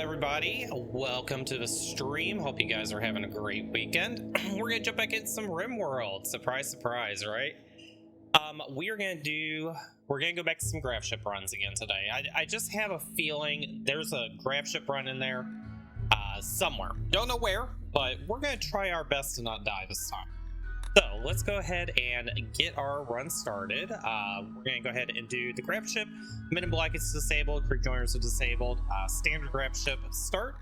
everybody. Welcome to the stream. Hope you guys are having a great weekend. We're gonna jump back into some RimWorld. Surprise, surprise, right? We're gonna go back to some graph ship runs again today. I just have a feeling there's a graph ship run in there somewhere. Don't know where, but we're gonna try our best to not die this time. So let's go ahead and get our run started. We're gonna go ahead and do the graph ship. Men in Black is disabled, Creek Joiners are disabled. Standard graph ship start.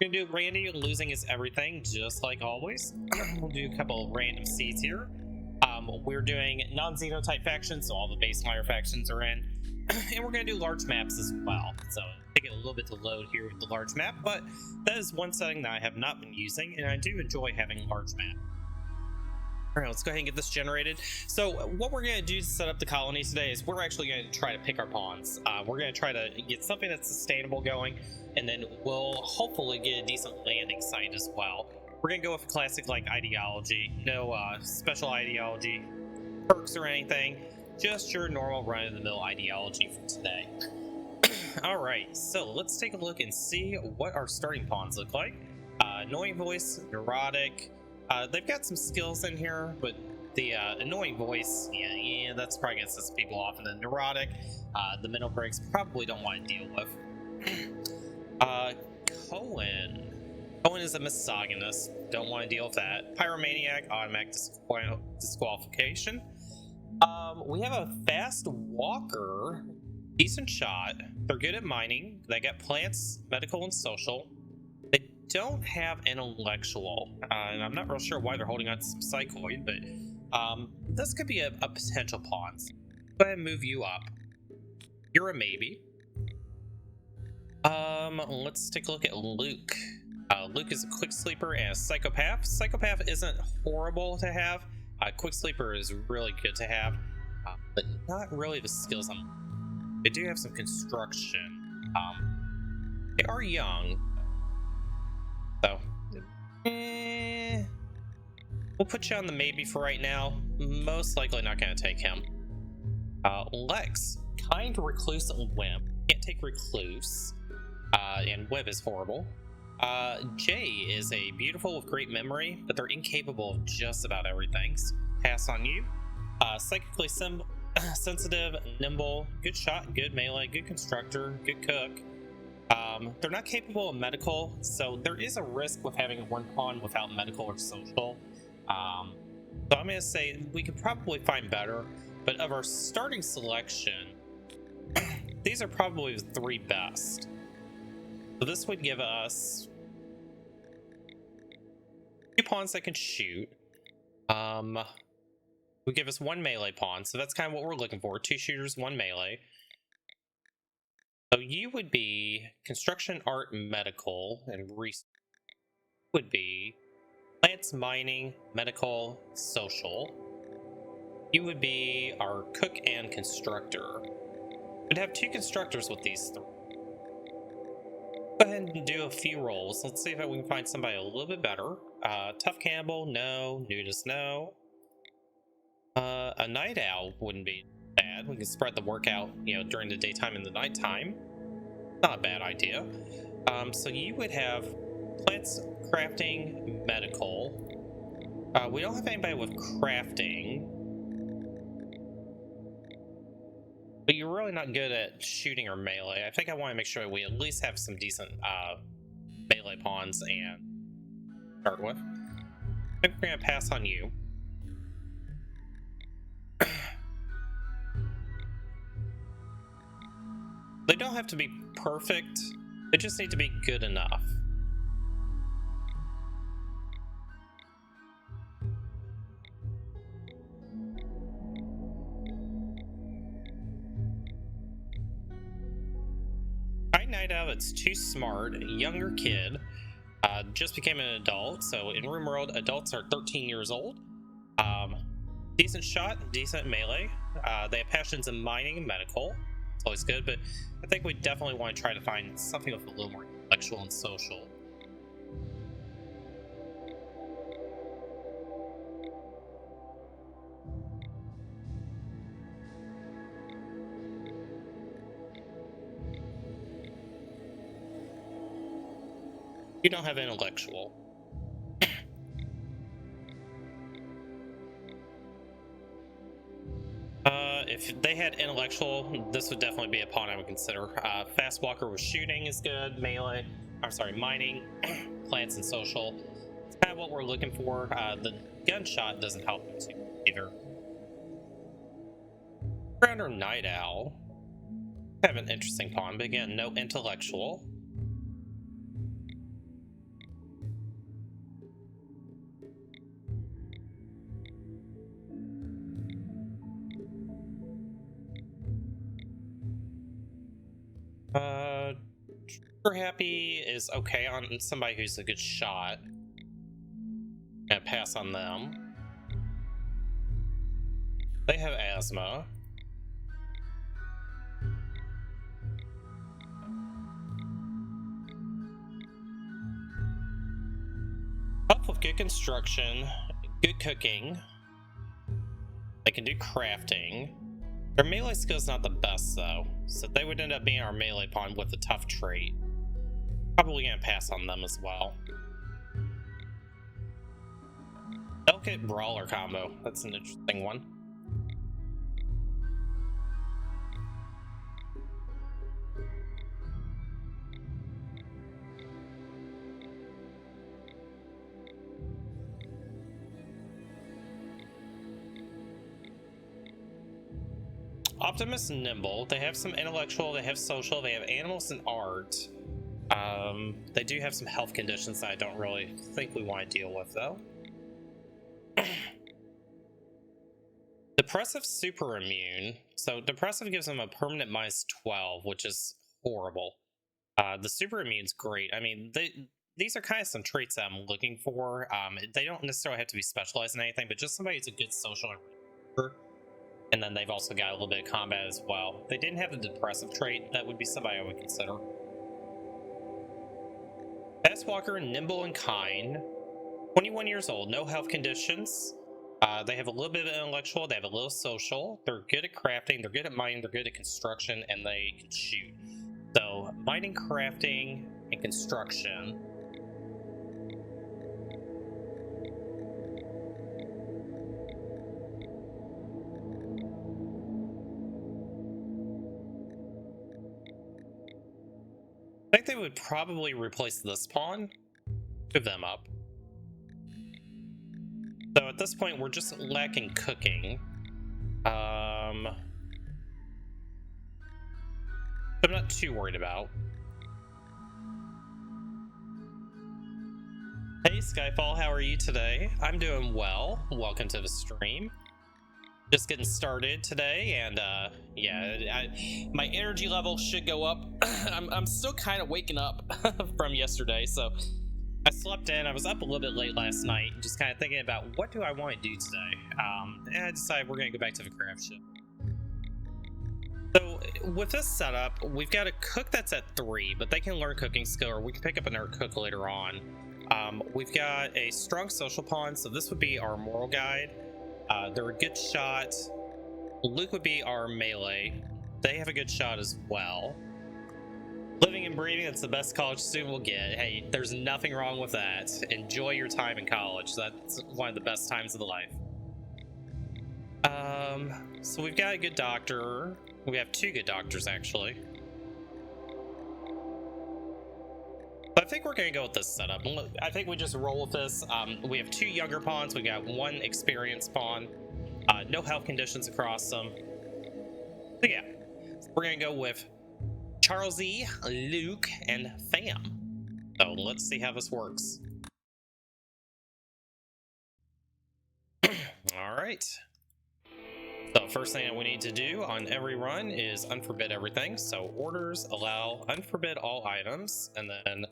We're gonna do Randy losing his everything, just like always. We'll do a couple of random seeds here. We're doing non-Xeno type factions, so all the base flyer factions are in. And we're gonna do large maps as well. So take it a little bit to load here with the large map, but that is one setting that I have not been using, and I do enjoy having large map. All right, let's go ahead and get this generated. So what we're going to do to set up the colony today is we're actually going to try to pick our pawns. We're going to try to get something that's sustainable going, and then we'll hopefully get a decent landing site as well. We're going to go with a classic like ideology, no special ideology, perks or anything, just your normal run-of-the-mill ideology for today. All right, so let's take a look and see what our starting pawns look like. Annoying Voice, Neurotic. They've got some skills in here, but the Annoying Voice, yeah, that's probably gonna piss people off. And then Neurotic, the mental breaks probably don't want to deal with. Cohen is a misogynist, don't want to deal with that. Pyromaniac, automatic disqualification. We have a fast walker, decent shot. They're good at mining. They got plants, medical, and social. They don't have intellectual, and I'm not real sure why they're holding on to some psychoid, but this could be a potential pawn. So go ahead and move you up. You're a maybe. Let's take a look at Luke. Luke is a quick sleeper and a psychopath. Psychopath isn't horrible to have. Quick sleeper is really good to have, but not really the skills. They do have some construction. They are young. So, we'll put you on the maybe for right now. Most likely not going to take him. Lex, kind recluse and wimp. Can't take recluse. And web is horrible. Jay is a beautiful with great memory, but they're incapable of just about everything. So pass on you. Psychically sensitive, nimble, good shot, good melee, good constructor, good cook. They're not capable of medical, so there is a risk with having one pawn without medical or social. So I'm going to say we could probably find better, but of our starting selection, these are probably the three best. So this would give us 2 pawns that can shoot. Would give us 1 melee pawn, so that's kind of what we're looking for. 2 shooters, 1 melee. So you would be construction, art, medical, and research would be plants, mining, medical, social. You would be our cook and constructor. We'd have 2 constructors with these 3. Go ahead and do a few rolls. Let's see if we can find somebody a little bit better. Tough Campbell, no. Nudist, no. A night owl wouldn't be bad. We can spread the workout, during the daytime and the nighttime. Not a bad idea. So you would have plants, crafting, medical. We don't have anybody with crafting, but you're really not good at shooting or melee. I think I want to make sure we at least have some decent melee pawns and start with. I think we're gonna pass on you. They don't have to be perfect, they just need to be good enough. Night Owl, it's too smart, a younger kid, just became an adult, so in RimWorld, adults are 13 years old. Decent shot, decent melee. They have passions in mining and medical. It's always good, but I think we definitely want to try to find something with a little more intellectual and social. You don't have intellectual. If they had intellectual, this would definitely be a pawn I would consider. Fast walker with shooting is good. Melee, I'm sorry, mining, plants, and social. It's kind of what we're looking for. The gunshot doesn't help me too either. Grounder Night Owl. Kind of an interesting pawn, but again, no intellectual. Trigger Happy is okay on somebody who's a good shot. Gonna pass on them. They have asthma. Help with good construction, good cooking. They can do crafting. Their melee skill's not the best though, so they would end up being our melee pawn with a tough trait. Probably gonna pass on them as well. Delicate Brawler combo, that's an interesting one. Optimus and Nimble, they have some intellectual, they have social, they have animals and art. They do have some health conditions that I don't really think we want to deal with though. Depressive super immune. So depressive gives them a permanent -12, which is horrible. The super immune's great. I mean, these are kind of some traits that I'm looking for. They don't necessarily have to be specialized in anything, but just somebody who's a good social and then they've also got a little bit of combat as well. If they didn't have the depressive trait, that would be somebody I would consider. Fast walker, nimble and kind. 21 years old, no health conditions. They have a little bit of intellectual, they have a little social. They're good at crafting, they're good at mining, they're good at construction, and they can shoot. So mining, crafting, and construction. I think they would probably replace this pawn, move them up. So at this point, we're just lacking cooking. I'm not too worried about. Hey Skyfall, how are you today? I'm doing well. Welcome to the stream. Just getting started today, and yeah, my energy level should go up. I'm still kind of waking up from yesterday, so I slept in. I was up a little bit late last night, just kind of thinking about what do I want to do today. And I decided we're gonna go back to the craft ship. So with this setup, we've got a cook that's at 3, but they can learn cooking skill, or we can pick up another cook later on. We've got a strong social pawn, so this would be our moral guide. They're a good shot. Luke would be our melee. They have a good shot as well. Living and breathing, that's the best college student will get. Hey, there's nothing wrong with that. Enjoy your time in college. That's one of the best times of the life. So we've got a good doctor. We have 2 good doctors, actually. I think we're gonna go with this setup. I think we just roll with this. We have 2 younger pawns. We got 1 experienced pawn. No health conditions across them. So yeah, we're gonna go with Charles E, Luke, and Fam. So let's see how this works. All right. So first thing that we need to do on every run is unforbid everything. So orders allow unforbid all items, and then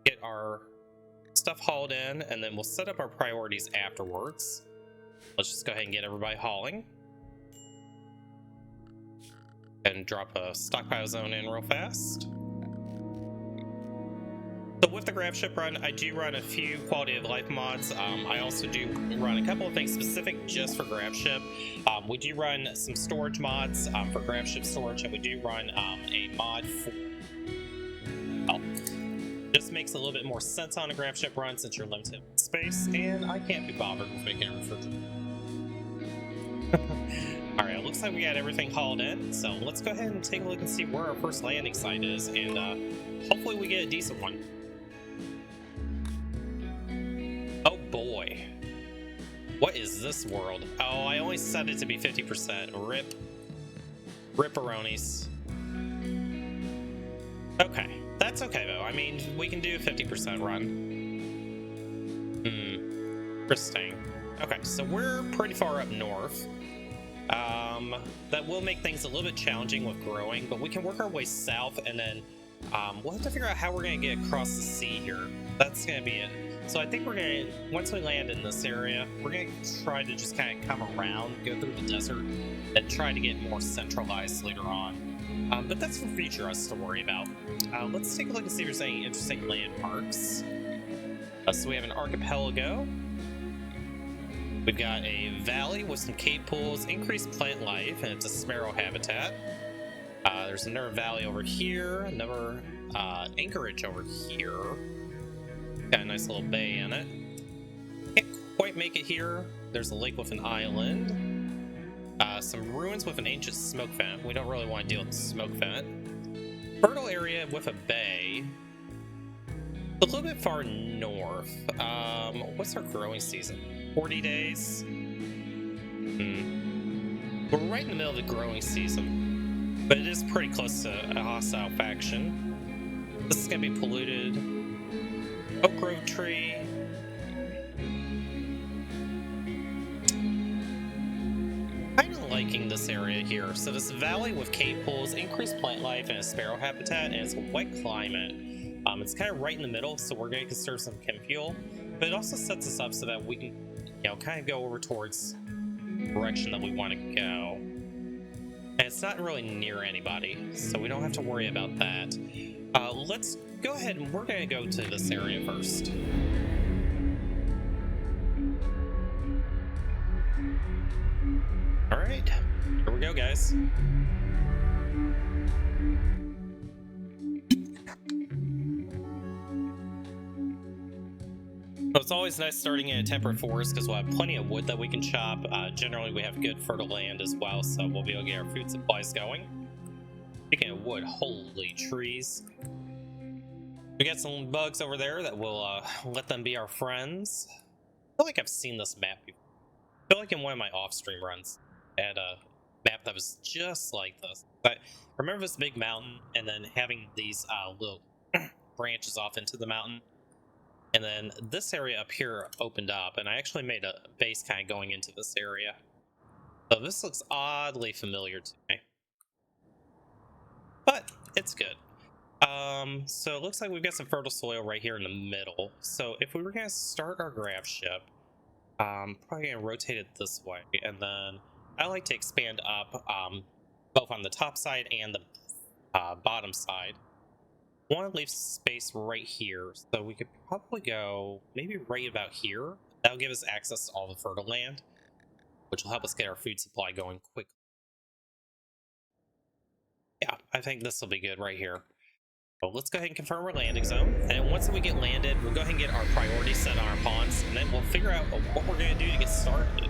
get our stuff hauled in, and then we'll set up our priorities afterwards. Let's just go ahead and get everybody hauling. And drop a stockpile zone in real fast. So with the grab ship run, I do run a few quality of life mods. I also do run a couple of things specific just for grab ship. We do run some storage mods for grab ship storage, and we do run a mod for Just makes a little bit more sense on a graph ship run since you're limited with space, and I can't be bothered with making a refrigerator. Alright, looks like we got everything hauled in, so let's go ahead and take a look and see where our first landing site is, and hopefully we get a decent one. Oh boy. What is this world? Oh, I only set it to be 50%. Rip. Ripperonis. Okay. That's okay, though. I mean, we can do a 50% run. Interesting. Okay, so we're pretty far up north. That will make things a little bit challenging with growing, but we can work our way south, and then we'll have to figure out how we're going to get across the sea here. That's going to be it. So I think we're going to, once we land in this area, we're going to try to just kind of come around, go through the desert, and try to get more centralized later on. But that's for future us to worry about. Let's take a look and see if there's any interesting landmarks. So we have an archipelago. We've got a valley with some cave pools, increased plant life, and it's a sparrow habitat. There's another valley over here, another anchorage over here. Got a nice little bay in it. Can't quite make it here. There's a lake with an island. Some ruins with an ancient smoke vent. We don't really want to deal with the smoke vent. Fertile area with a bay. A little bit far north. What's our growing season? 40 days? We're right in the middle of the growing season, but it is pretty close to a hostile faction. This is going to be polluted. Oak Grove tree. Kind of liking this area here. So this valley with cave pools, increased plant life, and a sparrow habitat, and it's a wet climate. It's kind of right in the middle, so we're going to conserve some chem fuel, but it also sets us up so that we can, kind of go over towards the direction that we want to go. And it's not really near anybody, so we don't have to worry about that. Let's go ahead and we're going to go to this area first. All right, here we go, guys. So it's always nice starting in a temperate forest because we'll have plenty of wood that we can chop. Generally, we have good fertile land as well, so we'll be able to get our food supplies going. Speaking of wood, holy trees. We got some bugs over there that will let them be our friends. I feel like I've seen this map before. I feel like in one of my off-stream runs, I had a map that was just like this. But remember this big mountain and then having these little branches off into the mountain? And then this area up here opened up, and I actually made a base kind of going into this area. So this looks oddly familiar to me. But it's good. So it looks like we've got some fertile soil right here in the middle. So if we were going to start our graph ship, probably going to rotate it this way. And then I like to expand up both on the top side and the bottom side. I want to leave space right here, so we could probably go maybe right about here. That'll give us access to all the fertile land, which will help us get our food supply going quickly. Yeah, I think this will be good right here. So let's go ahead and confirm our landing zone, and once we get landed, we'll go ahead and get our priorities set on our pawns, and then we'll figure out what we're going to do to get started.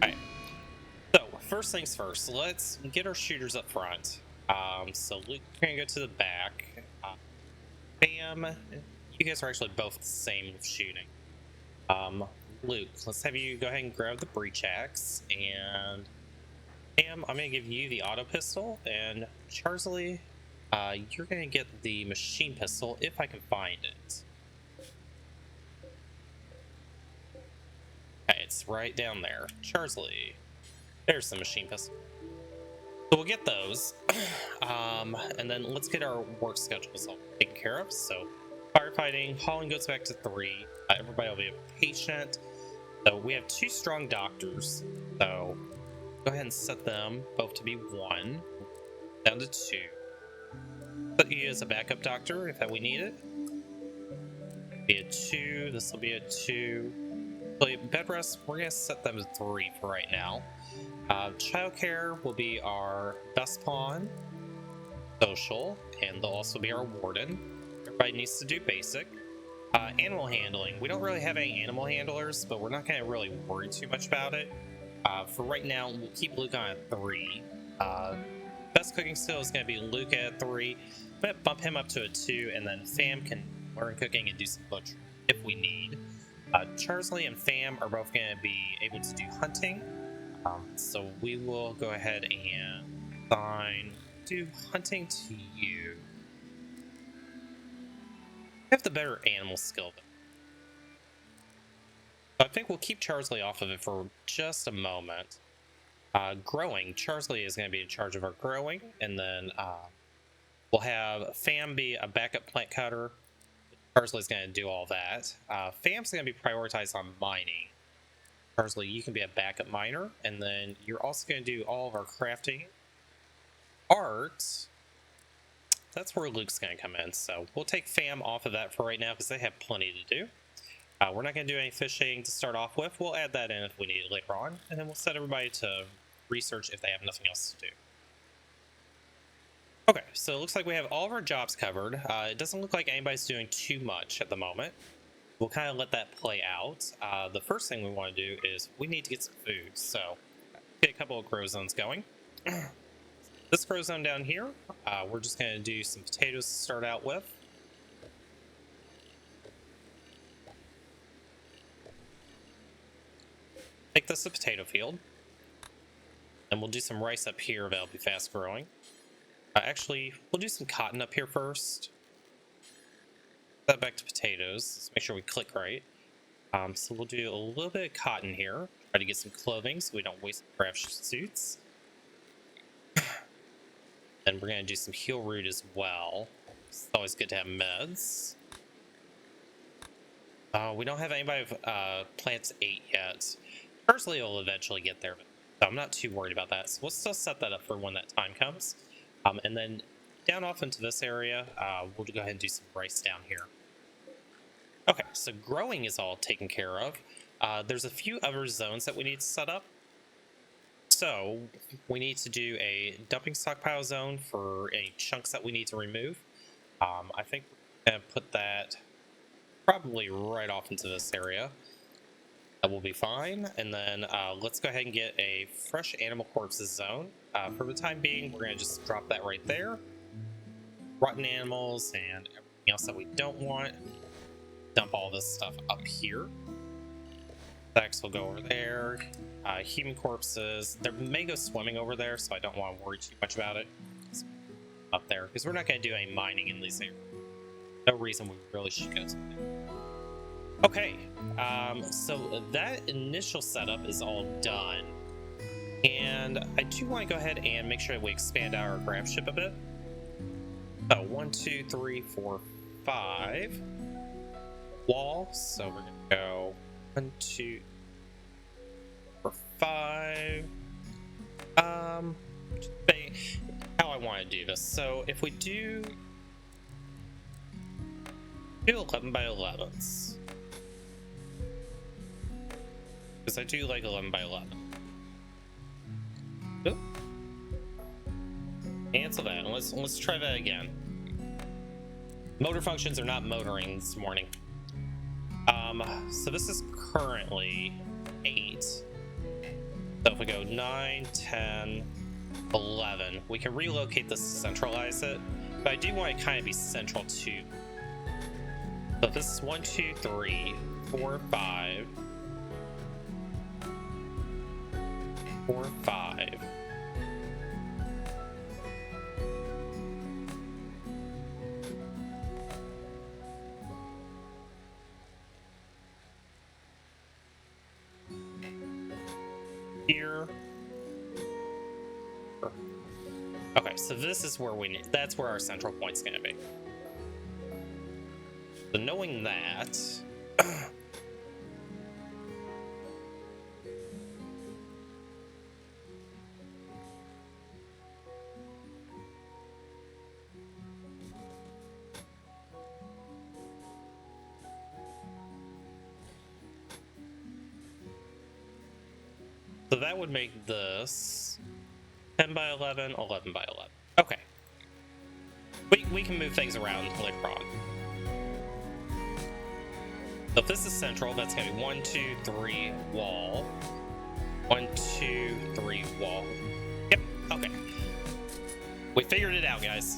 Alright. First things first, let's get our shooters up front. So Luke, we're gonna go to the back. Bam, you guys are actually both the same with shooting. Luke, let's have you go ahead and grab the breach axe, and Bam, I'm gonna give you the auto pistol, and Charsley, you're gonna get the machine pistol if I can find it. Okay, it's right down there. Charsley. There's the machine pistol. So we'll get those, and then let's get our work schedules all taken care of. So firefighting, hauling goes back to 3. Everybody will be patient. So we have 2 strong doctors. So go ahead and set them both to be 1, down to 2. Put you as a backup doctor if we need it. Be a 2. This will be a 2. So bed rest, we're gonna set them to 3 for right now. Childcare will be our best pawn. social, and they'll also be our warden. Everybody needs to do basic. Animal handling. We don't really have any animal handlers, but we're not going to really worry too much about it. For right now, we'll keep Luke on at 3. Best cooking skill is going to be Luke at 3. I'm going to bump him up to a 2, and then Fam can learn cooking and do some butchering if we need. Charsley and Fam are both going to be able to do hunting. So we will go ahead and do hunting to you. Have the better animal skill. I think we'll keep Charsley off of it for just a moment. Growing. Charsley is going to be in charge of our growing, and then we'll have Fam be a backup plant cutter. Charsley's going to do all that. Fam's going to be prioritized on mining. Charsley, you can be a backup miner, and then you're also going to do all of our crafting. Art. That's where Luke's going to come in, so we'll take Fam off of that for right now because they have plenty to do. We're not going to do any fishing to start off with. We'll add that in if we need it later on, and then we'll set everybody to research if they have nothing else to do. Okay, so it looks like we have all of our jobs covered. It doesn't look like anybody's doing too much at the moment. We'll kind of let that play out. The first thing we want to do is we need to get some food, so get a couple of grow zones going. This grow zone down here, we're just going to do some potatoes to start out with. Make this a potato field. And we'll do some rice up here that'll be fast growing. Actually, we'll do some cotton up here first. That back to potatoes. Let's make sure we click right. So we'll do a little bit of cotton here. Try to get some clothing so we don't waste craft suits. And we're going to do some heal root as well. It's always good to have meds. We don't have anybody with plants 8 yet. Personally, will eventually get there, so I'm not too worried about that. So we'll still set that up for when that time comes. And then down off into this area, we'll go ahead and do some rice down here. Okay, so growing is all taken care of. There's a few other zones that we need to set up. So we need to do a dumping stockpile zone for any chunks that we need to remove. I think we're going to put that probably right off into this area. That will be fine. And then let's go ahead and get a fresh animal corpses zone. For the time being, we're going to just drop that right there. Rotten animals and everything else that we don't want. Dump all this stuff up here. Sacks will go over there. Human corpses. They may go swimming over there, so I don't want to worry too much about it. Up there, because we're not going to do any mining in these areas. No reason we really should go to there. Okay, so that initial setup is all done. And I do want to go ahead and make sure that we expand our graph ship a bit. So 1, 2, 3, 4, 5 wall. So we're gonna go 1, 2, 4, 5. How I want to do this. So if we do 11 by 11s, because I do like 11 by 11. Oop. Cancel that. Let's try that again. Motor functions are not motoring this morning. So this is currently 8. So if we go 9, 10, 11, we can relocate this to centralize it. But I do want it to kind of be central too. So if this is 1, 2, 3, 4, 5. 4, 5. Here. Okay, so this is where we need. That's where our central point's going to be. So knowing that. So that would make this 10 by 11, 11 by 11. Okay. We can move things around later on. So if this is central, that's gonna be 1, 2, 3 wall. 1, 2, 3 wall. Yep, okay. We figured it out, guys.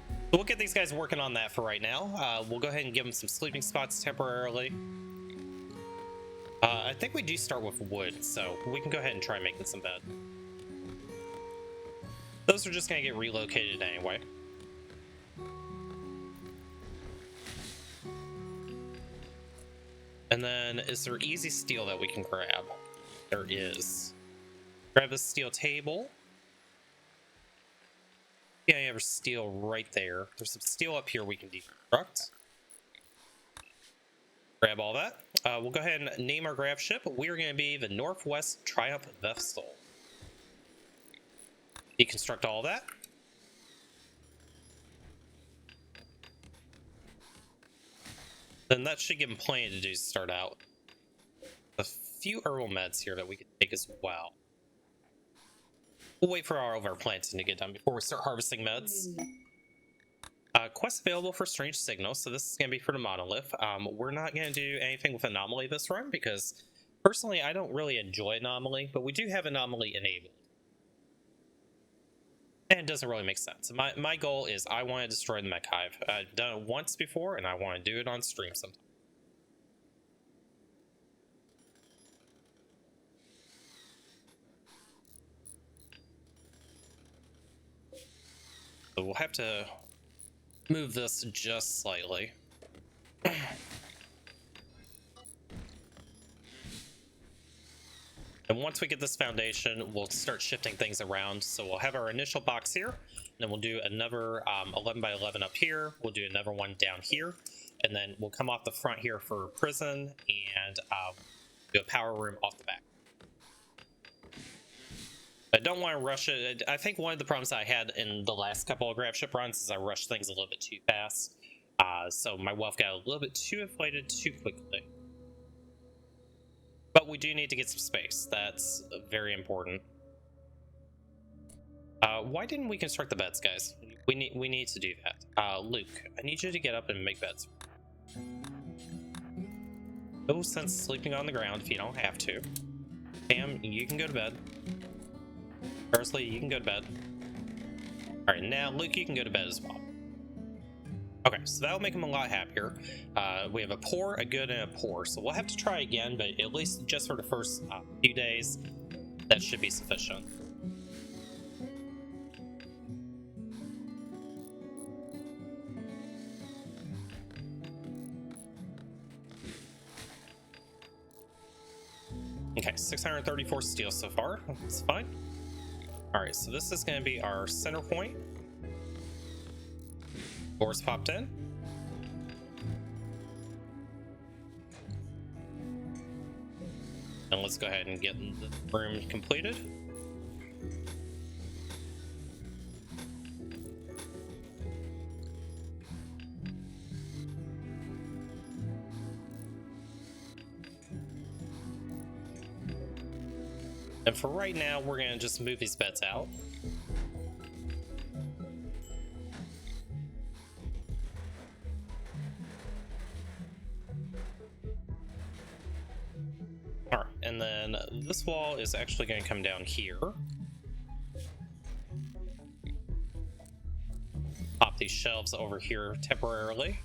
So we'll get these guys working on that for right now. We'll go ahead and give them some sleeping spots temporarily. I think we do start with wood, so we can go ahead and try making some bed. Those are just gonna get relocated anyway. And then, is there easy steel that we can grab? There is. Grab a steel table. Yeah, you have a steel right there. There's some steel up here we can deconstruct. Grab all that. We'll go ahead and name our grab ship. We're going to be the Northwest Triumph Vessel. Deconstruct all that. Then that should give them plenty to do to start out. A few herbal meds here that we can take as well. We'll wait for all of our planting to get done before we start harvesting meds. Quest available for Strange Signal, so this is going to be for the Monolith. We're not going to do anything with Anomaly this run because, personally, I don't really enjoy Anomaly, but we do have Anomaly enabled. And it doesn't really make sense. My goal is I want to destroy the Mech Hive. I've done it once before, and I want to do it on stream sometime. So we'll have to move this just slightly. And once we get this foundation, we'll start shifting things around. So we'll have our initial box here, and then we'll do another 11 by 11 up here. We'll do another one down here, and then we'll come off the front here for prison and do a power room off the back. I don't want to rush it. I think one of the problems I had in the last couple of grab ship runs is I rushed things a little bit too fast. So my wealth got a little bit too inflated too quickly. But we do need to get some space. That's very important. Why didn't we construct the beds, guys? We need to do that. Luke, I need you to get up and make beds. No sense sleeping on the ground if you don't have to. Pam, you can go to bed. Parsley, you can go to bed. Alright, now Luke, you can go to bed as well. Okay, so that'll make him a lot happier. We have a poor, a good, and a poor, so we'll have to try again, but at least just for the first few days, that should be sufficient. Okay, 634 steel so far. That's fine. Alright, so this is going to be our center point. Doors popped in. And let's go ahead and get the room completed. And for right now, we're going to just move these beds out. Alright, and then this wall is actually going to come down here. Pop these shelves over here temporarily.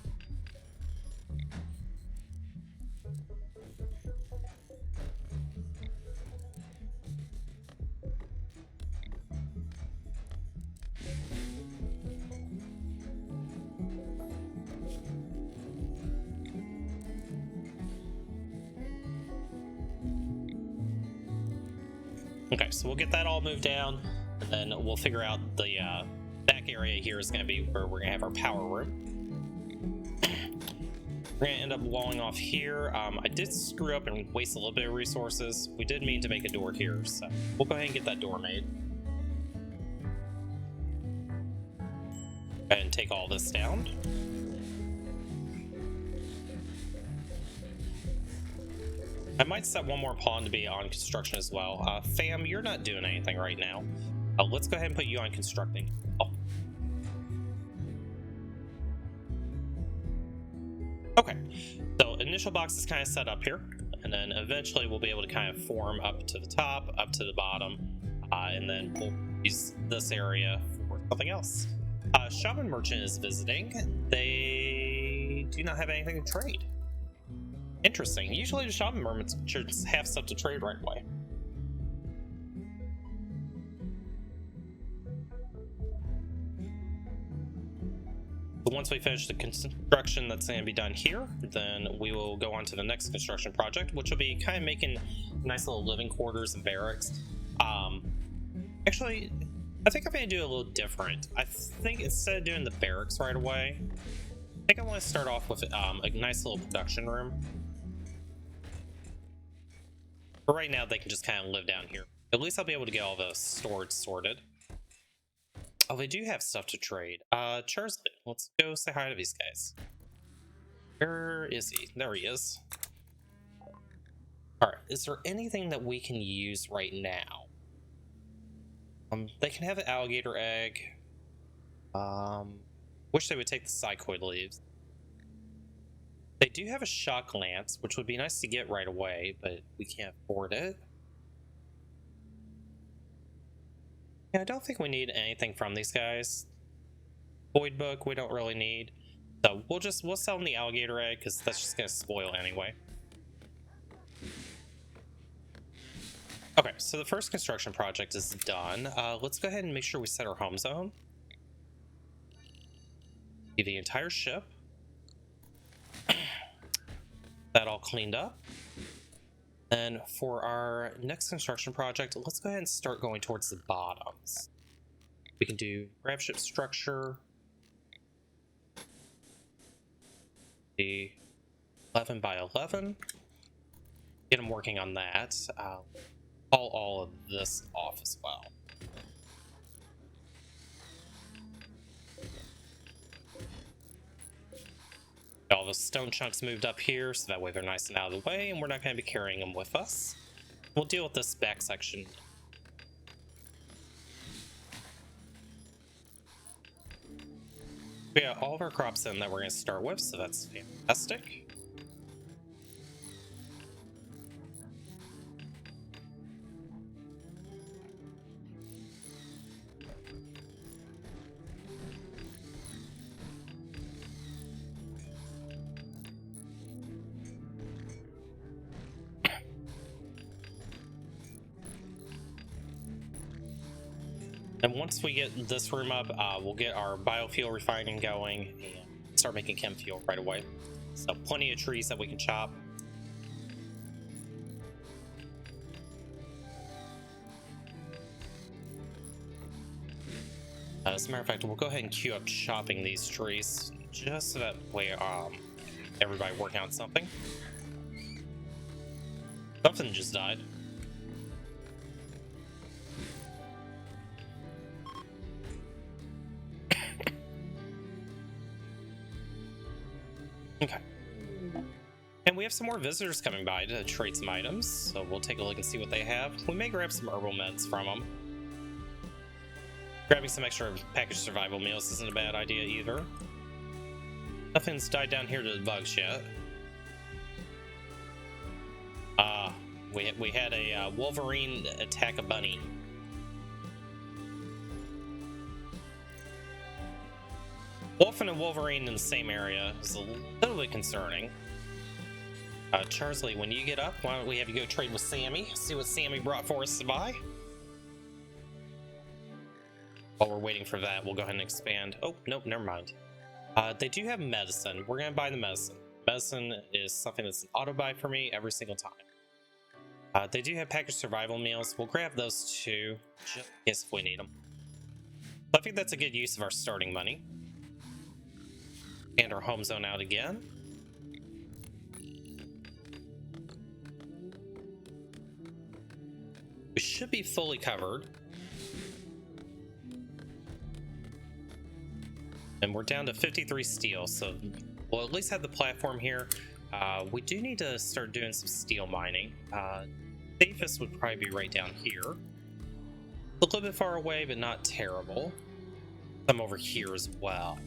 Okay, so we'll get that all moved down, and then we'll figure out the back area here is going to be where we're going to have our power room. We're going to end up walling off here. I did screw up and waste a little bit of resources. We did mean to make a door here, so we'll go ahead and get that door made. And take all this down. I might set one more pawn to be on construction as well. Fam, you're not doing anything right now. Let's go ahead and put you on constructing. Oh. Okay, so initial box is kind of set up here, and then eventually we'll be able to kind of form up to the top, up to the bottom, and then we'll use this area for something else. Shaman Merchant is visiting. They do not have anything to trade. Interesting. Usually the Shaman Merchants have stuff to trade right away. But once we finish the construction that's going to be done here, then we will go on to the next construction project, which will be kind of making nice little living quarters and barracks. Actually, I think I'm going to do a little different. I think instead of doing the barracks right away, I think I want to start off with a nice little production room. But right now, they can just kind of live down here. At least I'll be able to get all the storage sorted. Oh, they do have stuff to trade. Charsley, let's go say hi to these guys. Where is he? There he is. Alright, is there anything that we can use right now? They can have an alligator egg. Wish they would take the psychoid leaves. They do have a shock lance, which would be nice to get right away, but we can't afford it. Yeah, I don't think we need anything from these guys. Void book we don't really need. So we'll sell them the alligator egg because that's just gonna spoil anyway. Okay, so the first construction project is done. Let's go ahead and make sure we set our home zone. Get the entire ship. That all cleaned up. And for our next construction project, let's go ahead and start going towards the bottoms. We can do grab ship structure. The 11 by 11. Get them working on that. All of this off as well. All the stone chunks moved up here, so that way they're nice and out of the way, and we're not going to be carrying them with us. We'll deal with this back section. We got all of our crops in that we're going to start with, so that's fantastic. And once we get this room up, we'll get our biofuel refining going and start making chem fuel right away. So plenty of trees that we can chop. As a matter of fact, we'll go ahead and queue up chopping these trees just so that way everybody working on something. Something just died. Okay. And we have some more visitors coming by to trade some items, so we'll take a look and see what they have. We may grab some herbal meds from them. Grabbing some extra packaged survival meals isn't a bad idea either. Nothing's died down here to the bugs yet. We had a Wolverine attack a bunny. Wolf and a Wolverine in the same area is a little bit concerning. Charsley, when you get up, why don't we have you go trade with Sammy? See what Sammy brought for us to buy? While we're waiting for that, we'll go ahead and expand. Oh, nope, never mind. They do have medicine. We're going to buy the medicine. Medicine is something that's an auto buy for me every single time. They do have packaged survival meals. We'll grab those too, just in case if we need them. So I think that's a good use of our starting money. And our home zone out again. We should be fully covered. And we're down to 53 steel, so we'll at least have the platform here. We do need to start doing some steel mining. Safest would probably be right down here. A little bit far away, but not terrible. Some over here as well.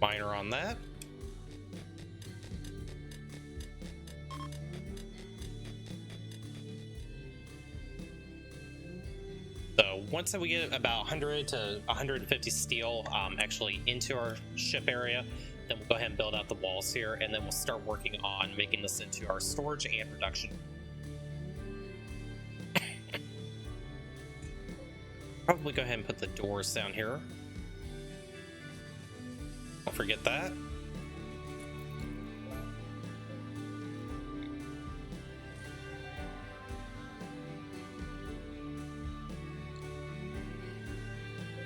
miner on that. So once we get about 100 to 150 steel actually into our ship area, then we'll go ahead and build out the walls here, and then we'll start working on making this into our storage and production. Probably go ahead and put the doors down here. Don't forget that.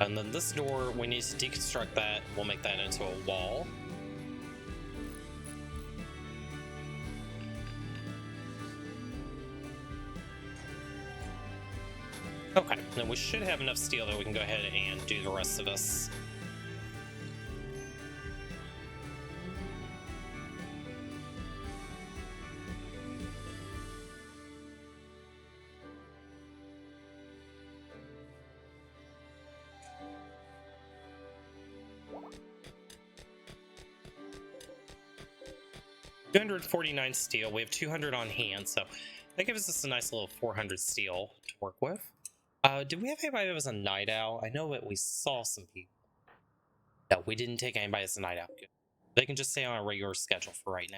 And then this door, we need to deconstruct that. We'll make that into a wall. Okay, then we should have enough steel that we can go ahead and do the rest of this. $249 steel. We have 200 on hand, so that gives us a nice little 400 steel to work with. Did we have anybody that was a night owl? I know that we saw some people. No, we didn't take anybody as a night owl. Good. They can just stay on a regular schedule for right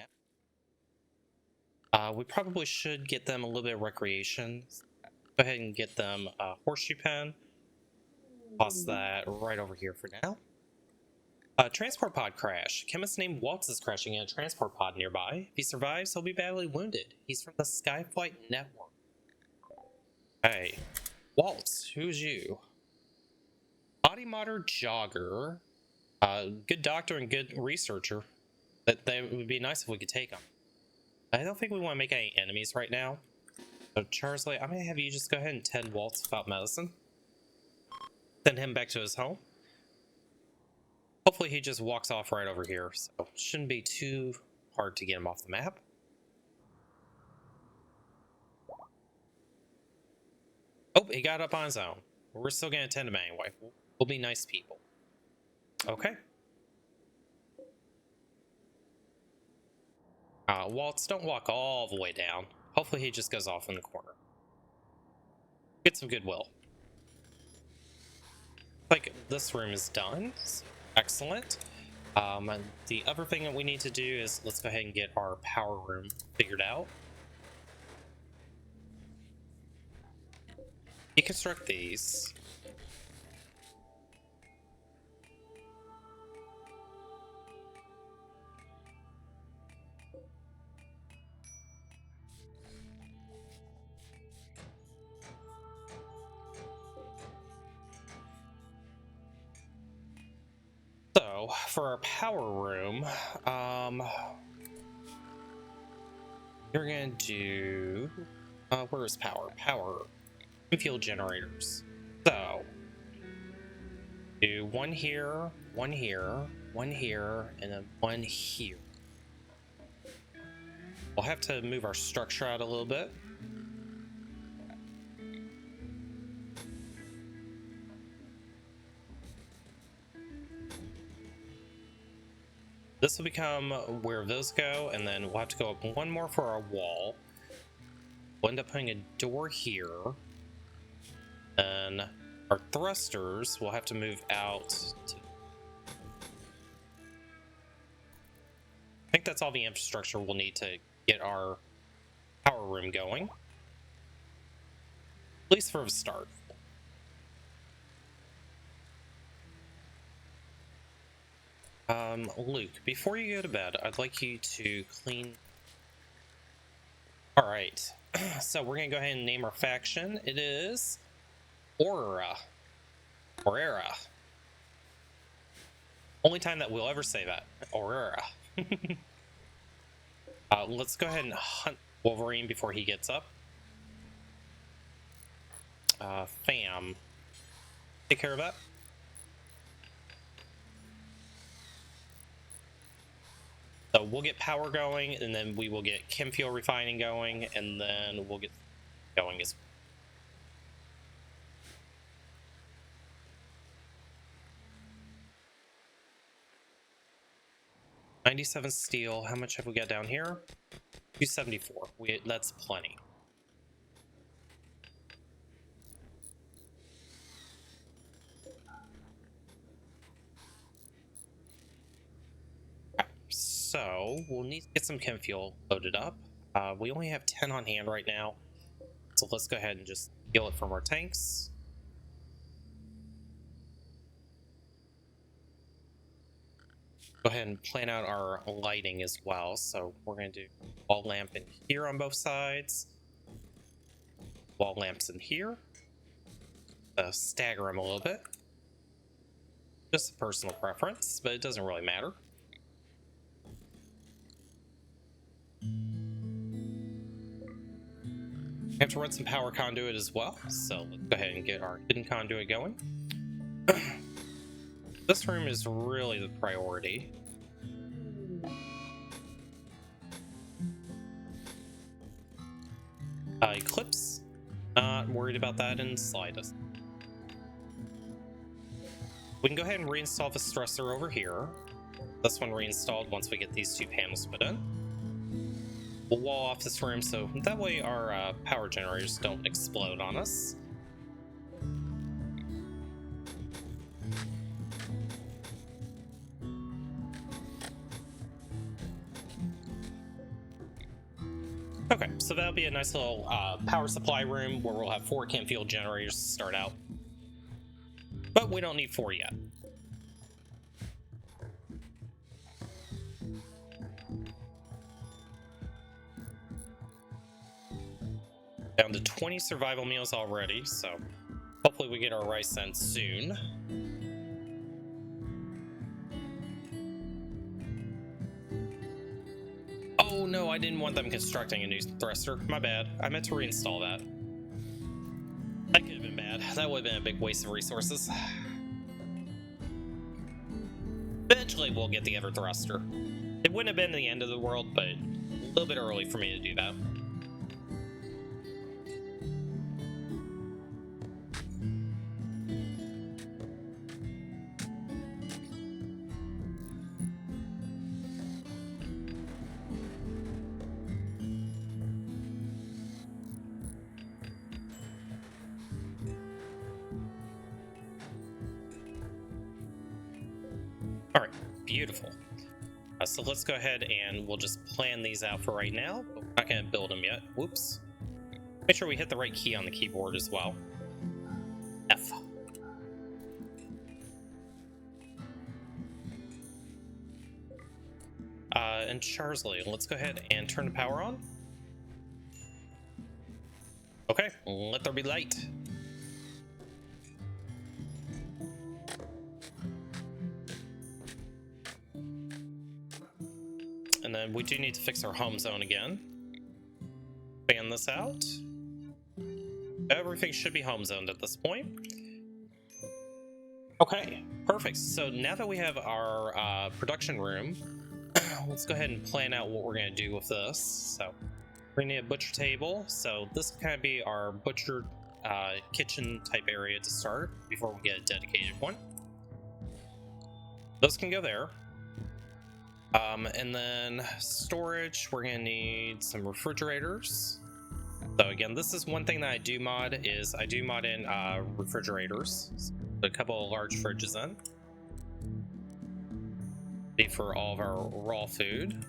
now. We probably should get them a little bit of recreation. Go ahead and get them a horseshoe pen. Toss that right over here for now. Transport pod crash. Chemist named Waltz is crashing in a transport pod nearby. If he survives, he'll be badly wounded. He's from the Skyflight Network. Hey, Waltz, who's you? Body modder jogger. Good doctor and good researcher. That would be nice if we could take him. I don't think we want to make any enemies right now. So Charsley, I'm gonna have you just go ahead and tell Waltz about medicine. Send him back to his home. Hopefully he just walks off right over here, so it shouldn't be too hard to get him off the map. Oh, he got up on his own. We're still gonna attend him anyway. We'll be nice people. Okay. Waltz, don't walk all the way down. Hopefully he just goes off in the corner. Get some goodwill. Like, this room is done. Excellent. And the other thing that we need to do is let's go ahead and get our power room figured out. Deconstruct these. So, for our power room, you're gonna do, where is power? Power, fuel generators. So, do one here, one here, one here, and then one here. We'll have to move our structure out a little bit. This will become where those go, and then we'll have to go up one more for our wall. We'll end up putting a door here. And our thrusters will have to move out to... I think that's all the infrastructure we'll need to get our power room going. At least for a start. Luke, before you go to bed, I'd like you to clean... Alright, so we're gonna go ahead and name our faction. It is... Aurora. Aurora. Only time that we'll ever say that. Aurora. Let's go ahead and hunt Wolverine before he gets up. Fam. Take care of that. So we'll get power going, and then we will get chem fuel refining going, and then we'll get going as well. 97 steel. How much have we got down here? 274. That's plenty. So we'll need to get some chem fuel loaded up. We only have 10 on hand right now, so let's go ahead and just steal it from our tanks. Go ahead and plan out our lighting as well. So we're going to do wall lamp in here on both sides, wall lamps in here. Stagger them a little bit. Just a personal preference, but it doesn't really matter. We have to run some power conduit as well, so let's go ahead and get our hidden conduit going. This room is really the priority. Eclipse, not worried about that in the slightest. We can go ahead and reinstall the stressor over here. This one reinstalled once we get these two panels put in. We'll wall off this room so that way our power generators don't explode on us. Okay, so that'll be a nice little power supply room where we'll have 4 chem fuel generators to start out. But we don't need 4 yet. Down to 20 survival meals already, so hopefully we get our rice sent soon. Oh no, I didn't want them constructing a new thruster. My bad. I meant to reinstall that. That could have been bad. That would have been a big waste of resources. Eventually we'll get the other thruster. It wouldn't have been the end of the world, but a little bit early for me to do that. Alright, beautiful. So let's go ahead and we'll just plan these out for right now, but we're not going to build them yet. Whoops. Make sure we hit the right key on the keyboard as well. F. And Charsley, let's go ahead and turn the power on. Okay, let there be light. And then we do need to fix our home zone again. Fan this out. Everything should be home zoned at this point. Okay, perfect. So now that we have our production room, let's go ahead and plan out what we're going to do with this. So we're going to need a butcher table. So this will kind of be our butcher kitchen type area to start before we get a dedicated one. Those can go there. And then storage, we're going to need some refrigerators. So again, this is one thing that I do mod, is I do mod in refrigerators. So a couple of large fridges in. Be for all of our raw food.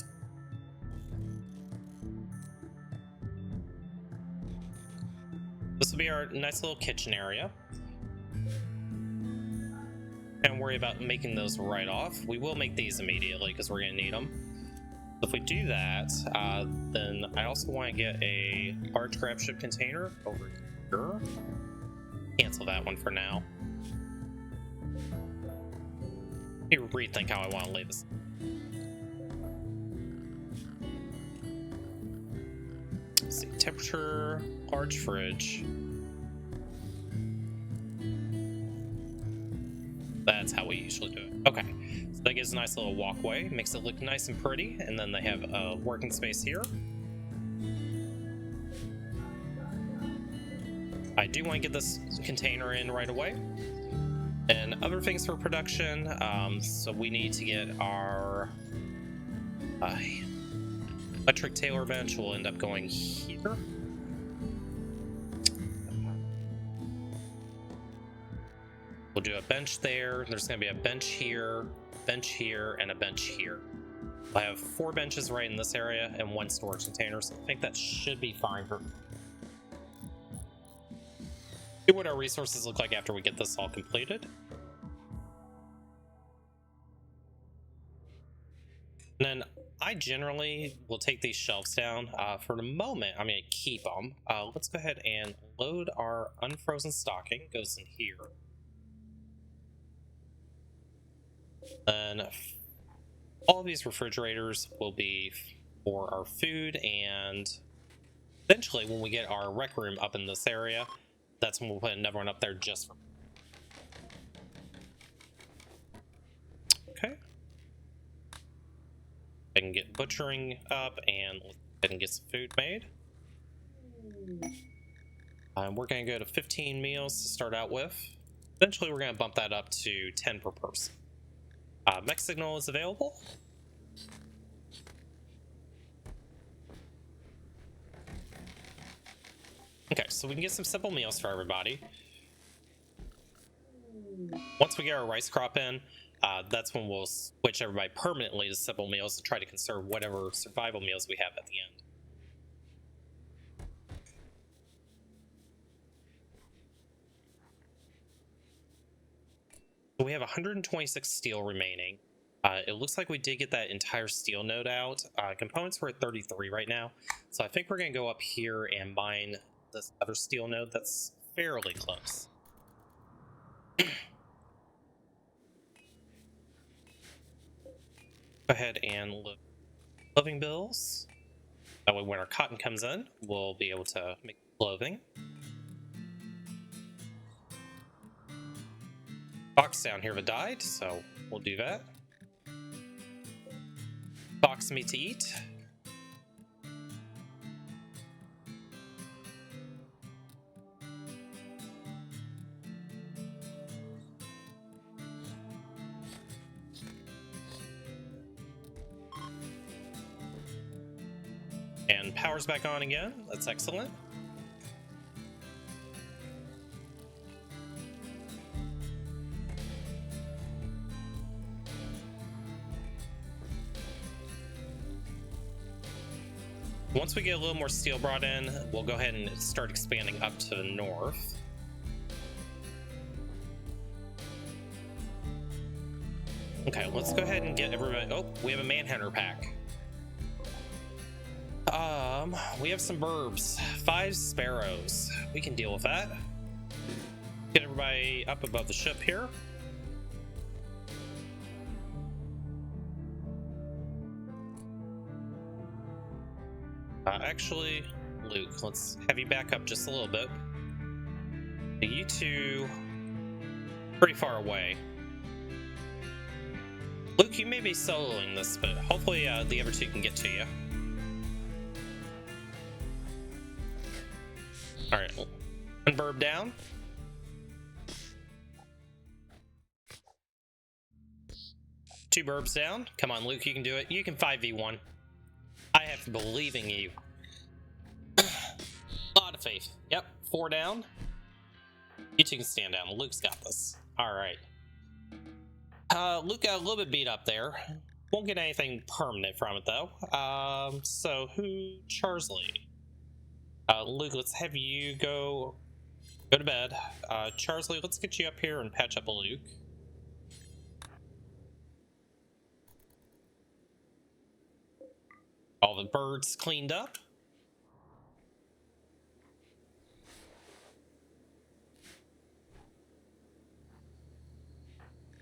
This will be our nice little kitchen area. Don't worry about making those right off. We will make these immediately because we're going to need them. If we do that, then I also want to get a large grab ship container over here. Cancel that one for now. Let me rethink how I want to lay this. Let's see, temperature, large fridge. That's how we usually do it. Okay, so that gives a nice little walkway, makes it look nice and pretty, and then they have a working space here. I do want to get this container in right away. And other things for production, so we need to get our Electric Taylor bench will end up going here. We'll do a bench there. There's going to be a bench here, and a bench here. I have 4 benches right in this area and 1 storage container, so I think that should be fine for... See what our resources look like after we get this all completed. And then I generally will take these shelves down. For the moment, I'm going to keep them. Let's go ahead and load our unfrozen stocking. It goes in here. Then all of these refrigerators will be for our food, and eventually when we get our rec room up in this area, that's when we'll put another one up there just for... Okay. I can get butchering up and let's go ahead and get some food made. We're going to go to 15 meals to start out with. Eventually we're going to bump that up to 10 per person. Mech signal is available. Okay, so we can get some simple meals for everybody. Once we get our rice crop in, that's when we'll switch everybody permanently to simple meals to try to conserve whatever survival meals we have at the end. We have 126 steel remaining. It looks like we did get that entire steel node out. Components were at 33 right now, so I think we're going to go up here and mine this other steel node that's fairly close. Go ahead and look clothing bills. That way when our cotton comes in, we'll be able to make clothing. Fox down here have died, so we'll do that. Fox meat to eat. And power's back on again. That's excellent. Once we get a little more steel brought in, we'll go ahead and start expanding up to the north. Okay, let's go ahead and get everybody... Oh, we have a manhunter pack. We have some burbs. 5 sparrows. We can deal with that. Get everybody up above the ship here. Actually, Luke, let's have you back up just a little bit. You two pretty far away. Luke, you may be soloing this, but hopefully the other 2 can get to you. Alright, 1 burb down. Two burbs down. Come on, Luke, you can do it. You can 5v1. I have to believe in you. A lot of faith. Yep, 4 down. You 2 can stand down. Luke's got this. Alright. Luke got a little bit beat up there. Won't get anything permanent from it, though. So, Charsley? Luke, let's have you go to bed. Charsley, let's get you up here and patch up Luke. All the birds cleaned up.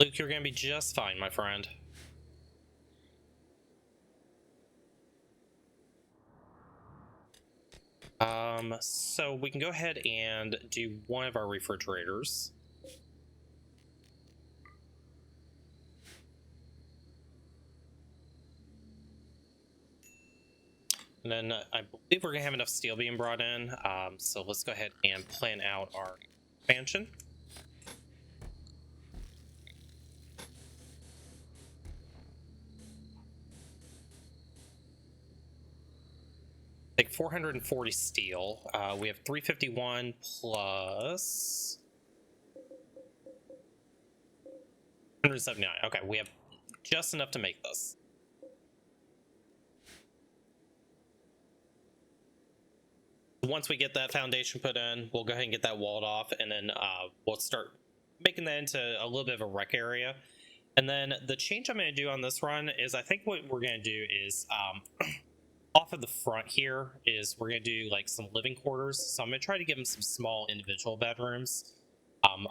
Luke, you're gonna be just fine, my friend. So we can go ahead and do one of our refrigerators. And then I believe we're gonna have enough steel being brought in. So let's go ahead and plan out our expansion. Like 440 steel. We have 351 plus 179. Okay, we have just enough to make this. Once we get that foundation put in, we'll go ahead and get that walled off, and then we'll start making that into a little bit of a rec area. And then the change I'm going to do on this run is, I think what we're going to do is off of the front here is we're going to do like some living quarters. So I'm going to try to give them some small individual bedrooms.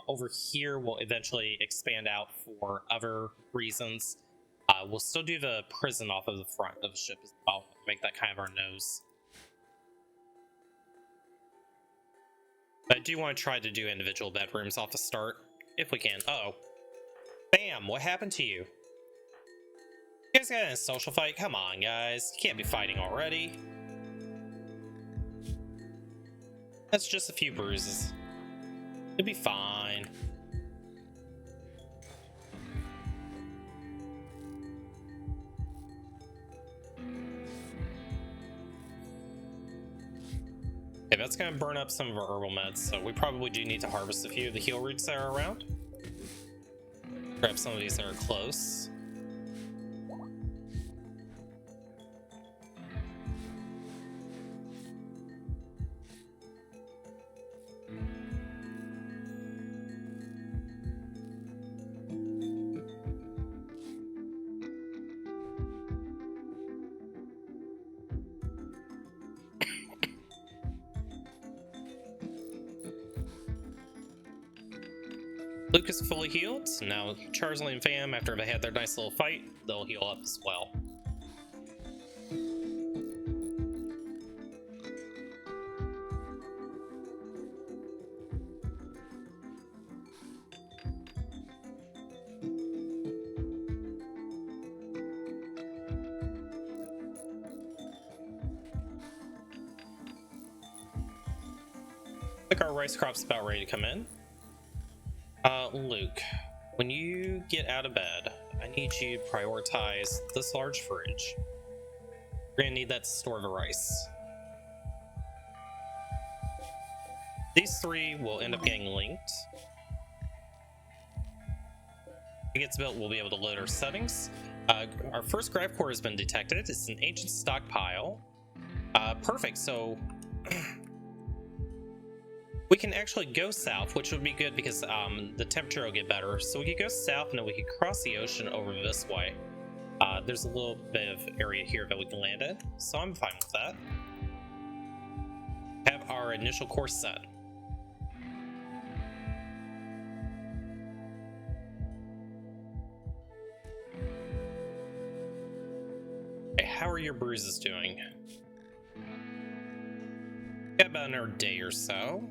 Over here we'll eventually expand out for other reasons. We'll still do the prison off of the front of the ship as well, make that kind of our nose. But I do want to try to do individual bedrooms off the start, if we can. Uh-oh. Bam! What happened to you? You guys got in a social fight? Come on, guys. You can't be fighting already. That's just a few bruises. It'll be fine. Okay, that's going to burn up some of our herbal meds, so we probably do need to harvest a few of the heal roots that are around. Grab some of these that are close. Luke is fully healed. Now Charsley and Fam, after they had their nice little fight, they'll heal up as well. I think our rice crop's about ready to come in. Luke, when you get out of bed, I need you to prioritize this large fridge. We're gonna need that to store the rice. These three will end up getting linked. When it gets built, we'll be able to load our settings. Our first grav core has been detected. It's an ancient stockpile. Perfect, so we can actually go south, which would be good because the temperature will get better. So we could go south and then we could cross the ocean over this way. There's a little bit of area here that we can land in, so I'm fine with that. Have our initial course set. Okay, how are your bruises doing? Got about another day or so.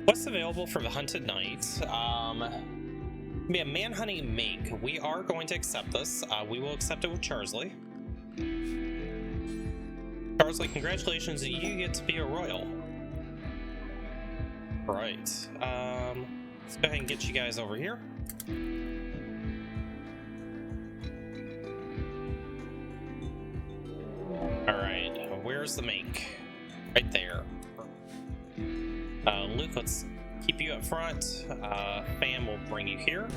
What's available for the Hunted Knight? Be a manhunting make. We are going to accept this. We will accept it with Charsley. Charsley, congratulations, you get to be a royal. Right. Let's go ahead and get you guys over here. Alright, where's the make? Right there. Luke, let's keep you up front. Fam will bring you here.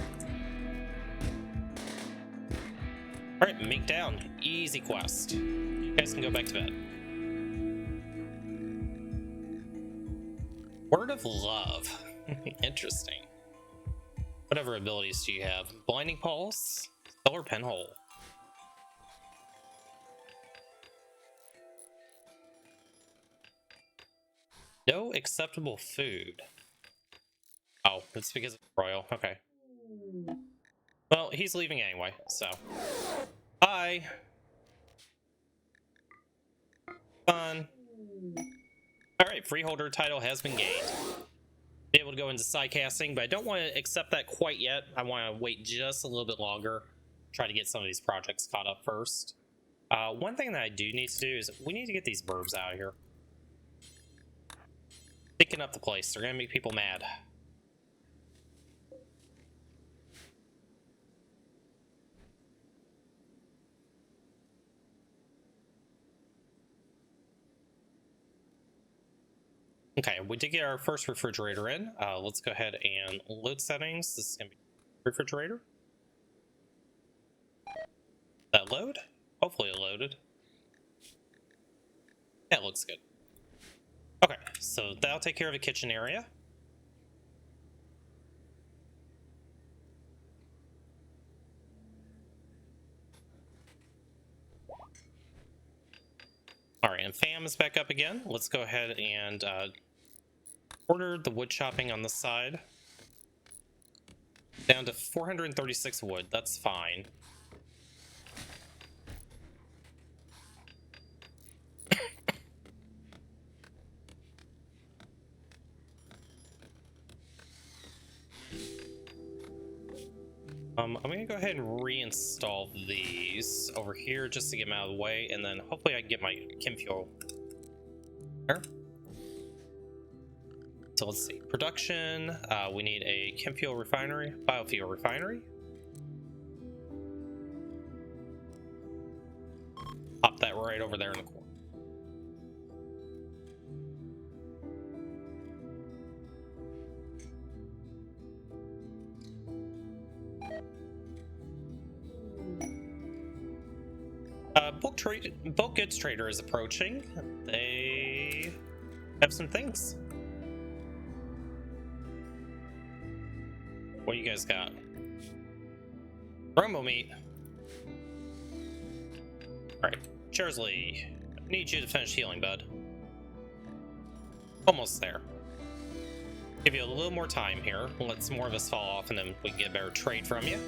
Alright, make down. Easy quest. You guys can go back to bed. Word of love. Interesting. Whatever abilities do you have? Blinding Pulse? Stellar Pinhole. No acceptable food. Oh, it's because it's royal. Okay. Well, he's leaving anyway, so. Bye. Fun. Alright, freeholder title has been gained. be able to go into side casting, but I don't want to accept that quite yet. I want to wait just a little bit longer, try to get some of these projects caught up first. One thing that I do need to do is we need to get these burbs out of here. Picking up the place, they're gonna make people mad. Okay, we did get our first refrigerator in. Let's go ahead and load settings. This is gonna be refrigerator. That load? Hopefully it loaded. That looks good. Okay, so that'll take care of the kitchen area. Alright, and FAM is back up again. Let's go ahead and order the wood chopping on the side. Down to 436 wood, that's fine. I'm gonna go ahead and reinstall these over here just to get them out of the way, and then hopefully I can get my chem fuel there. So let's see, production, we need a chem fuel refinery, biofuel refinery. Pop that right over there in the corner. Bulk goods trader is approaching. They have some things. What do you guys got? Rumble meat. Alright, Cherslee, I need you to finish healing, bud. Almost there. Give you a little more time here. Let some more of us fall off and then we can get a better trade from you.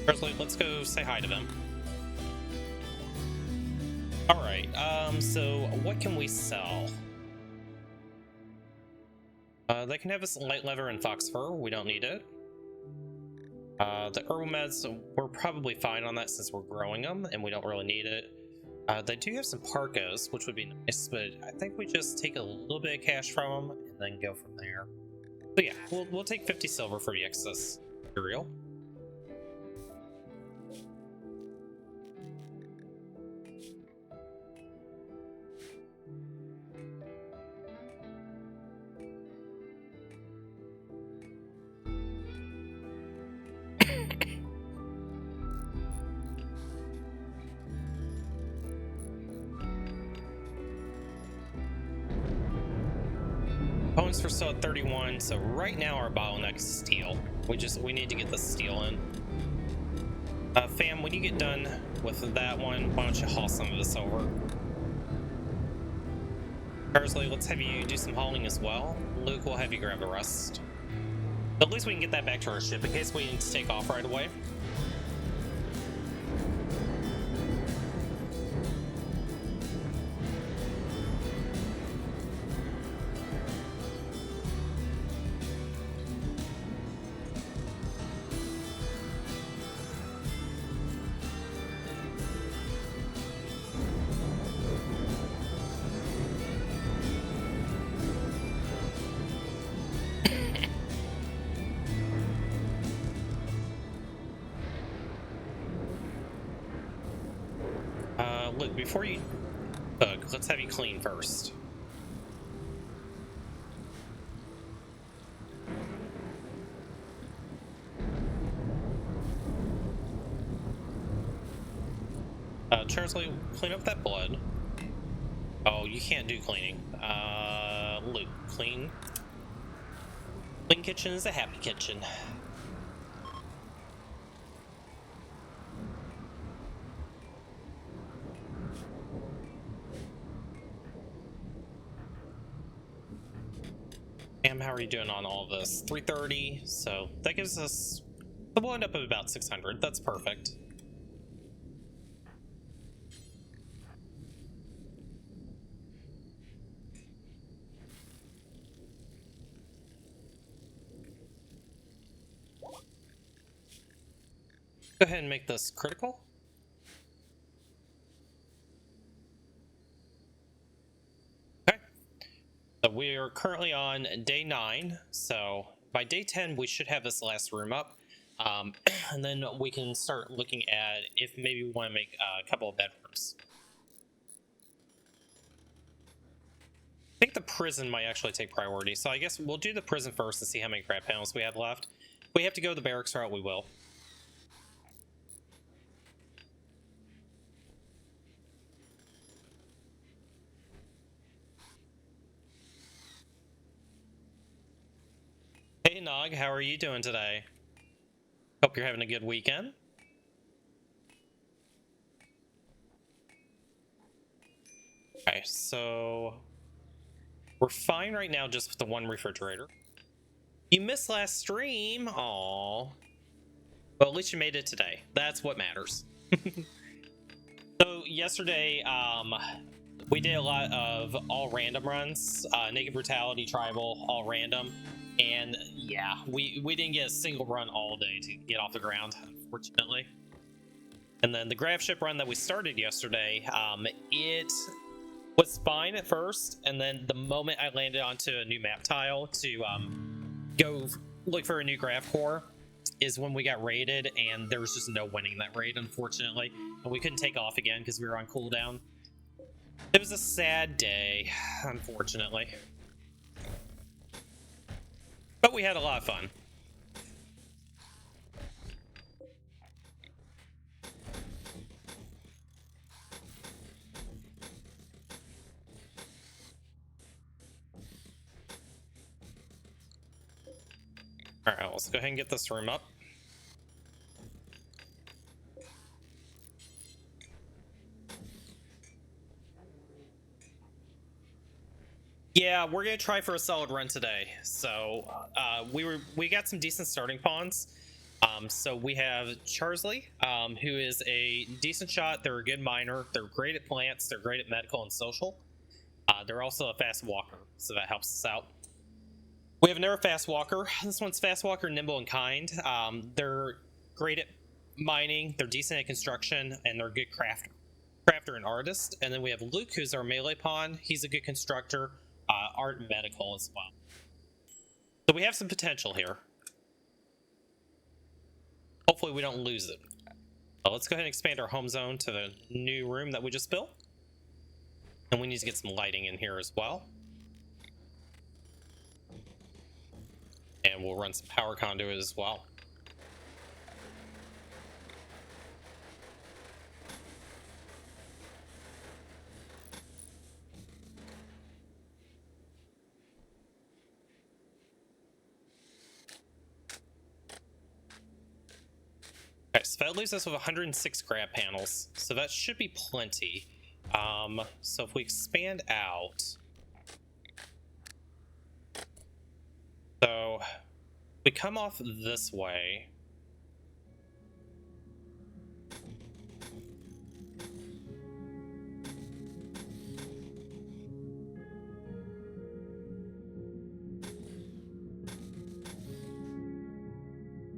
Cherslee, let's go say hi to them. Alright, so what can we sell? They can have us light leather and fox fur. We don't need it. The herbal meds, we're probably fine on that since we're growing them and we don't really need it. They do have some parkas, which would be nice, but I think we just take a little bit of cash from them and then go from there. So yeah, we'll take 50 silver for the excess material. Opponents for still at 31, so right now our bottleneck is steel. We need to get the steel in. Fam, when you get done with that one, why don't you haul some of this over? Cherslee, let's have you do some hauling as well. Luke, we'll have you grab the rest. But at least we can get that back to our ship in case we need to take off right away. Look, before you cook, let's have you clean first. Cherslee, clean up that blood. Oh, you can't do cleaning. Luke, clean. Clean kitchen is a happy kitchen. How are you doing on all of this? 330, so that gives us, we'll end up at about 600. That's perfect. Go ahead and make this critical. Okay. So we are currently on day 9. So by day 10, we should have this last room up. And then we can start looking at if maybe we want to make a couple of bedrooms. I think the prison might actually take priority. So I guess we'll do the prison first to see how many crab panels we have left. If we have to go the barracks route, we will. Hey Nog, how are you doing today? Hope you're having a good weekend. Okay, so we're fine right now just with the one refrigerator. You missed last stream. Aww. Well, at least you made it today. That's what matters. So yesterday, we did a lot of all random runs, Naked Brutality, Tribal, all random. And yeah, we didn't get a single run all day to get off the ground, unfortunately. And then the grav ship run that we started yesterday, it was fine at first, and then the moment I landed onto a new map tile to go look for a new grav core is when we got raided, and there was just no winning that raid, unfortunately. And we couldn't take off again because we were on cooldown. It was a sad day, unfortunately. But we had a lot of fun. Alright, let's go ahead and get this room up. Yeah, we're gonna try for a solid run today. So we got some decent starting pawns. So we have Charsley, who is a decent shot. They're a good miner. They're great at plants. They're great at medical and social. They're also a fast walker, so that helps us out. We have another fast walker. This one's fast walker, nimble and kind. They're great at mining. They're decent at construction, and they're a good crafter and artist. And then we have Luke, who's our melee pawn. He's a good constructor. Art and medical as well. So we have some potential here. Hopefully we don't lose it. Let's go ahead and expand our home zone to the new room that we just built. And we need to get some lighting in here as well. And we'll run some power conduit as well. Okay, so that leaves us with 106 grab panels, so that should be plenty. So if we expand out, so we come off this way.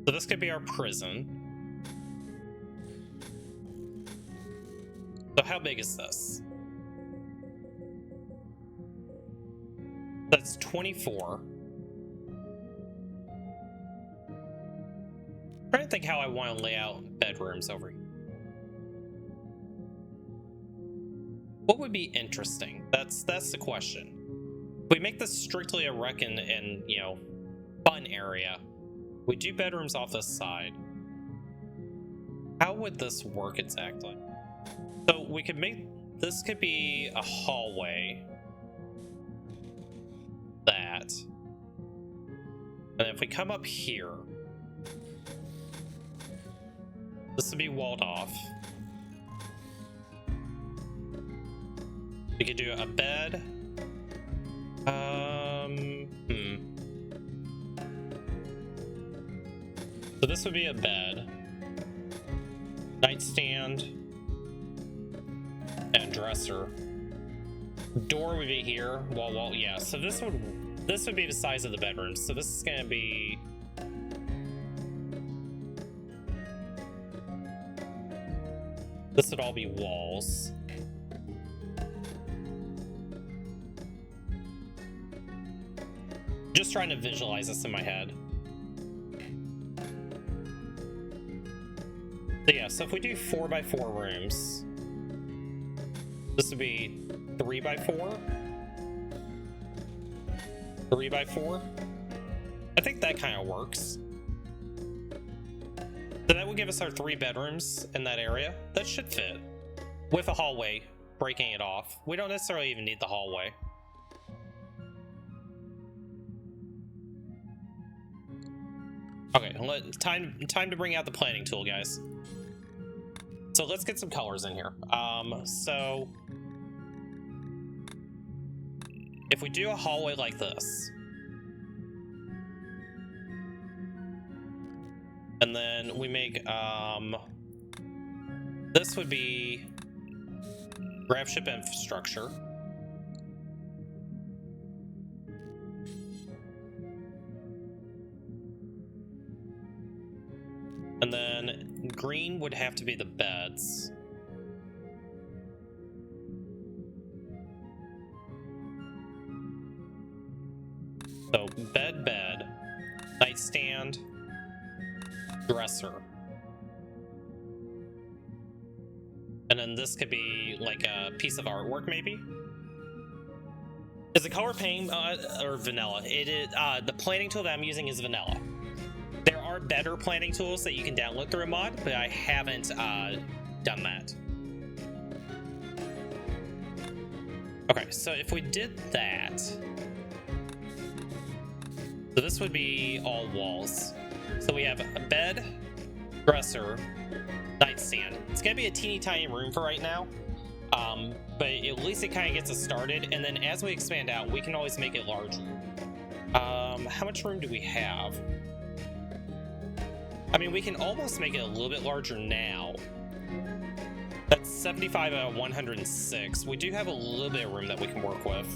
So this could be our prison. So how big is this? That's 24. I'm trying to think how I want to lay out bedrooms over here. What would be interesting? That's the question. If we make this strictly a rec and you know, fun area, we do bedrooms off this side. How would this work exactly? So we could make this could be a hallway. That. And if we come up here, this would be walled off. We could do a bed. So this would be a bed, nightstand, and dresser. Door would be here. Wall. Yeah. So this would be the size of the bedroom. So this is gonna be This would all be walls. Just trying to visualize this in my head. So yeah, so if we do 4x4 rooms, this would be 3x4. 3x4. I think that kind of works. So that would give us our 3 bedrooms in that area. That should fit. With a hallway, breaking it off. We don't necessarily even need the hallway. Okay, time to bring out the planning tool, guys. So let's get some colors in here. So if we do a hallway like this, and then we make this would be grav ship infrastructure. And then green would have to be the beds. So bed, nightstand, dresser. And then this could be like a piece of artwork, maybe. Is it color paint or vanilla? It is. The planning tool that I'm using is vanilla. There are better planning tools that you can download through a mod, but I haven't done that. Okay, so if we did that, so this would be all walls. So we have a bed, dresser, nightstand. It's gonna be a teeny tiny room for right now, but at least it kind of gets us started, and then as we expand out, we can always make it larger. How much room do we have? I mean, we can almost make it a little bit larger now. That's 75 out of 106. We do have a little bit of room that we can work with.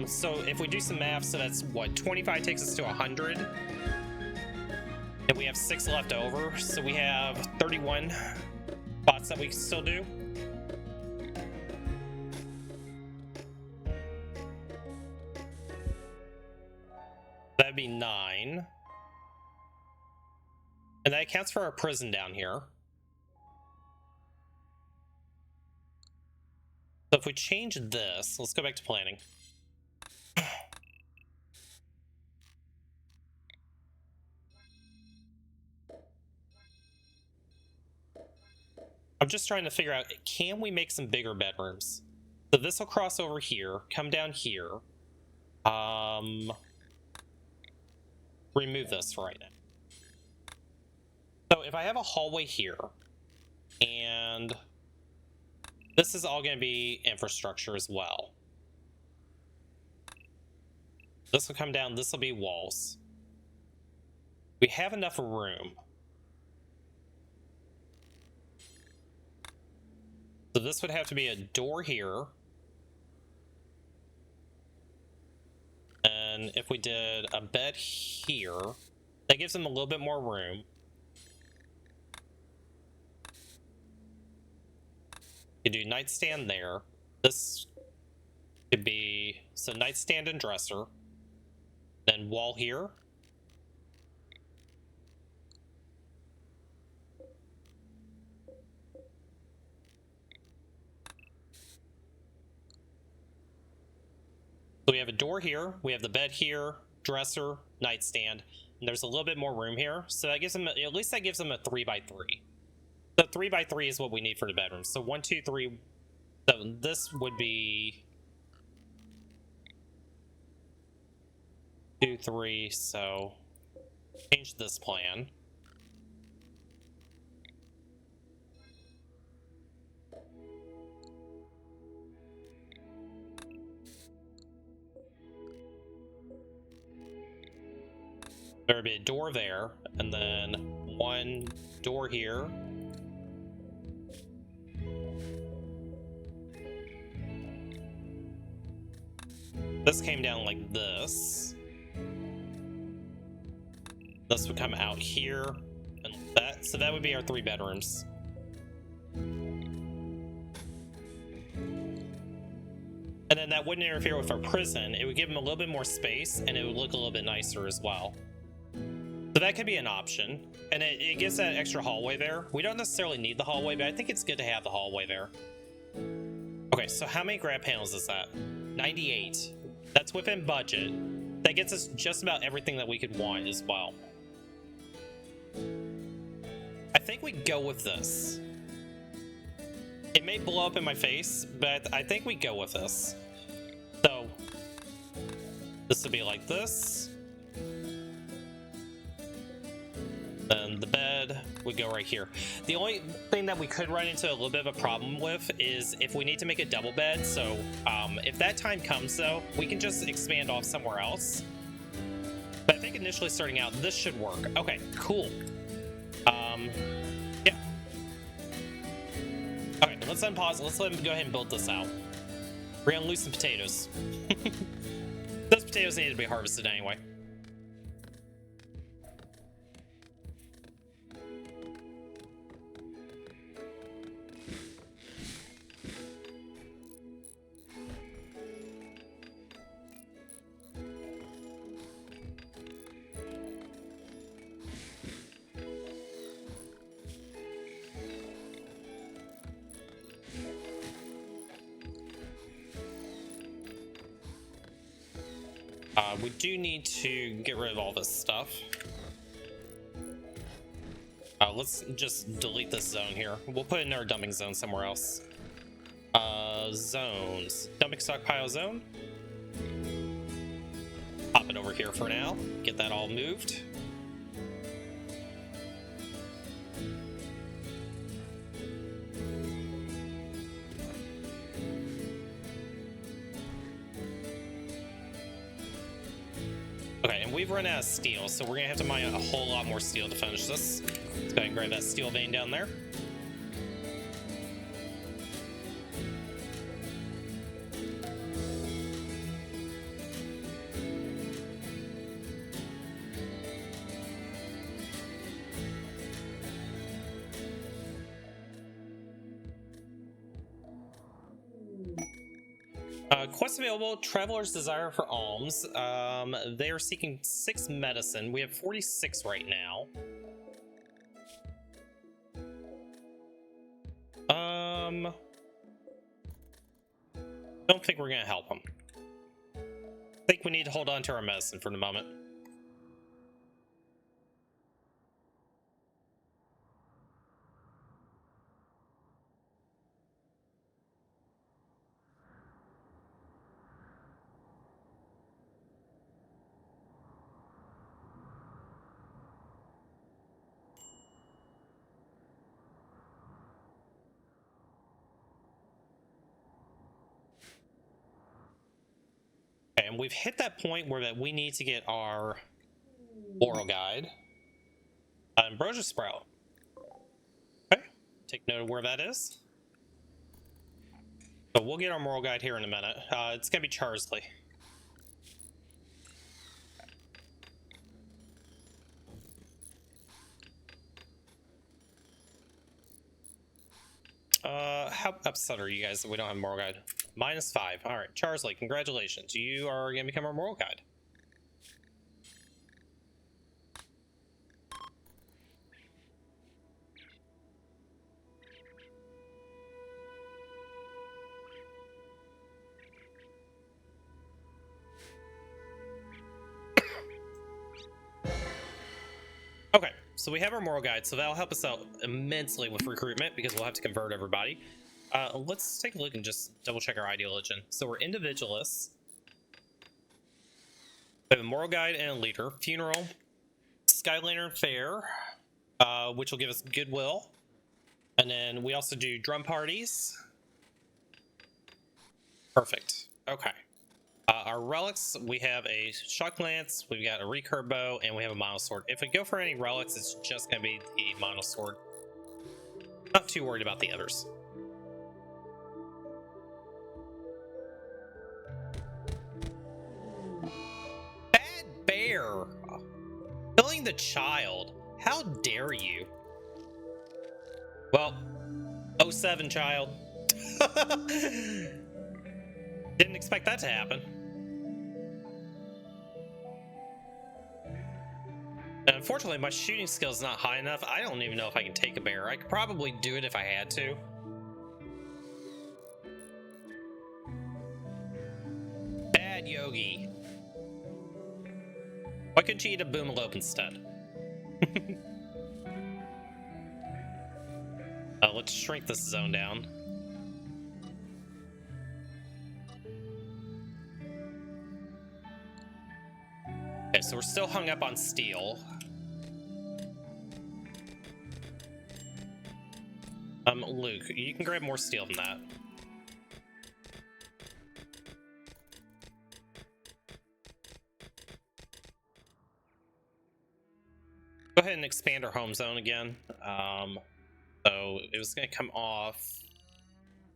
So if we do some math, so that's what, 25 takes us to 100. And we have 6 left over, so we have 31 spots that we can still do. That'd be 9. And that accounts for our prison down here. So if we change this, let's go back to planning. I'm just trying to figure out, can we make some bigger bedrooms? So this will cross over here, come down here. Remove this for right now. So if I have a hallway here, and this is all going to be infrastructure as well. This will come down, this will be walls. We have enough room. So this would have to be a door here. And if we did a bed here, that gives them a little bit more room. You do nightstand there. This could be, so nightstand and dresser. Then wall here. So we have a door here, we have the bed here, dresser, nightstand, and there's a little bit more room here. So that gives them, at least that gives them a 3x3. So 3x3 is what we need for the bedroom. So 1, 2, 3. So this would be 2, 3. So change this plan. There would be a door there, and then one door here. This came down like this. This would come out here, and that. So so that would be our 3 bedrooms. And then that wouldn't interfere with our prison. It would give them a little bit more space, and it would look a little bit nicer as well. So that could be an option. And it gives that extra hallway there. We don't necessarily need the hallway, but I think it's good to have the hallway there. Okay, so how many grab panels is that? 98. That's within budget. That gets us just about everything that we could want as well. I think we go with this. It may blow up in my face, but I think we go with this. So this would be like this. Then the bed would go right here. The only thing that we could run into a little bit of a problem with is if we need to make a double bed. So if that time comes though, we can just expand off somewhere else. But I think initially starting out, this should work. Okay, cool. Yeah. Okay, let's unpause. Let's let him go ahead and build this out. We're gonna lose some potatoes. Those potatoes need to be harvested anyway. We do need to get rid of all this stuff. Let's just delete this zone here. We'll put it in our dumping zone somewhere else. Zones. Dumping stockpile zone. Pop it over here for now. Get that all moved. Okay, and we've run out of steel, so we're gonna have to mine a whole lot more steel to finish this. Let's go ahead and grab that steel vein down there. Quest available, Traveler's Desire for Alms. They are seeking 6 medicine. We have 46 right now. Don't think we're gonna help them. I think we need to hold on to our medicine for the moment. And we've hit that point where that we need to get our oral guide. Ambrosia Sprout. Okay, take note of where that is. So we'll get our moral guide here in a minute. It's gonna be Charsley. How upset are you guys that we don't have a moral guide? -5. All right, Charsley, congratulations. You are going to become our moral guide. Okay, so we have our moral guide, so that'll help us out immensely with recruitment because we'll have to convert everybody. Let's take a look and just double check our ideology. So we're individualists. We have a moral guide and a leader. Funeral. Sky Lantern Fair, which will give us goodwill. And then we also do drum parties. Perfect. Okay. Our relics, we have a shock lance, we've got a recurve bow, and we have a monosword. If we go for any relics, it's just going to be the monosword. Not too worried about the others. Bad bear! Killing the child. How dare you? Well, 07 child. Didn't expect that to happen. And unfortunately, my shooting skill is not high enough. I don't even know if I can take a bear. I could probably do it if I had to. Bad Yogi. Why couldn't you eat a boomalope instead? Let's shrink this zone down. Okay, so we're still hung up on steel. Luke, you can grab more steel than that. Go ahead and expand our home zone again. So it was going to come off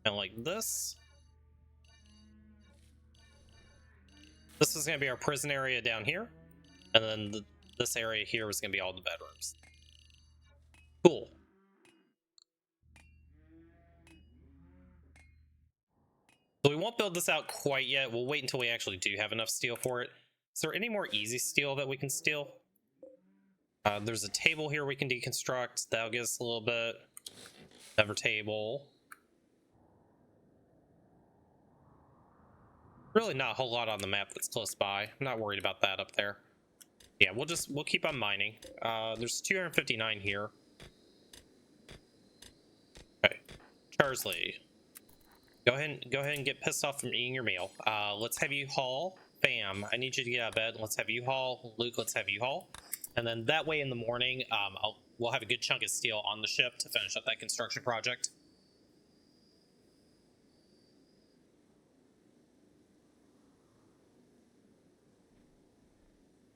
kind of like this. This is going to be our prison area down here. And then this area here is going to be all the bedrooms. Cool. So we won't build this out quite yet. We'll wait until we actually do have enough steel for it. Is there any more easy steel that we can steal? There's a table here we can deconstruct. That'll give us a little bit. Another table. Really not a whole lot on the map that's close by. I'm not worried about that up there. Yeah, we'll keep on mining. There's 259 here. Okay. Charsley. Go ahead and get pissed off from eating your meal. Let's have you haul. Bam. I need you to get out of bed. Let's have you haul. Luke, let's have you haul. And then that way in the morning, we'll have a good chunk of steel on the ship to finish up that construction project.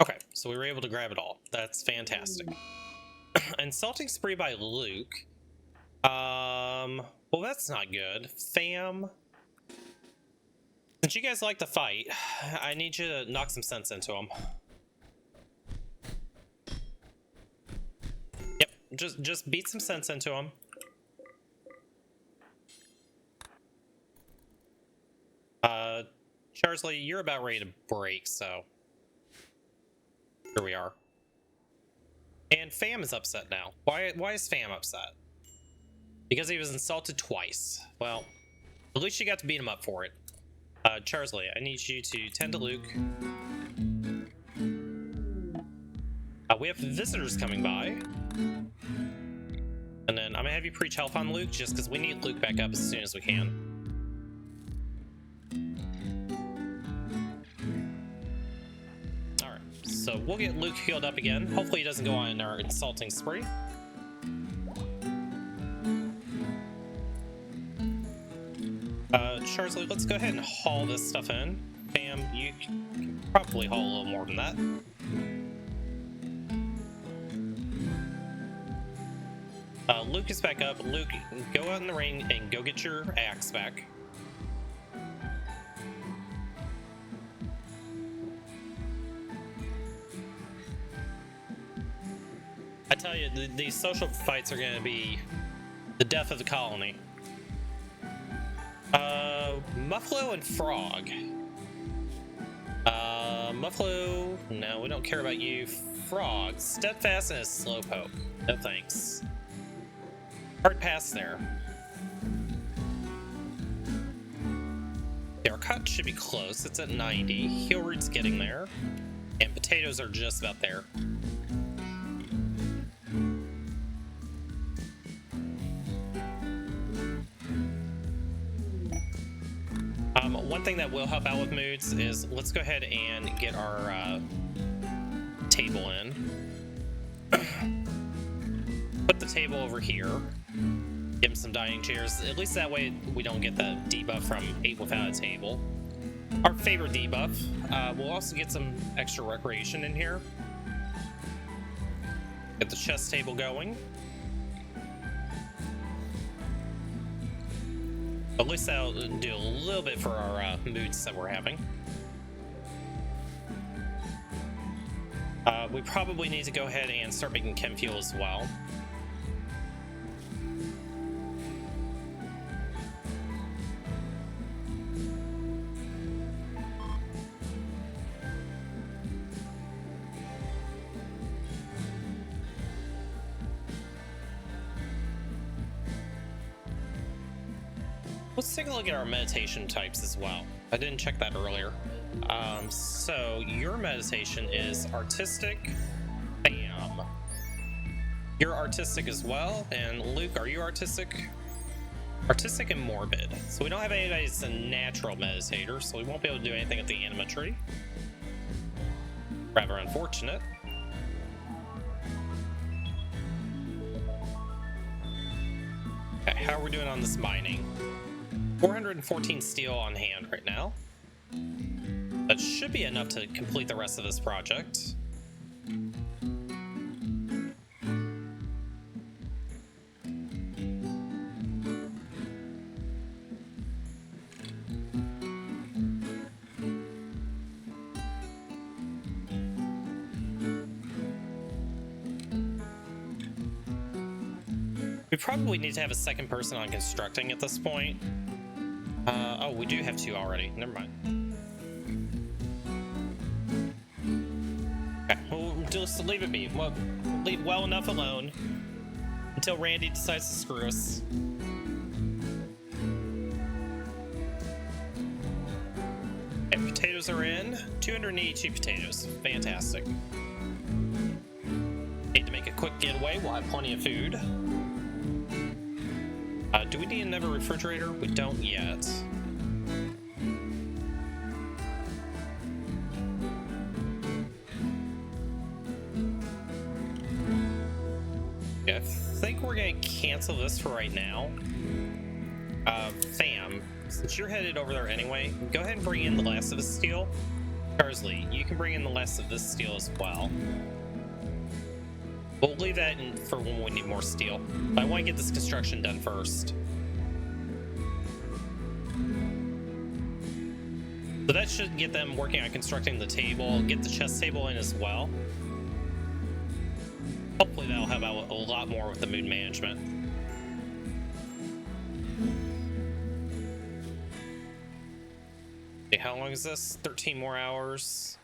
Okay, so we were able to grab it all. That's fantastic. Insulting spree by Luke. Well, that's not good. Fam. Since you guys like to fight, I need you to knock some sense into him. Yep, just beat some sense into him. Charsley, you're about ready to break, so here we are. And Fam is upset now. Why is Fam upset? Because he was insulted twice. Well, at least you got to beat him up for it. Charsley, I need you to tend to Luke. We have visitors coming by. And then I'm gonna have you preach health on Luke, just because we need Luke back up as soon as we can. Alright, so we'll get Luke healed up again. Hopefully he doesn't go on our insulting spree. Charsley, let's go ahead and haul this stuff in. Bam, you can probably haul a little more than that. Luke is back up. Luke, go out in the ring and go get your axe back. I tell you, these social fights are going to be the death of the colony. Muffalo and Frog. Muffalo, no, we don't care about you. Frog, Steadfast and a Slowpoke. No thanks. Hard pass there. Our cut should be close. It's at 90. Heel root's getting there. And potatoes are just about there. One thing that will help out with moods is let's go ahead and get our table in. Put the table over here. Give him some dining chairs. At least that way we don't get the debuff from 8 without a table. Our favorite debuff. We'll also get some extra recreation in here. Get the chess table going. At least that'll do a little bit for our moods that we're having. We probably need to go ahead and start making chem fuel as well. let's take a look at our meditation types as well. I didn't check that earlier. So your meditation is artistic. Bam. You're artistic as well. And Luke, are you artistic? Artistic and morbid. So we don't have anybody that's a natural meditator, so we won't be able to do anything at the anima tree. Rather unfortunate. Okay, how are we doing on this mining? 414 steel on hand right now. That should be enough to complete the rest of this project. We probably need to have a second person on constructing at this point. Oh, we do have 2 already. Never mind. Okay, we'll just leave it be. We'll leave well enough alone until Randy decides to screw us. Okay, potatoes are in. 282 potatoes. Fantastic. Need to make a quick getaway. We'll have plenty of food. Do we need another refrigerator? We don't yet. Yeah, I think we're gonna cancel this for right now. Fam, since you're headed over there anyway, go ahead and bring in the last of the steel. Carsley, you can bring in the last of this steel as well. We'll leave that in for when we need more steel. But I want to get this construction done first. So that should get them working on constructing the table, get the chess table in as well. Hopefully that'll help out a lot more with the mood management. Okay, how long is this? 13 more hours.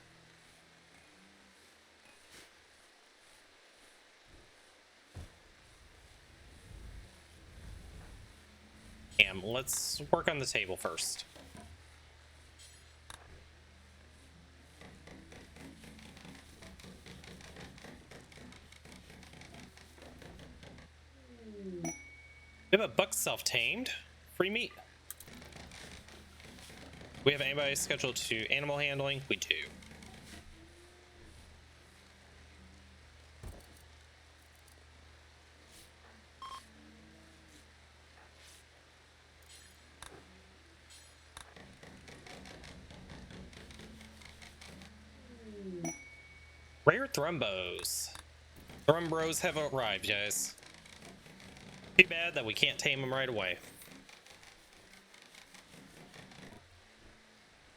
Let's work on the table first. We have a buck self-tamed. Free meat. We have anybody scheduled to animal handling? We do. Rare Thrumbos. Thrumbos have arrived, guys. Too bad that we can't tame them right away.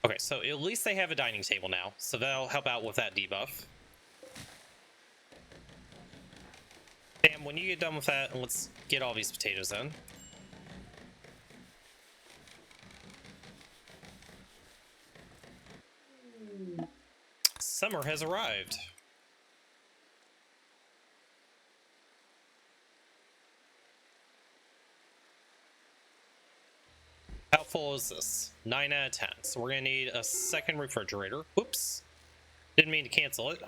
Okay, so at least they have a dining table now, so that'll help out with that debuff. Sam, when you get done with that, let's get all these potatoes in. Summer has arrived. How full is this? 9 out of 10. So we're gonna need a second refrigerator. Whoops. Didn't mean to cancel it.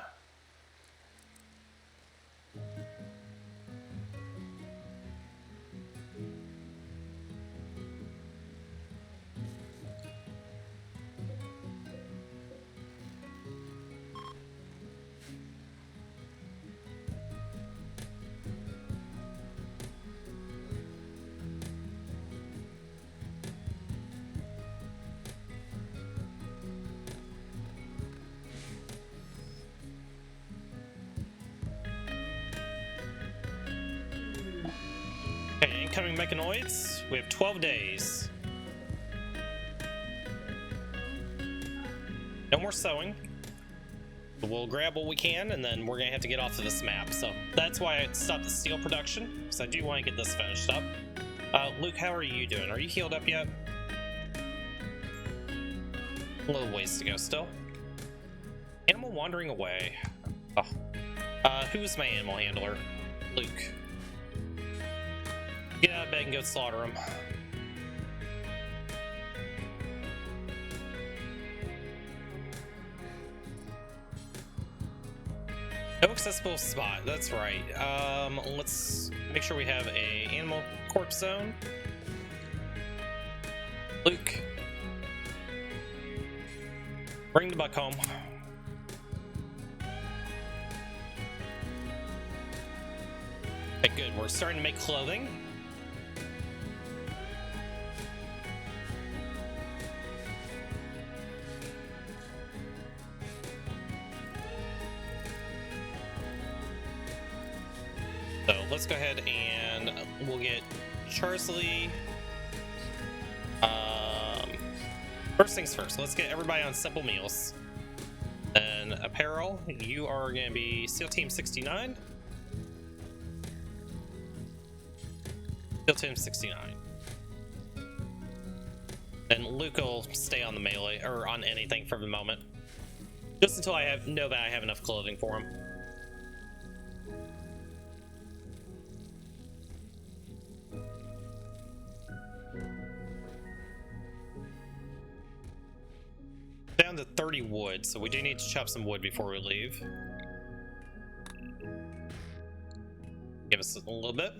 Okay, incoming mechanoids. We have 12 days. No more sewing. We'll grab what we can, and then we're gonna have to get off of this map. So that's why I stopped the steel production, because I do want to get this finished up. Luke, how are you doing? Are you healed up yet? A little ways to go still. Animal wandering away. Oh. Who's my animal handler? Luke. Get out of bed and go slaughter him. No accessible spot, that's right. Let's make sure we have a animal corpse zone. Luke, bring the buck home. Okay, good. We're starting to make clothing. So let's go ahead and we'll get Charsley. First things first, let's get everybody on simple meals. Then apparel, you are going to be SEAL Team 69. SEAL Team 69. And Luke will stay on the melee, or on anything for the moment. Just until I know that I have enough clothing for him. Down to 30 wood, so we do need to chop some wood before we leave. Give us a little bit.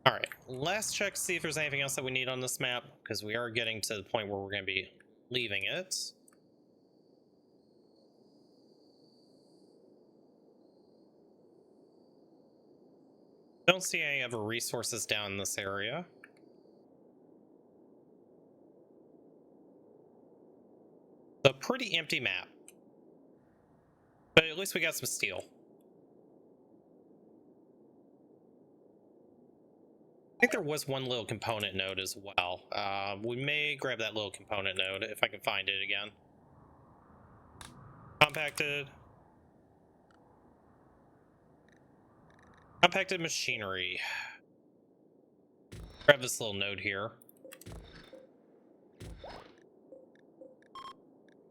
All right, last check to see if there's anything else that we need on this map, because we are getting to the point where we're going to be leaving it. Don't see any other resources down in this area. A pretty empty map, but at least we got some steel. I think there was one little component node as well. We may grab that little component node if I can find it again. Compacted machinery. Grab this little node here.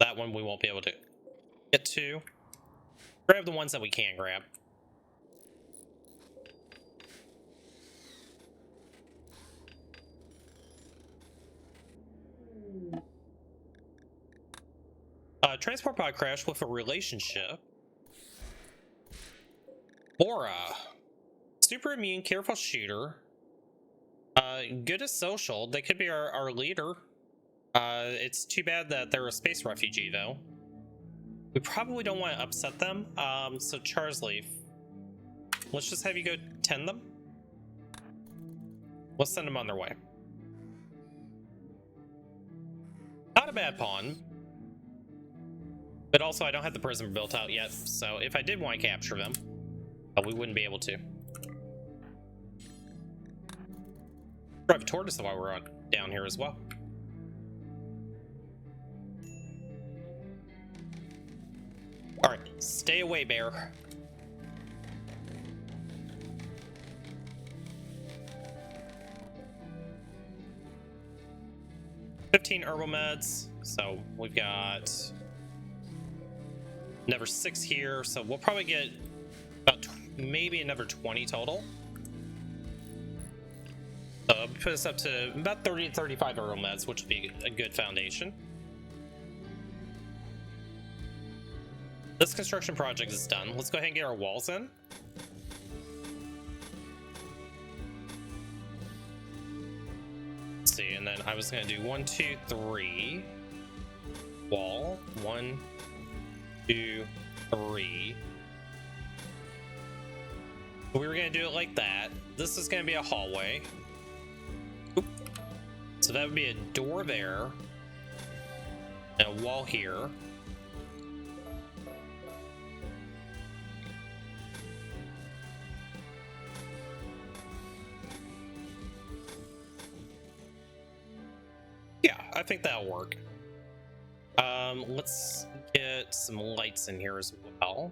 That one we won't be able to get to. Grab the ones that we can grab. Transport pod crash with a relationship. Aura. Super immune, careful shooter. Good as social. They could be our leader. It's too bad that they're a space refugee, though. We probably don't want to upset them. So Charsley, let's just have you go tend them. Let's send them on their way. Not a bad pawn. But also, I don't have the prison built out yet, so if I did want to capture them, we wouldn't be able to. Drive a tortoise while we're down here as well. Alright, stay away, bear. $15 herbal meds, so we've got another 6 here, so we'll probably get about maybe another 20 total. So put us up to about 30 to 35 herbal meds, which would be a good foundation. This construction project is done. Let's go ahead and get our walls in. Let's see, and then I was going to do 1, 2, 3 wall. 1, 2, 3. We were going to do it like that. This is going to be a hallway. Oop. So that would be a door there and a wall here. Yeah, I think that'll work. Let's get some lights in here as well.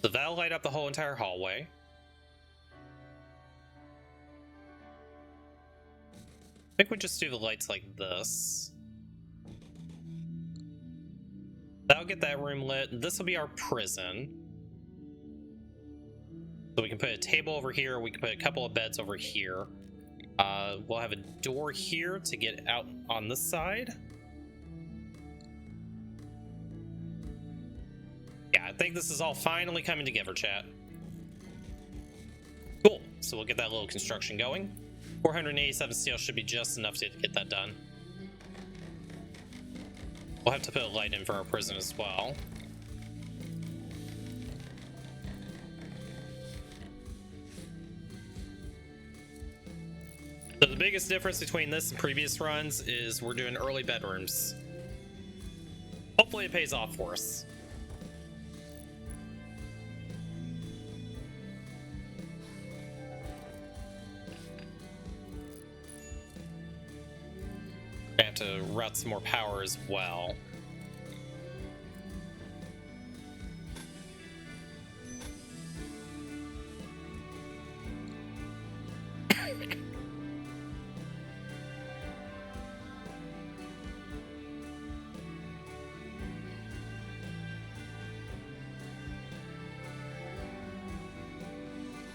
So that'll light up the whole entire hallway. I think we just do the lights like this. get that room lit. This will be our prison. So we can put a table over here. We can put a couple of beds over here. We'll have a door here to get out on this side. Yeah, I think this is all finally coming together, chat. Cool. So we'll get that little construction going. 487 steel should be just enough to get that done. We'll have to put a light in for our prison as well. So the biggest difference between this and previous runs is we're doing early bedrooms. Hopefully it pays off for us. I have to route some more power as well.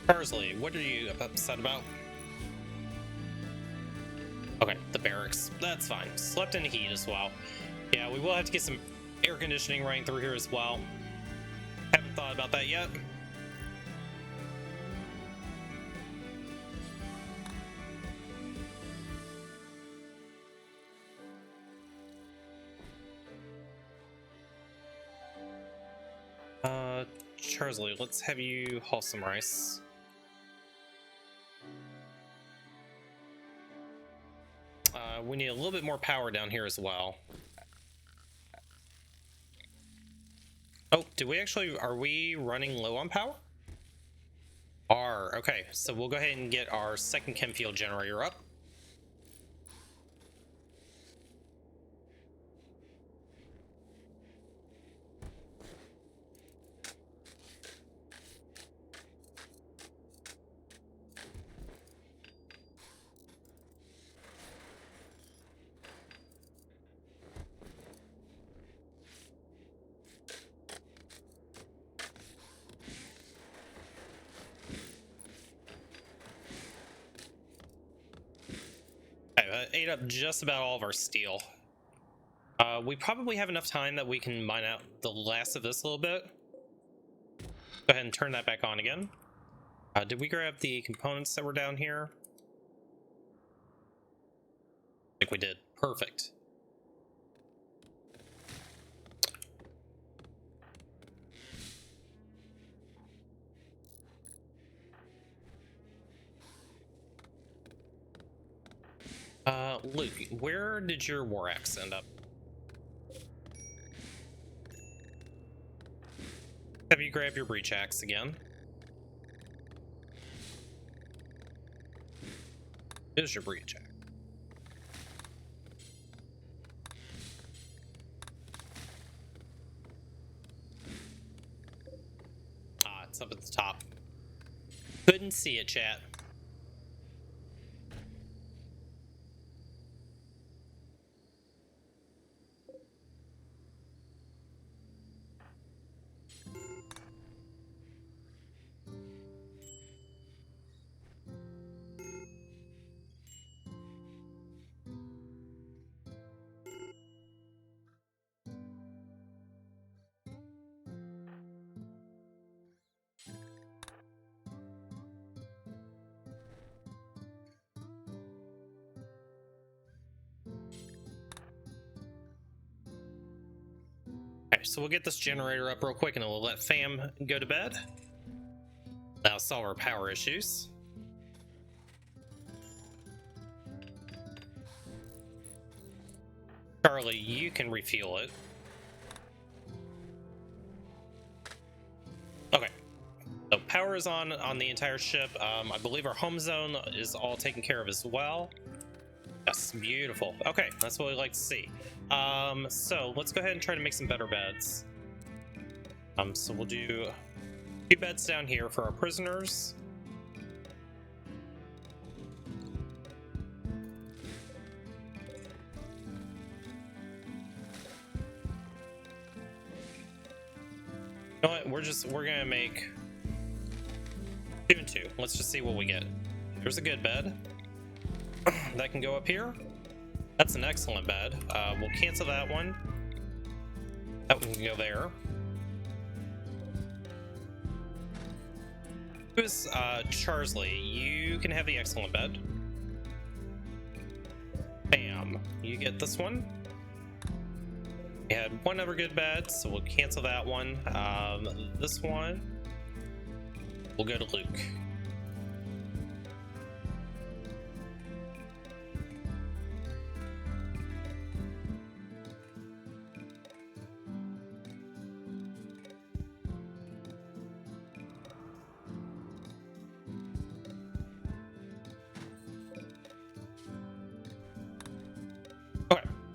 Parsley, what are you upset about? Okay, the barracks. That's fine. Slept in the heat as well. Yeah, we will have to get some air conditioning running through here as well. Haven't thought about that yet. Charsley, let's have you haul some rice. We need a little bit more power down here as well. Oh, did we actually, are we running low on power? Okay, so we'll go ahead and get our second chem field generator up. Ate up just about all of our steel. We probably have enough time that we can mine out the last of this a little bit. Go ahead and turn that back on again. Did we grab the components that were down here? I think we did. Perfect. Luke, where did your war axe end up? Have you grabbed your breach axe again? Here's your breach axe. It's up at the top. Couldn't see it, chat. So we'll get this generator up real quick and we'll let fam go to bed. That'll solve our power issues. Charlie, you can refuel it. Okay. So power is on the entire ship. I believe our home zone is all taken care of as well. Yes, beautiful. Okay, that's what we like to see. So let's go ahead and try to make some better beds. So we'll do 2 beds down here for our prisoners. You know what? We're gonna make 2 and 2. Let's just see what we get. There's a good bed. That can go up here. That's an excellent bed. We'll cancel that one. That one can go there. Who's Charsley? You can have the excellent bed. Bam. You get this one. We had one other good bed, so we'll cancel that one. This one, we'll go to Luke.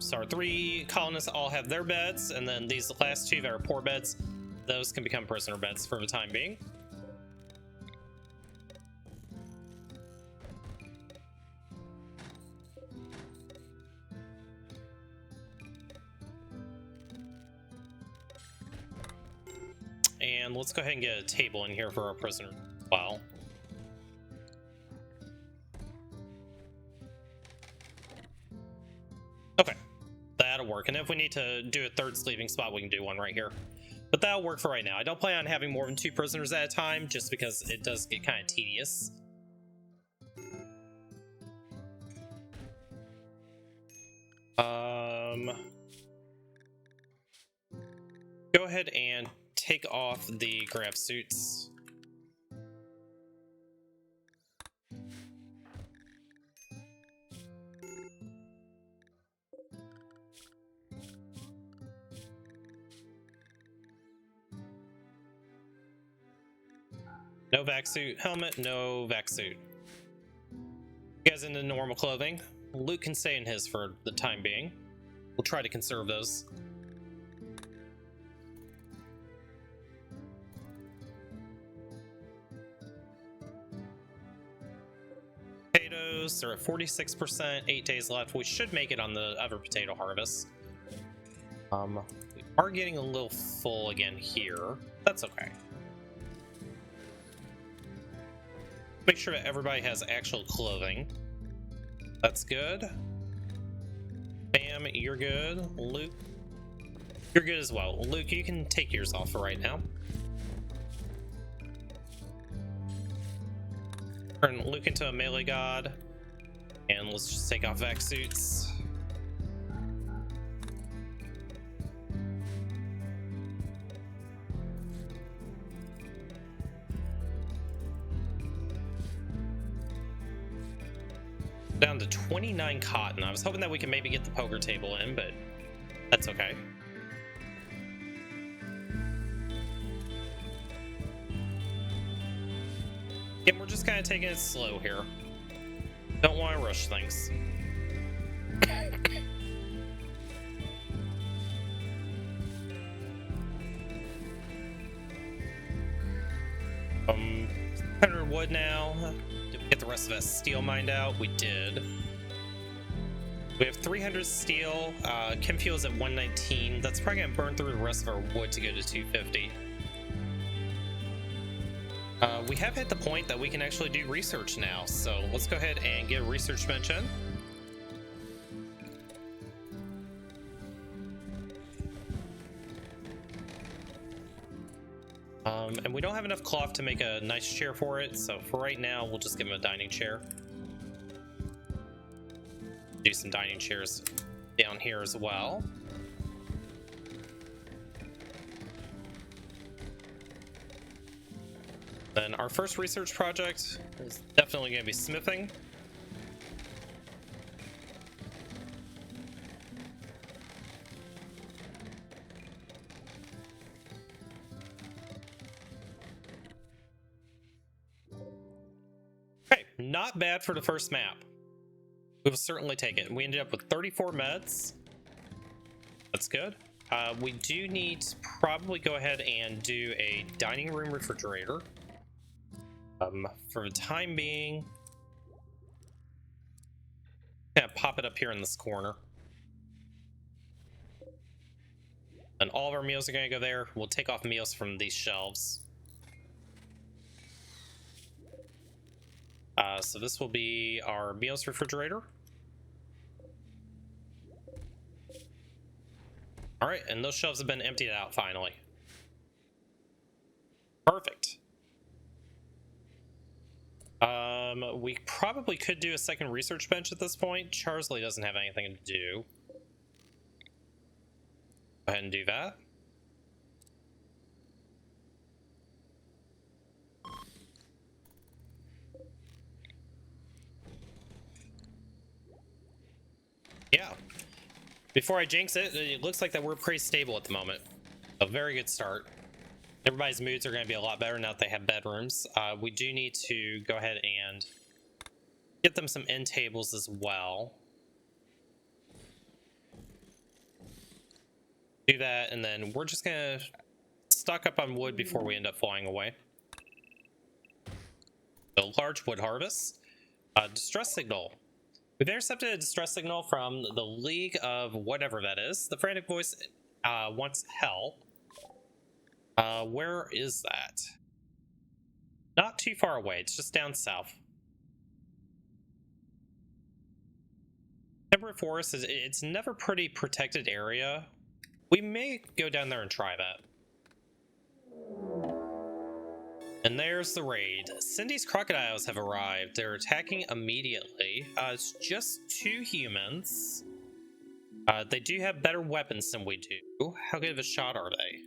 So our 3 colonists all have their beds, and then these last 2 that are poor beds, those can become prisoner beds for the time being. And let's go ahead and get a table in here for our prisoner. Wow. Okay. That'll work, and if we need to do a 3rd sleeping spot, we can do one right here. But that'll work for right now. I don't plan on having more than 2 prisoners at a time, just because it does get kind of tedious. Go ahead and take off the grab suits. No vac suit helmet, no vac suit. You guys in the normal clothing. Luke can stay in his for the time being. We'll try to conserve those. Potatoes are at 46%, 8 days left. We should make it on the other potato harvest. We are getting a little full again here. That's okay. Make sure that everybody has actual clothing. That's good. Bam, you're good. Luke, you're good as well. Luke, you can take yours off for right now. Turn Luke into a melee god. And let's just take off vac suits. Down to 29 cotton. I was hoping that we could maybe get the poker table in, but that's okay. Yeah, we're just kind of taking it slow here. Don't want to rush things. Wood now. Did we get the rest of that steel mined out? We did. We have 300 steel. Chem fuel is at 119. That's probably gonna burn through the rest of our wood to go to 250. We have hit the point that we can actually do research now, so let's go ahead and get a research mention. And we don't have enough cloth to make a nice chair for it, so for right now, we'll just give him a dining chair. Do some dining chairs down here as well. Then our first research project is definitely going to be smithing. Okay, not bad for the first map. We will certainly take it. We ended up with 34 meds. That's good. We do need to probably go ahead and do a dining room refrigerator. For the time being, I'm gonna pop it up here in this corner. And all of our meals are going to go there. We'll take off meals from these shelves. So this will be our meals refrigerator. All right, and those shelves have been emptied out finally. Perfect. We probably could do a second research bench at this point. Charsley doesn't have anything to do. Go ahead and do that. Yeah. Before I jinx it, it looks like that we're pretty stable at the moment. A very good start. Everybody's moods are going to be a lot better now that they have bedrooms. We do need to go ahead and get them some end tables as well. Do that, and then we're just going to stock up on wood before we end up flying away. The large wood harvest. Distress signal. We've intercepted a distress signal from the League of whatever that is. The frantic voice wants help. Where is that? Not too far away. It's just down south. Temperate Forest is it's never pretty protected area. We may go down there and try that. And there's the raid. Cindy's crocodiles have arrived. They're attacking immediately. It's just 2 humans. They do have better weapons than we do. How good of a shot are they?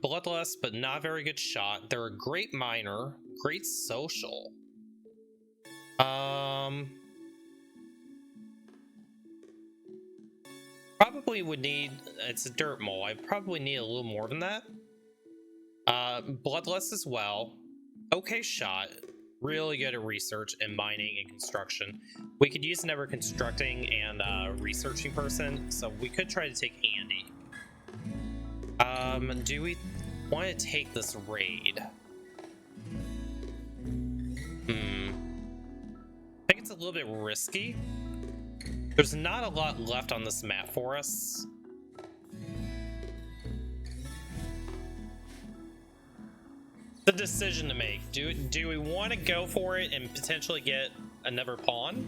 Bloodlust, but not a very good shot. They're a great miner, great social. Probably would need, it's a dirt mole. I probably need a little more than that. Bloodlust as well. Okay shot. Really good at research and mining and construction. We could use another constructing and researching person, so we could try to take Andy. Do we want to take this raid? I think it's a little bit risky. There's not a lot left on this map for us. The decision to make. Do we want to go for it and potentially get another pawn?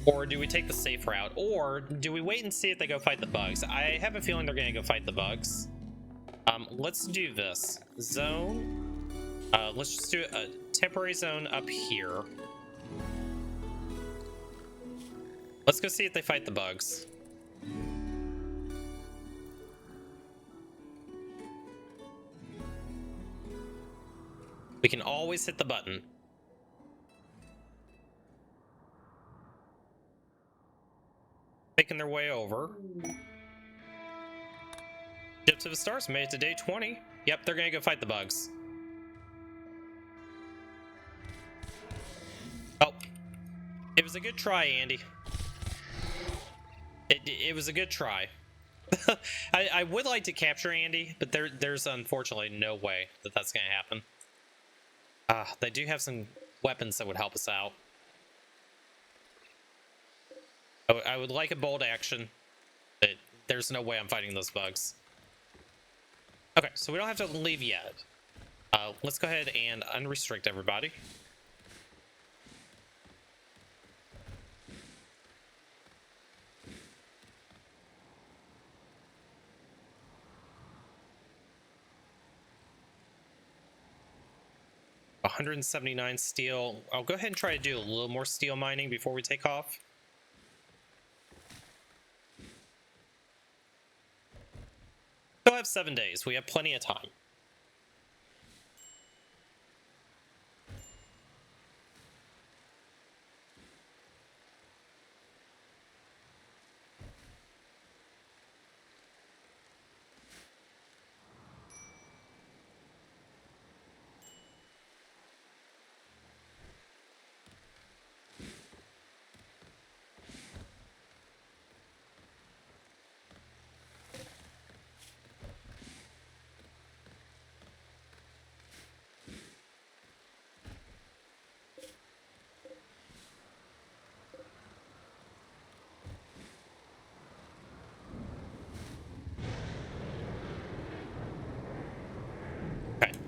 Or do we take the safe route? Or do we wait and see if they go fight the bugs? I have a feeling they're going to go fight the bugs. Let's do this. Zone. Let's just do a temporary zone up here. Let's go see if they fight the bugs. We can always hit the button. Making their way over. Ship to the Stars made it to day 20. Yep, they're gonna go fight the bugs. Oh. It was a good try, Andy. It was a good try. I would like to capture Andy, but there's unfortunately no way that that's gonna happen. They do have some weapons that would help us out. I would like a bold action, but there's no way I'm fighting those bugs. Okay, so we don't have to leave yet. Let's go ahead and unrestrict everybody. $179 steel. I'll go ahead and try to do a little more steel mining before we take off. Still have 7 days. We have plenty of time.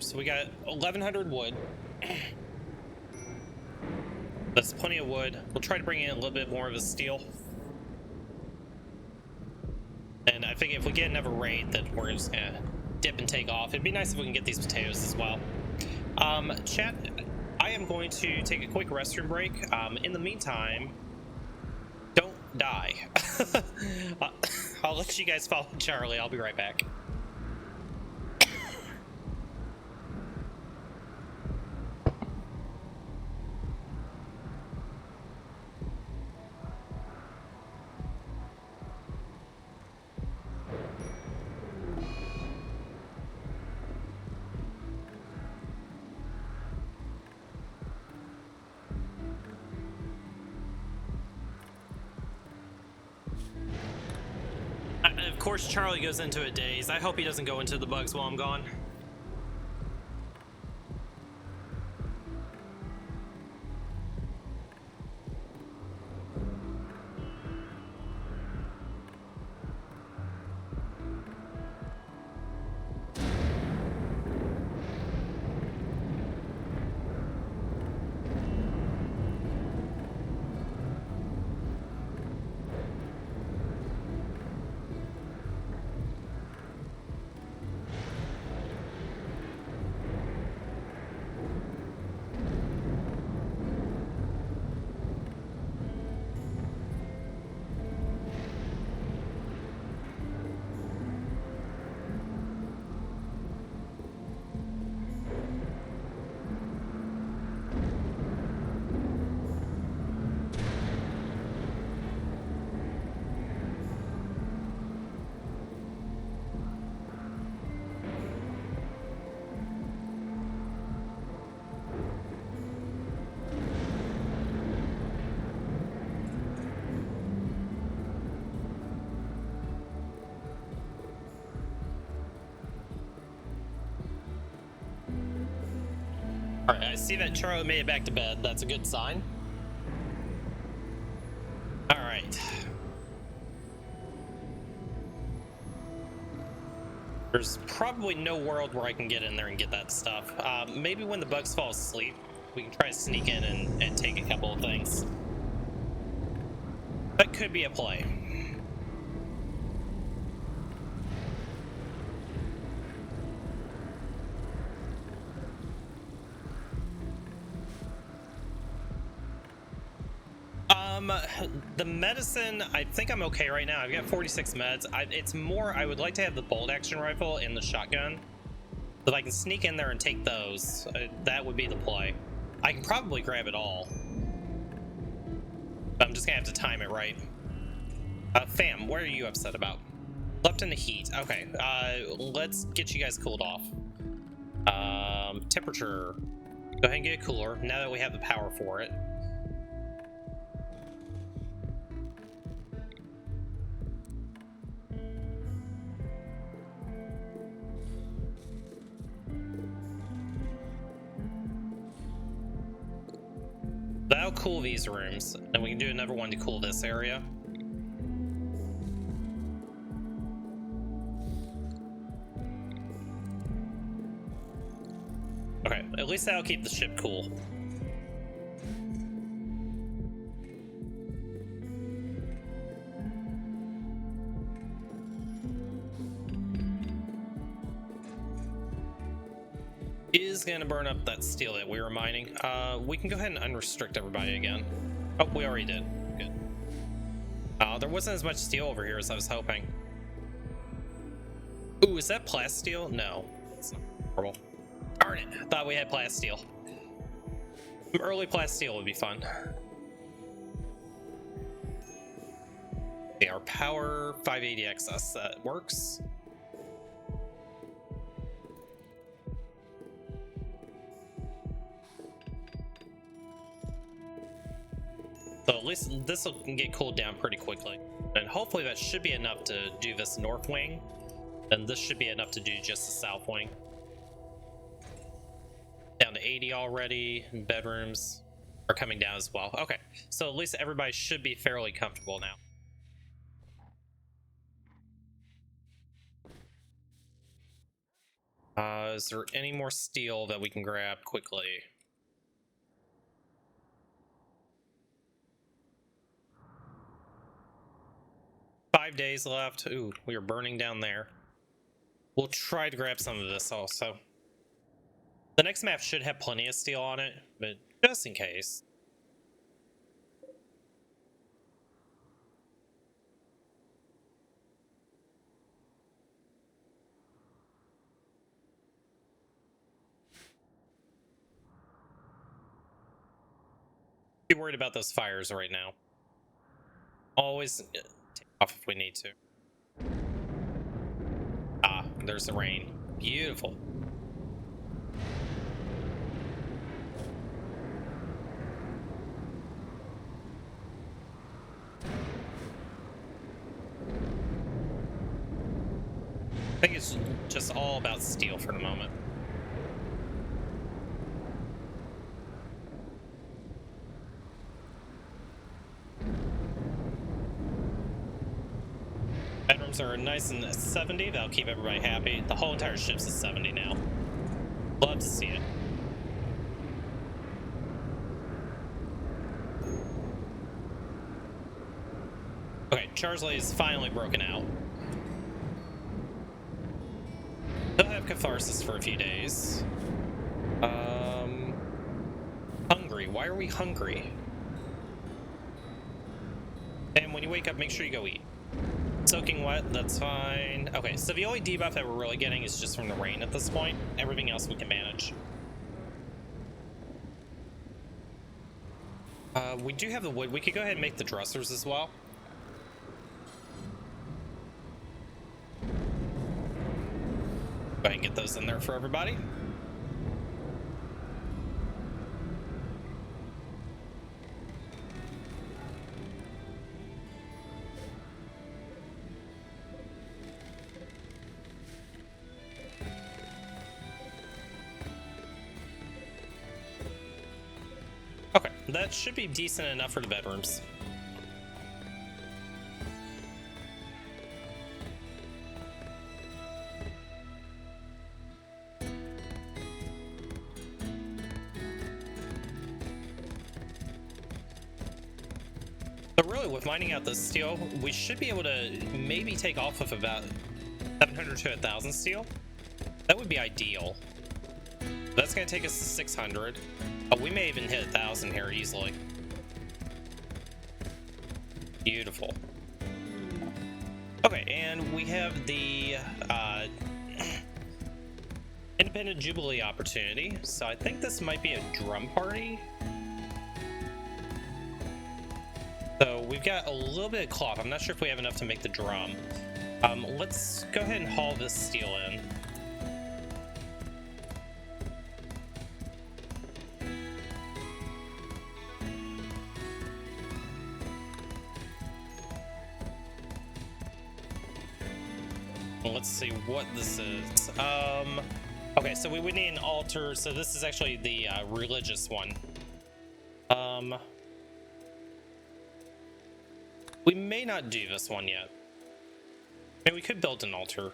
so we got 1100 wood. That's plenty of wood. We'll try to bring in a little bit more of the steel. And I think if we get another raid, then we're just gonna dip and take off. It'd be nice if we can get these potatoes as well. Chat, I am going to take a quick restroom break. In the meantime, don't die. I'll let you guys follow Charlie. I'll be right back. Of course, Charlie goes into a daze. I hope he doesn't go into the bugs while I'm gone. Alright, I see that Charlie made it back to bed. That's a good sign. Alright. There's probably no world where I can get in there and get that stuff. Maybe when the bugs fall asleep, we can try to sneak in and take a couple of things. That could be a play. The medicine, I think I'm okay right now. I've got 46 meds. It's more, I would like to have the bolt action rifle and the shotgun. If I can sneak in there and take those, that would be the play. I can probably grab it all. But I'm just gonna have to time it right. Fam, what are you upset about? Left in the heat. Okay, let's get you guys cooled off. Temperature. Go ahead and get it cooler now that we have the power for it. That'll cool these rooms, and we can do another one to cool this area. Okay, at least that'll keep the ship cool. Is gonna burn up that steel that we were mining. We can go ahead and unrestrict everybody again. Oh, we already did. Good. There wasn't as much steel over here as I was hoping. Ooh, is that plasteel? No, it's not horrible. Darn it, I thought we had plasteel. Some early plasteel would be fun. Okay, our power 580 XS, that works. So at least this can get cooled down pretty quickly. And hopefully that should be enough to do this north wing. And this should be enough to do just the south wing. Down to 80 already. And bedrooms are coming down as well. Okay, so at least everybody should be fairly comfortable now. Is there any more steel that we can grab quickly? Five days left. Ooh, we are burning down there. We'll try to grab some of this also. The next map should have plenty of steel on it, but just in case. Be worried about those fires right now. Always take off if we need to. Ah, there's the rain. Beautiful. I think it's just all about steel for the moment. Bedrooms are nice and 70. That'll keep everybody happy. The whole entire ship's at 70 now. Love to see it. Okay, Charsley is finally broken out. He'll have catharsis for a few days. Hungry. Why are we hungry? And when you wake up, make sure you go eat. Soaking wet, that's fine. Okay, so the only debuff that we're really getting is just from the rain at this point. Everything else we can manage. We do have the wood. We could go ahead and make the dressers as well. Go ahead and get those in there for everybody. Okay, that should be decent enough for the bedrooms. But really, with mining out the steel, we should be able to maybe take off of about 700 to 1,000 steel. That would be ideal. That's going to take us to 600. Oh, we may even hit 1,000 here easily. Beautiful. Okay, and we have the Independent Jubilee opportunity. So I think this might be a drum party. So we've got a little bit of cloth. I'm not sure if we have enough to make the drum. Let's go ahead and haul this steel in. Let's see what this is. Okay, so we would need an altar. So this is actually the religious one. We may not do this one yet. I mean, we could build an altar.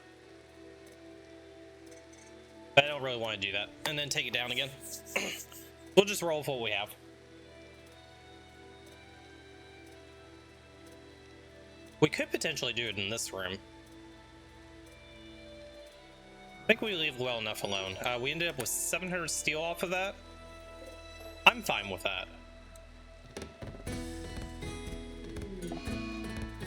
But I don't really want to do that. And then take it down again. We'll just roll with what we have. We could potentially do it in this room. I think we leave well enough alone. We ended up with 700 steel off of that. I'm fine with that.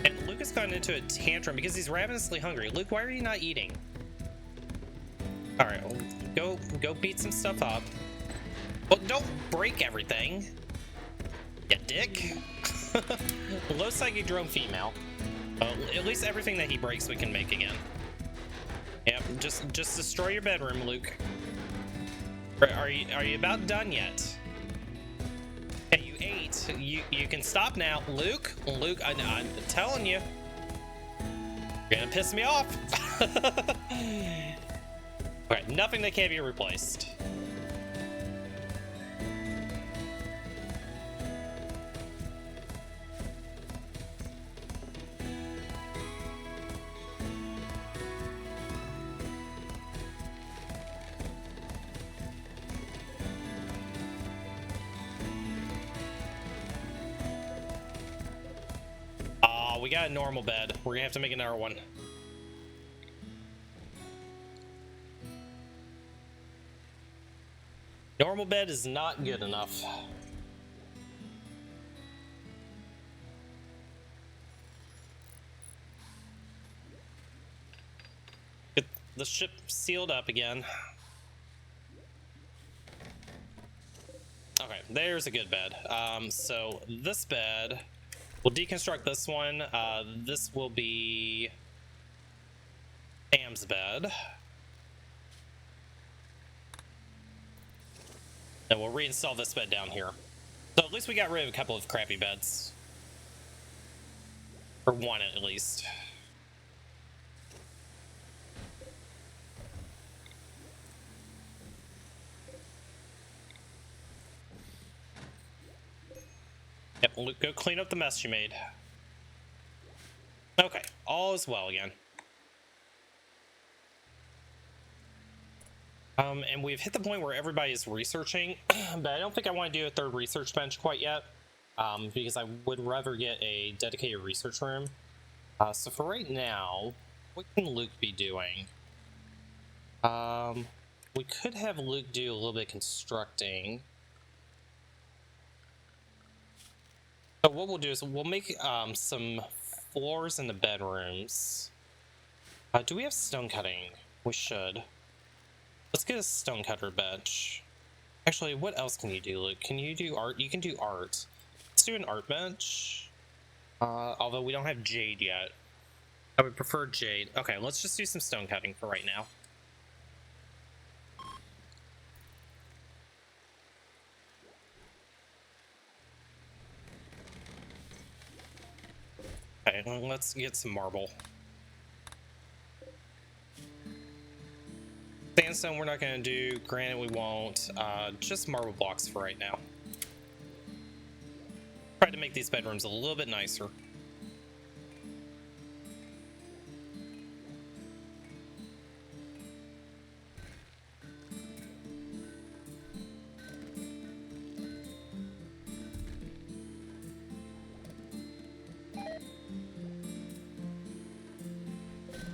And Luke has gotten into a tantrum because he's ravenously hungry. Luke, why are you not eating? All right, well, go beat some stuff up. Well, don't break everything, you dick. Low psychic drone female. At least everything that he breaks we can make again. Yep, just destroy your bedroom, Luke. Are you about done yet? Hey, you ate. You can stop now, Luke. Luke, I'm telling you, you're gonna piss me off. Okay, nothing that can't be replaced. Oh, we got a normal bed. We're gonna have to make another one. Normal bed is not good enough. Get the ship sealed up again. Okay, there's a good bed. So this bed, we'll deconstruct this one. This will be Sam's bed. And we'll reinstall this bed down here. So at least we got rid of a couple of crappy beds. Or one at least. Yep, Luke, go clean up the mess you made. Okay, all is well again. And we've hit the point where everybody is researching, but I don't think I want to do a third research bench quite yet, because I would rather get a dedicated research room. So for right now, what can Luke be doing? We could have Luke do a little bit of constructing. So what we'll do is we'll make some floors in the bedrooms. Do we have stone cutting? We should. Let's get a stonecutter bench. Actually, what else can you do, Luke? Can you do art? You can do art. Let's do an art bench. Although we don't have jade yet. I would prefer jade. Okay, let's just do some stone cutting for right now. Okay, let's get some marble. Sandstone we're not going to do, granite we won't, just marble blocks for right now. Try to make these bedrooms a little bit nicer.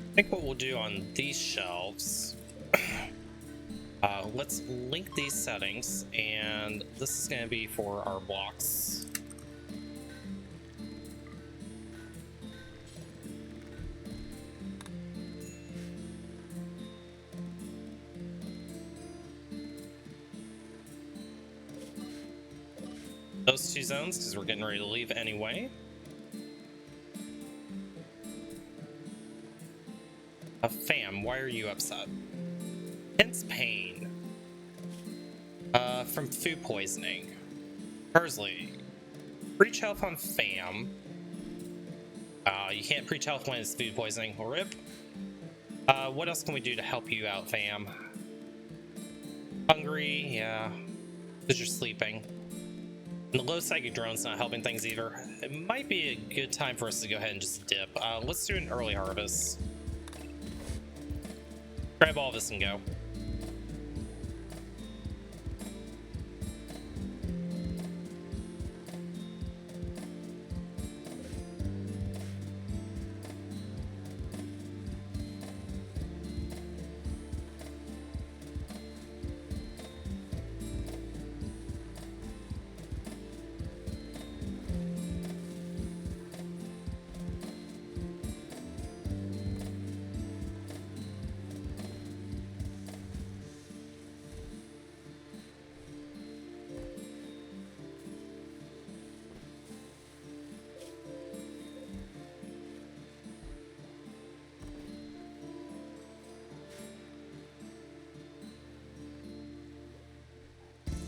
I think what we'll do on these shelves, let's link these settings, and this is going to be for our blocks. Those two zones, because we're getting ready to leave anyway. Fam, why are you upset? Intense pain. From food poisoning. Persley. Breach health on Fam. You can't breach health when it's food poisoning. RIP. What else can we do to help you out, Fam? Hungry, yeah. Because you're sleeping. And the low psychic drone's not helping things either. It might be a good time for us to go ahead and just dip. Let's do an early harvest. Grab all this and go.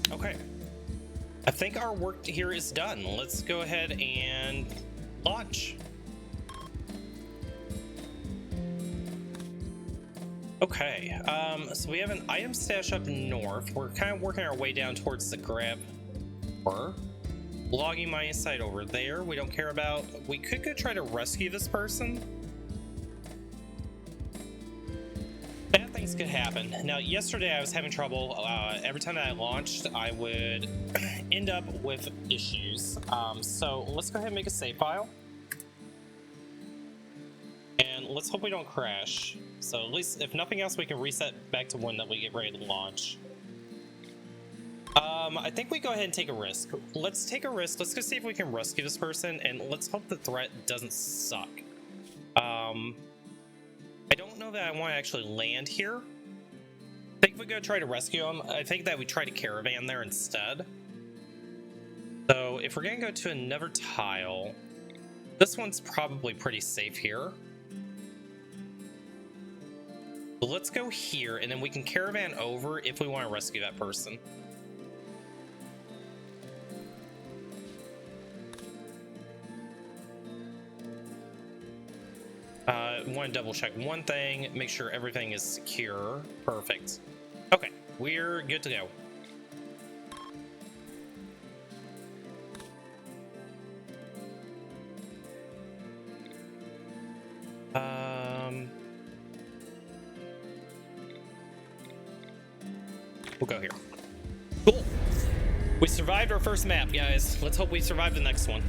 Okay, I think our work here is done. Let's go ahead and launch. Okay, so we have an item stash up north. We're kind of working our way down towards the grab ore. Logging mining site over there, we don't care about. We could go try to rescue this person. Bad things could happen. Now, yesterday I was having trouble. Every time that I launched, I would end up with issues. So let's go ahead and make a save file. let's hope we don't crash. So at least, if nothing else, we can reset back to one that we get ready to launch. I think we go ahead and take a risk. Let's take a risk. Let's go see if we can rescue this person, and let's hope the threat doesn't suck. I don't know that I want to actually land here. I think if we go try to rescue him, I think that we try to caravan there instead. So if we're gonna go to another tile, this one's probably pretty safe here. So let's go here, and then we can caravan over if we want to rescue that person. Want to double check one thing, make sure everything is secure. Perfect. Okay, we're good to go. We'll go here. Cool. We survived our first map, guys. Let's hope we survive the next one.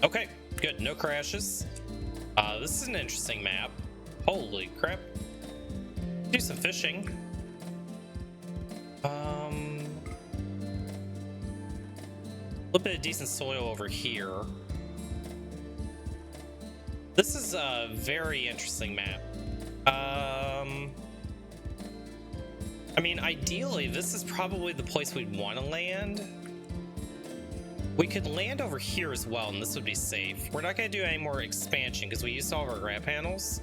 Okay, good. No crashes. This is an interesting map. Holy crap. Do some fishing. A little bit of decent soil over here. This is a very interesting map. I mean, ideally, this is probably the place we'd want to land. We could land over here as well, and this would be safe. We're not going to do any more expansion because we used all of our grab panels.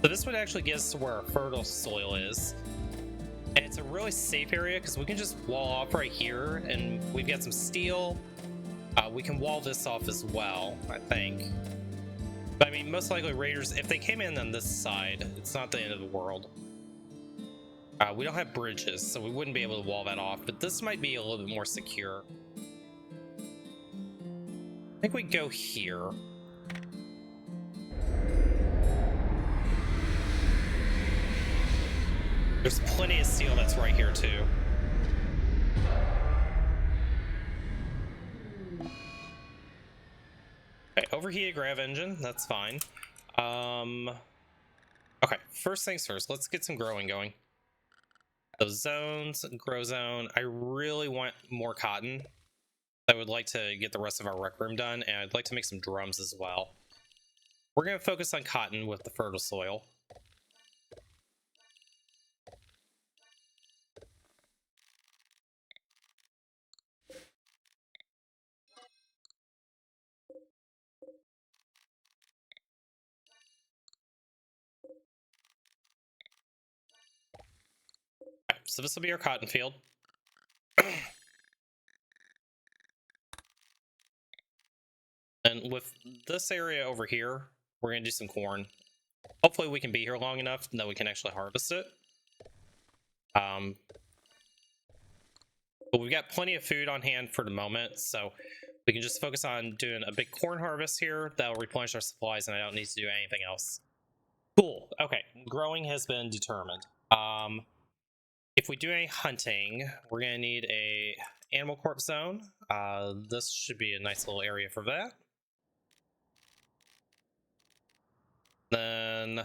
So this would actually get us to where our fertile soil is. And it's a really safe area because we can just wall off right here, and we've got some steel. We can wall this off as well, I think. But I mean, most likely raiders, if they came in on this side, it's not the end of the world. We don't have bridges, so we wouldn't be able to wall that off, but this might be a little bit more secure. I think we go here. There's plenty of steel that's right here too. Okay, overheated grav engine, that's fine. Okay, first things first, let's get some growing going. Those zones, grow zone. I really want more cotton. I would like to get the rest of our rec room done, and I'd like to make some drums as well. We're going to focus on cotton with the fertile soil. Okay, so this will be our cotton field. And with this area over here, we're going to do some corn. Hopefully we can be here long enough that we can actually harvest it. But we've got plenty of food on hand for the moment, so we can just focus on doing a big corn harvest here. That'll replenish our supplies, and I don't need to do anything else. Cool. Okay, growing has been determined. If we do any hunting, we're going to need a animal corpse zone. This should be a nice little area for that. Then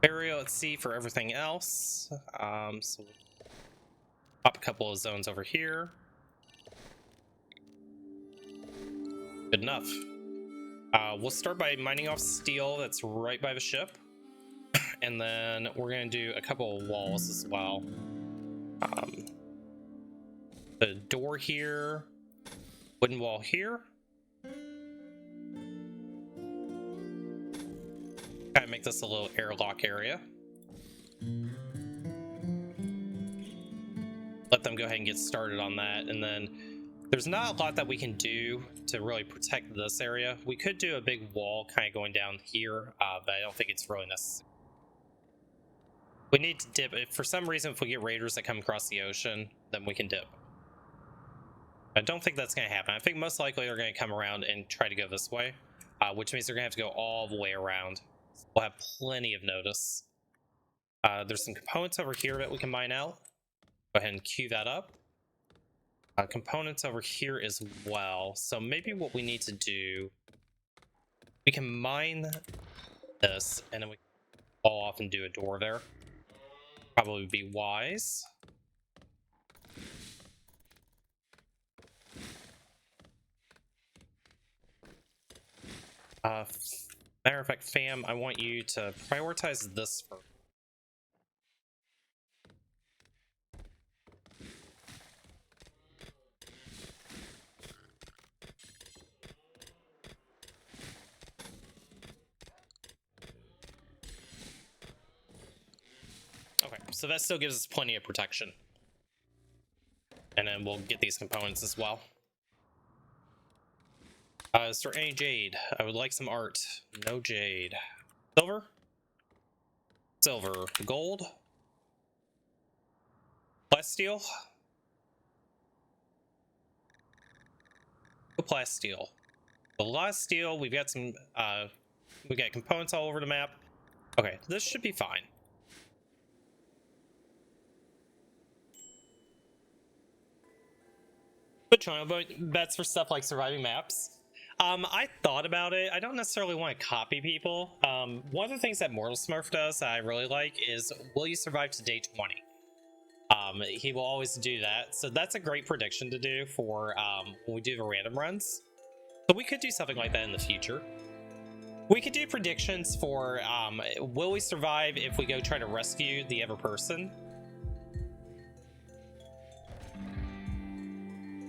burial at sea for everything else. So pop a couple of zones over here. Good enough. We'll start by mining off steel that's right by the ship. And then we're going to do a couple of walls as well. The door here, wooden wall here. Kind of make this a little airlock area. Let them go ahead and get started on that, and then there's not a lot that we can do to really protect this area. We could do a big wall kind of going down here, but I don't think it's really necessary. We need to dip. If for some reason, if we get raiders that come across the ocean, then we can dip. I don't think that's going to happen. I think most likely they're going to come around and try to go this way. which means they're gonna have to go all the way around. We'll have plenty of notice. There's some components over here that we can mine out. Go ahead and queue that up. Components over here as well. So maybe what we need to do, we can mine this and then we can fall off and do a door there. Probably be wise. Matter of fact, fam, I want you to prioritize this first. Okay, so that still gives us plenty of protection. And then we'll get these components as well. Is there any jade? I would like some art. No jade. Silver? Silver. Gold? Plasteel? Plasteel. A lot of steel. We've got some, we got components all over the map. Okay, this should be fine. But trying bets for stuff like surviving maps. I thought about it. I don't necessarily want to copy people. One of the things that Mortal Smurf does that I really like is, will you survive to day 20? He will always do that. So that's a great prediction to do for when we do the random runs. So we could do something like that in the future. We could do predictions for, will we survive if we go try to rescue the other person?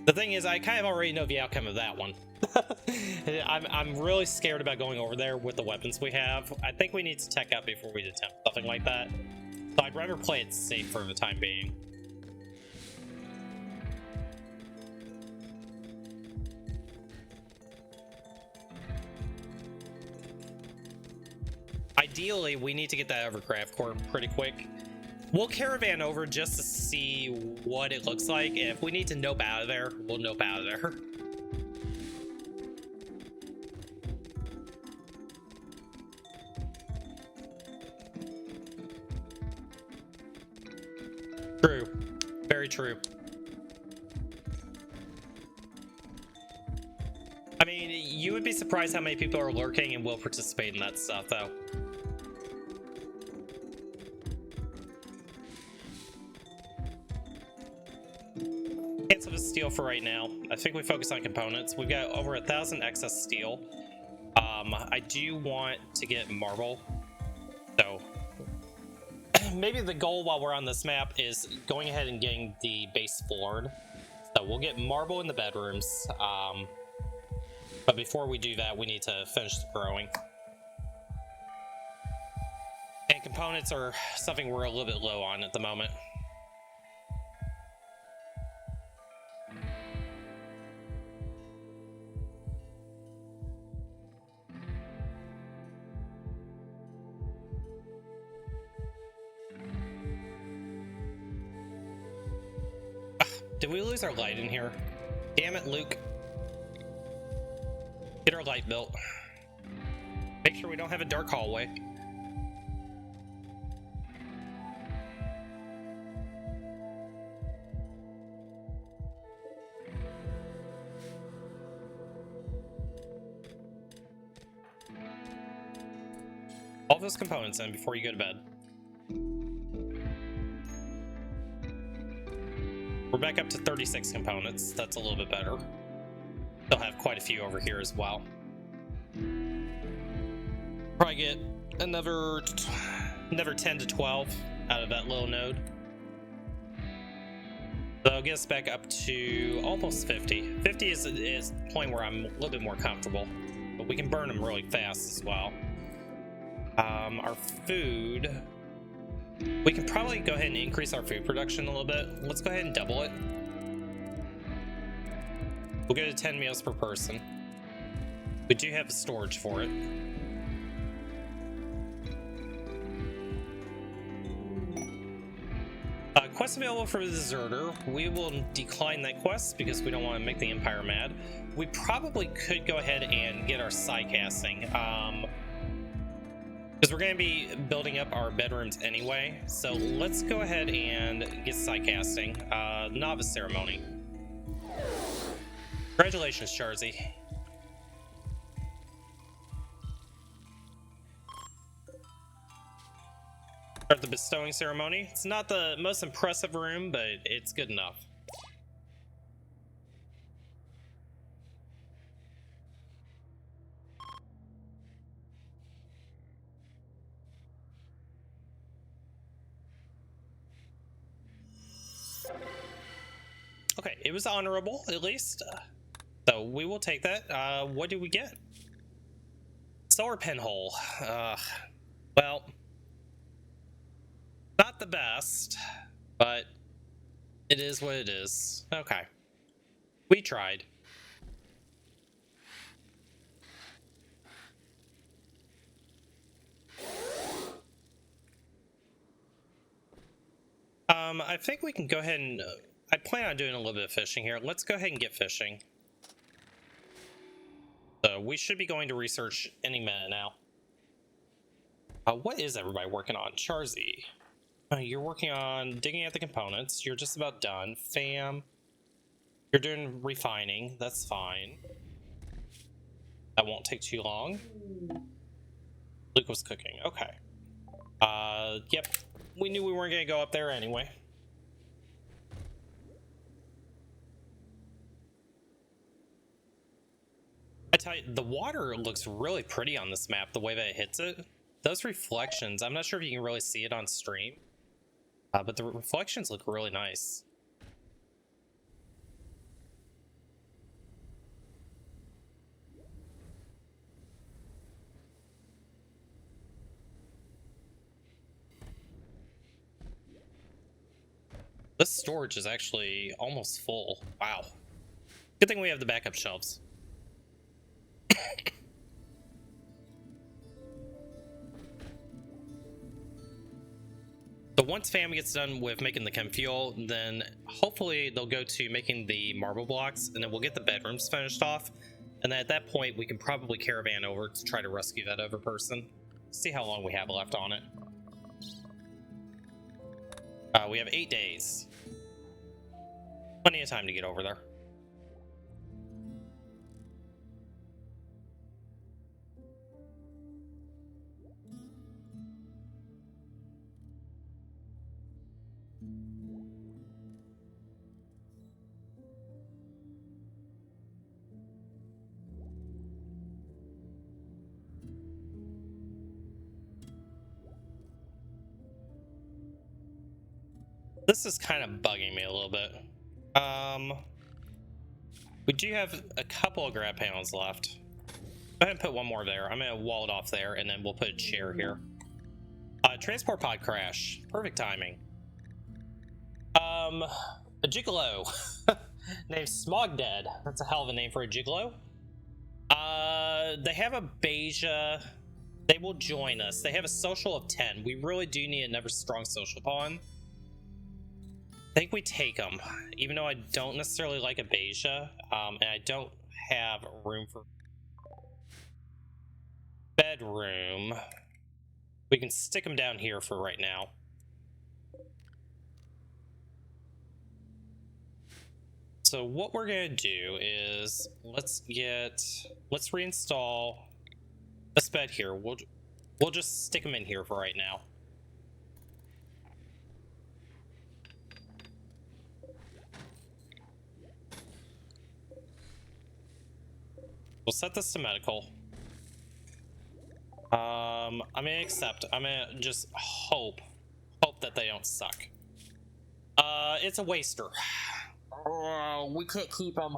The thing is, I kind of already know the outcome of that one. I'm really scared about going over there with the weapons we have. I think we need to tech up before we attempt something like that. So I'd rather play it safe for the time being. Ideally, we need to get that Evercraft core pretty quick. We'll caravan over just to see what it looks like, and if we need to nope out of there, we'll nope out of there. True. Very true. I mean, you would be surprised how many people are lurking and will participate in that stuff, though. Cancel the steel for right now. I think we focus on components. We've got over 1,000 excess steel. I do want to get marble, so maybe the goal while we're on this map is going ahead and getting the base floored. So we'll get marble in the bedrooms, but before we do that, we need to finish the growing. And components are something we're a little bit low on at the moment. Did we lose our light in here? Damn it, Luke. Get our light built. Make sure we don't have a dark hallway. All those components in before you go to bed. We're back up to 36 components. That's a little bit better. They'll have quite a few over here as well. Probably get another 10 to 12 out of that little node. So it'll get us back up to almost 50. 50 is the point where I'm a little bit more comfortable, but we can burn them really fast as well. Our food, we can probably go ahead and increase our food production a little bit. Let's go ahead and double it. We'll go to 10 meals per person. We do have the storage for it. quest available for the Deserter. We will decline that quest because we don't want to make the Empire mad. We probably could go ahead and get our side casting. Because we're going to be building up our bedrooms anyway. So let's go ahead and get side casting. Novice ceremony. Congratulations, Charzy. Start the bestowing ceremony. It's not the most impressive room, but it's good enough. Okay, it was honorable, at least. So we will take that. What do we get? Solar pinhole. Well, not the best, but it is what it is. Okay. We tried. I think we can go ahead and... I plan on doing a little bit of fishing here. Let's go ahead and get fishing. So we should be going to research any minute now. What is everybody working on? Charzy. You're working on digging at the components. You're just about done. Fam. You're doing refining. That's fine. That won't take too long. Luke was cooking. Okay. Yep. We knew we weren't going to go up there anyway. I tell you, the water looks really pretty on this map, the way that it hits it. Those reflections, I'm not sure if you can really see it on stream, but the reflections look really nice. This storage is actually almost full. Wow. Good thing we have the backup shelves. So once fam gets done with making the chem fuel, then hopefully they'll go to making the marble blocks, and then we'll get the bedrooms finished off. And then at that point, we can probably caravan over to try to rescue that other person. See how long we have left on it. We have 8 days. Plenty of time to get over there. This is kind of bugging me a little bit. We do have a couple of grab panels left. Go ahead and put one more there. I'm gonna wall it off there, and then we'll put a chair here. Transport pod crash. Perfect timing. A gigolo named Smogdead. That's a hell of a name for a gigolo. They have a Beja. They will join us. They have a social of 10. We really do need another strong social pawn. I think we take them, even though I don't necessarily like a Beja, and I don't have room for bedroom. We can stick them down here for right now. So what we're gonna do is let's reinstall this bed here. We'll just stick them in here for right now. We'll set this to medical. I'm gonna accept. I'm gonna just hope that they don't suck. It's a waster. Oh, we can't keep them.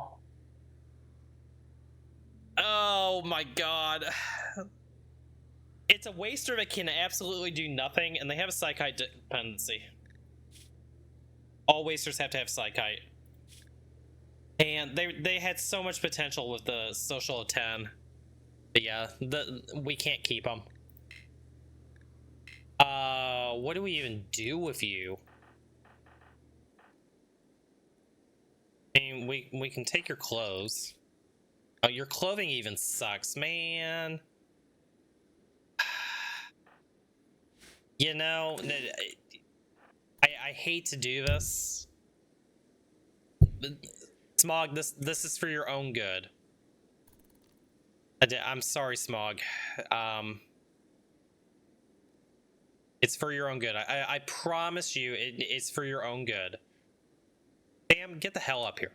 Oh my god. It's a waster that can absolutely do nothing, and they have a psychite dependency. All wasters have to have psychite. And they had so much potential with the social of 10. But yeah, we can't keep them. What do we even do with you? we can take your clothes. Oh, your clothing even sucks, man. You know, I hate to do this. But Smog, this is for your own good. I'm sorry, Smog. It's for your own good. I promise you, it's for your own good. Bam, get the hell up here.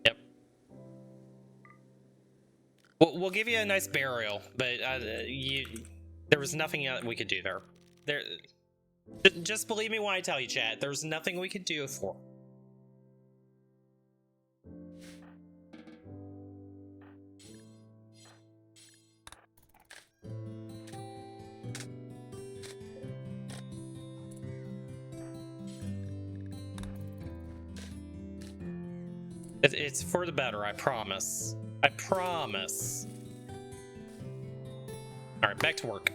Yep. We'll give you a nice burial, but there was nothing we could do there. Just believe me when I tell you, chat. There's nothing we could do for. It's for the better, I promise. I promise. Alright, back to work.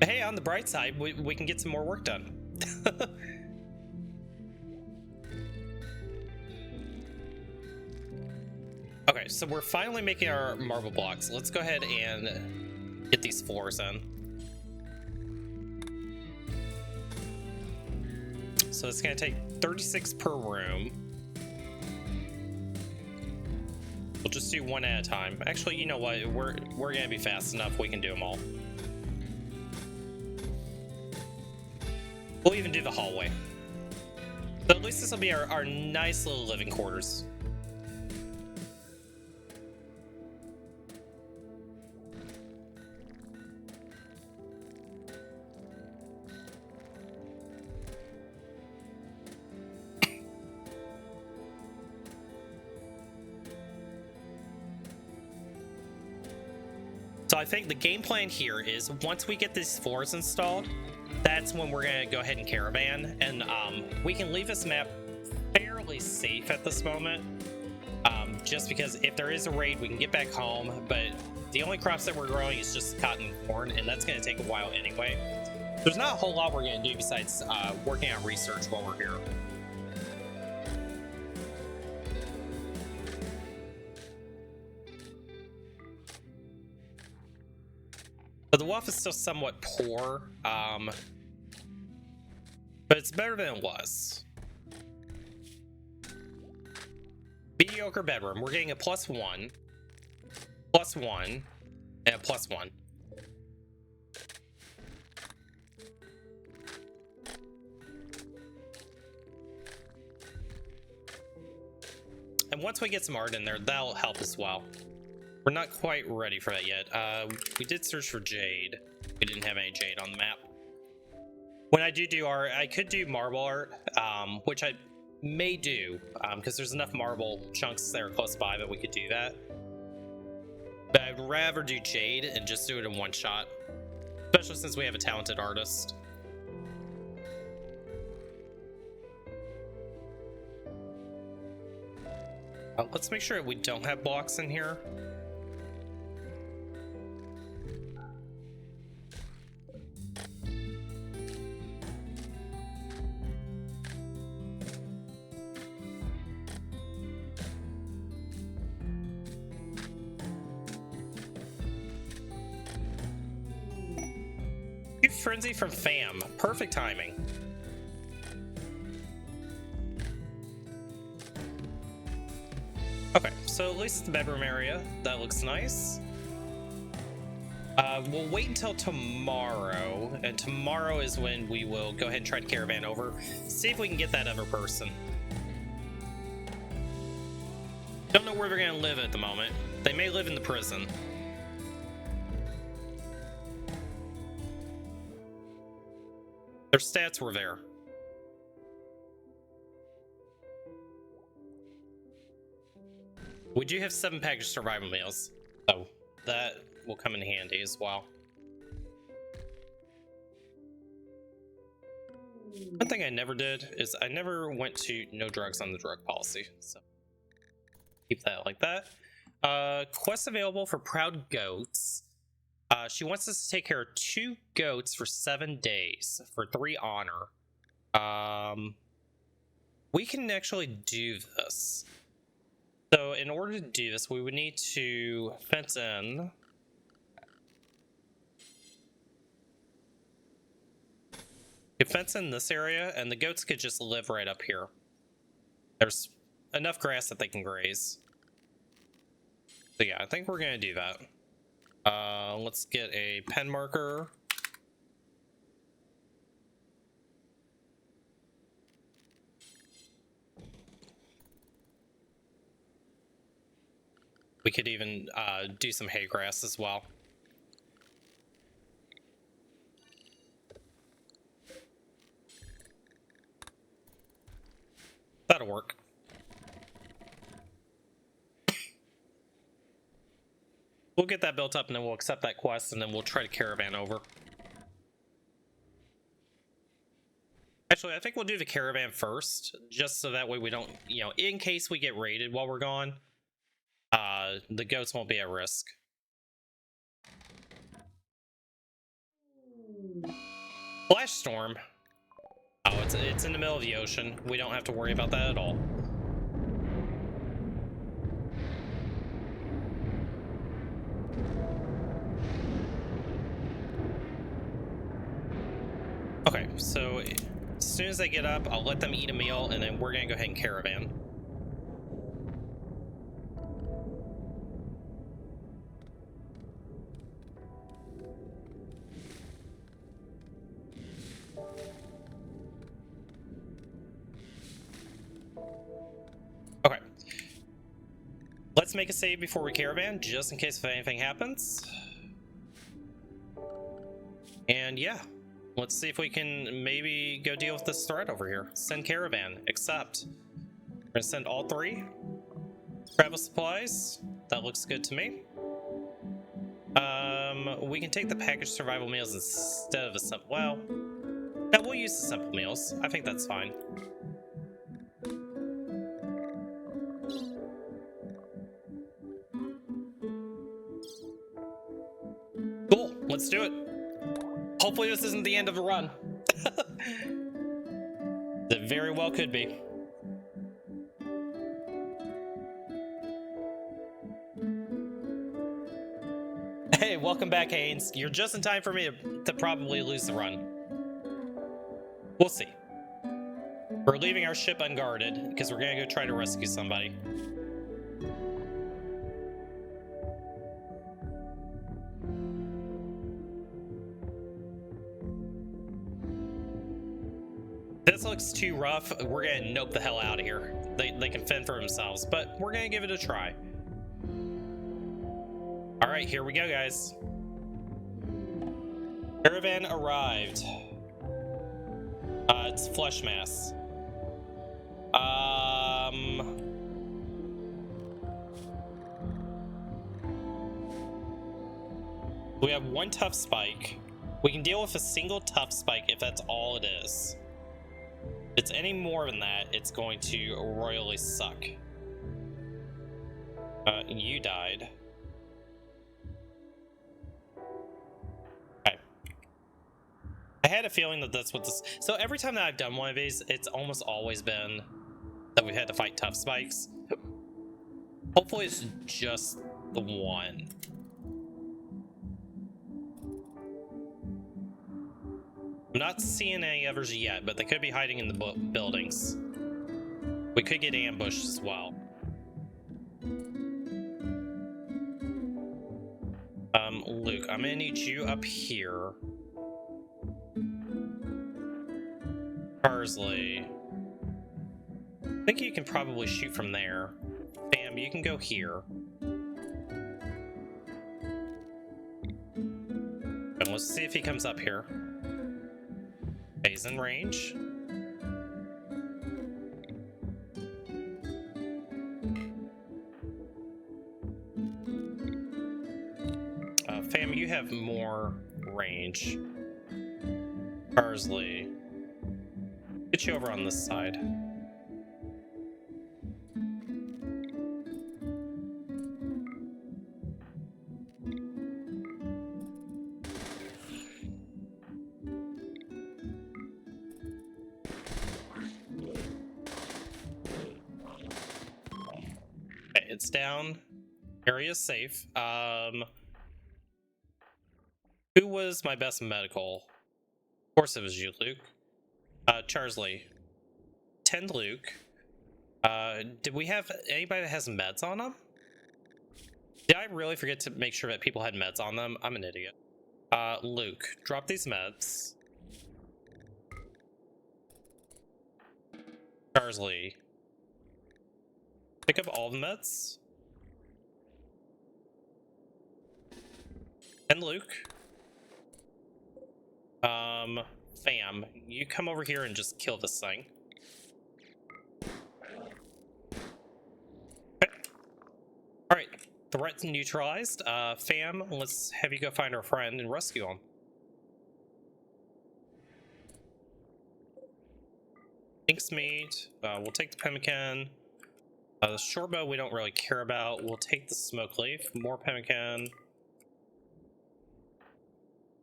Hey, on the bright side, we can get some more work done. Okay, so we're finally making our marble blocks. Let's go ahead and get these floors in. So it's going to take 36 per room. We'll just do one at a time. Actually, you know what? We're going to be fast enough. We can do them all. We'll even do the hallway. So at least this will be our nice little living quarters. So I think the game plan here is once we get these floors installed, that's when we're going to go ahead and caravan, and we can leave this map fairly safe at this moment, just because if there is a raid we can get back home, but the only crops that we're growing is just cotton and corn, and that's going to take a while anyway. There's not a whole lot we're going to do besides working on research while we're here. So the wealth is still somewhat poor, but it's better than it was. Mediocre bedroom. We're getting a +1, +1, and a +1. And once we get some art in there, that'll help as well. We're not quite ready for that yet. We did search for jade. We didn't have any jade on the map. When I do art, I could do marble art, which I may do, because there's enough marble chunks there close by that we could do that. But I'd rather do jade and just do it in one shot, especially since we have a talented artist. Let's make sure we don't have blocks in here. Frenzy from Fam. Perfect timing. Okay, so at least the bedroom area. That looks nice. We'll wait until tomorrow, and tomorrow is when we will go ahead and try to caravan over. See if we can get that other person. Don't know where they're gonna live at the moment. They may live in the prison. Their stats were there. We do have 7 packaged survival meals, so that will come in handy as well. One thing I never did is I never went to no drugs on the drug policy, so keep that like that. Quest available for Proud Goats. She wants us to take care of 2 goats for 7 days for 3 honor. We can actually do this. So in order to do this, we would need to fence in. You fence in this area, and the goats could just live right up here. There's enough grass that they can graze. So yeah, I think we're gonna do that. Let's get a pen marker. We could even do some hay grass as well. That'll work. We'll get that built up and then we'll accept that quest and then we'll try to caravan over. Actually, I think we'll do the caravan first, just so that way we don't, you know, in case we get raided while we're gone, the goats won't be at risk. Flash storm. Oh, it's in the middle of the ocean. We don't have to worry about that at all. Okay, so as soon as they get up, I'll let them eat a meal, and then we're gonna go ahead and caravan. Okay. Let's make a save before we caravan, just in case if anything happens. And yeah. Let's see if we can maybe go deal with this threat over here. Send caravan. Accept. We're gonna send all 3. Travel supplies. That looks good to me. We can take the packaged survival meals instead of the simple. Well, no, we'll use the simple meals. I think that's fine. Cool. Let's do it. Hopefully this isn't the end of the run. It very well could be. Hey, welcome back, Haynes. You're just in time for me to probably lose the run. We'll see. We're leaving our ship unguarded because we're gonna go try to rescue somebody. This looks too rough. We're gonna nope the hell out of here. They can fend for themselves, but we're gonna give it a try. All right, here we go, guys. Caravan arrived. It's flesh mass. We have 1 tough spike. We can deal with a single tough spike if that's all it is. If it's any more than that, it's going to royally suck. You died. Okay. I had a feeling that that's what this... So every time that I've done one of these, it's almost always been that we've had to fight tough spikes. Hopefully it's just the one. I'm not seeing any others yet, but they could be hiding in the buildings. We could get ambushed as well. Luke, I'm gonna need you up here. Parsley, I think you can probably shoot from there. Bam, you can go here. And let's see if he comes up here. He's in range. Fam, you have more range. Parsley. Get you over on this side. Okay, it's down. Area's safe. Who was my best medical? Of course it was you, Luke. Charsley. Tend Luke. Did we have anybody that has meds on them? Did I really forget to make sure that people had meds on them? I'm an idiot. Luke, drop these meds. Charsley. Pick up all the meds. And Luke. Fam, you come over here and just kill this thing. Okay. Alright, threat's neutralized. Fam, let's have you go find our friend and rescue him. Thanks, mate. We'll take the pemmican. The short bow we don't really care about. We'll take the smoke leaf. More pemmican.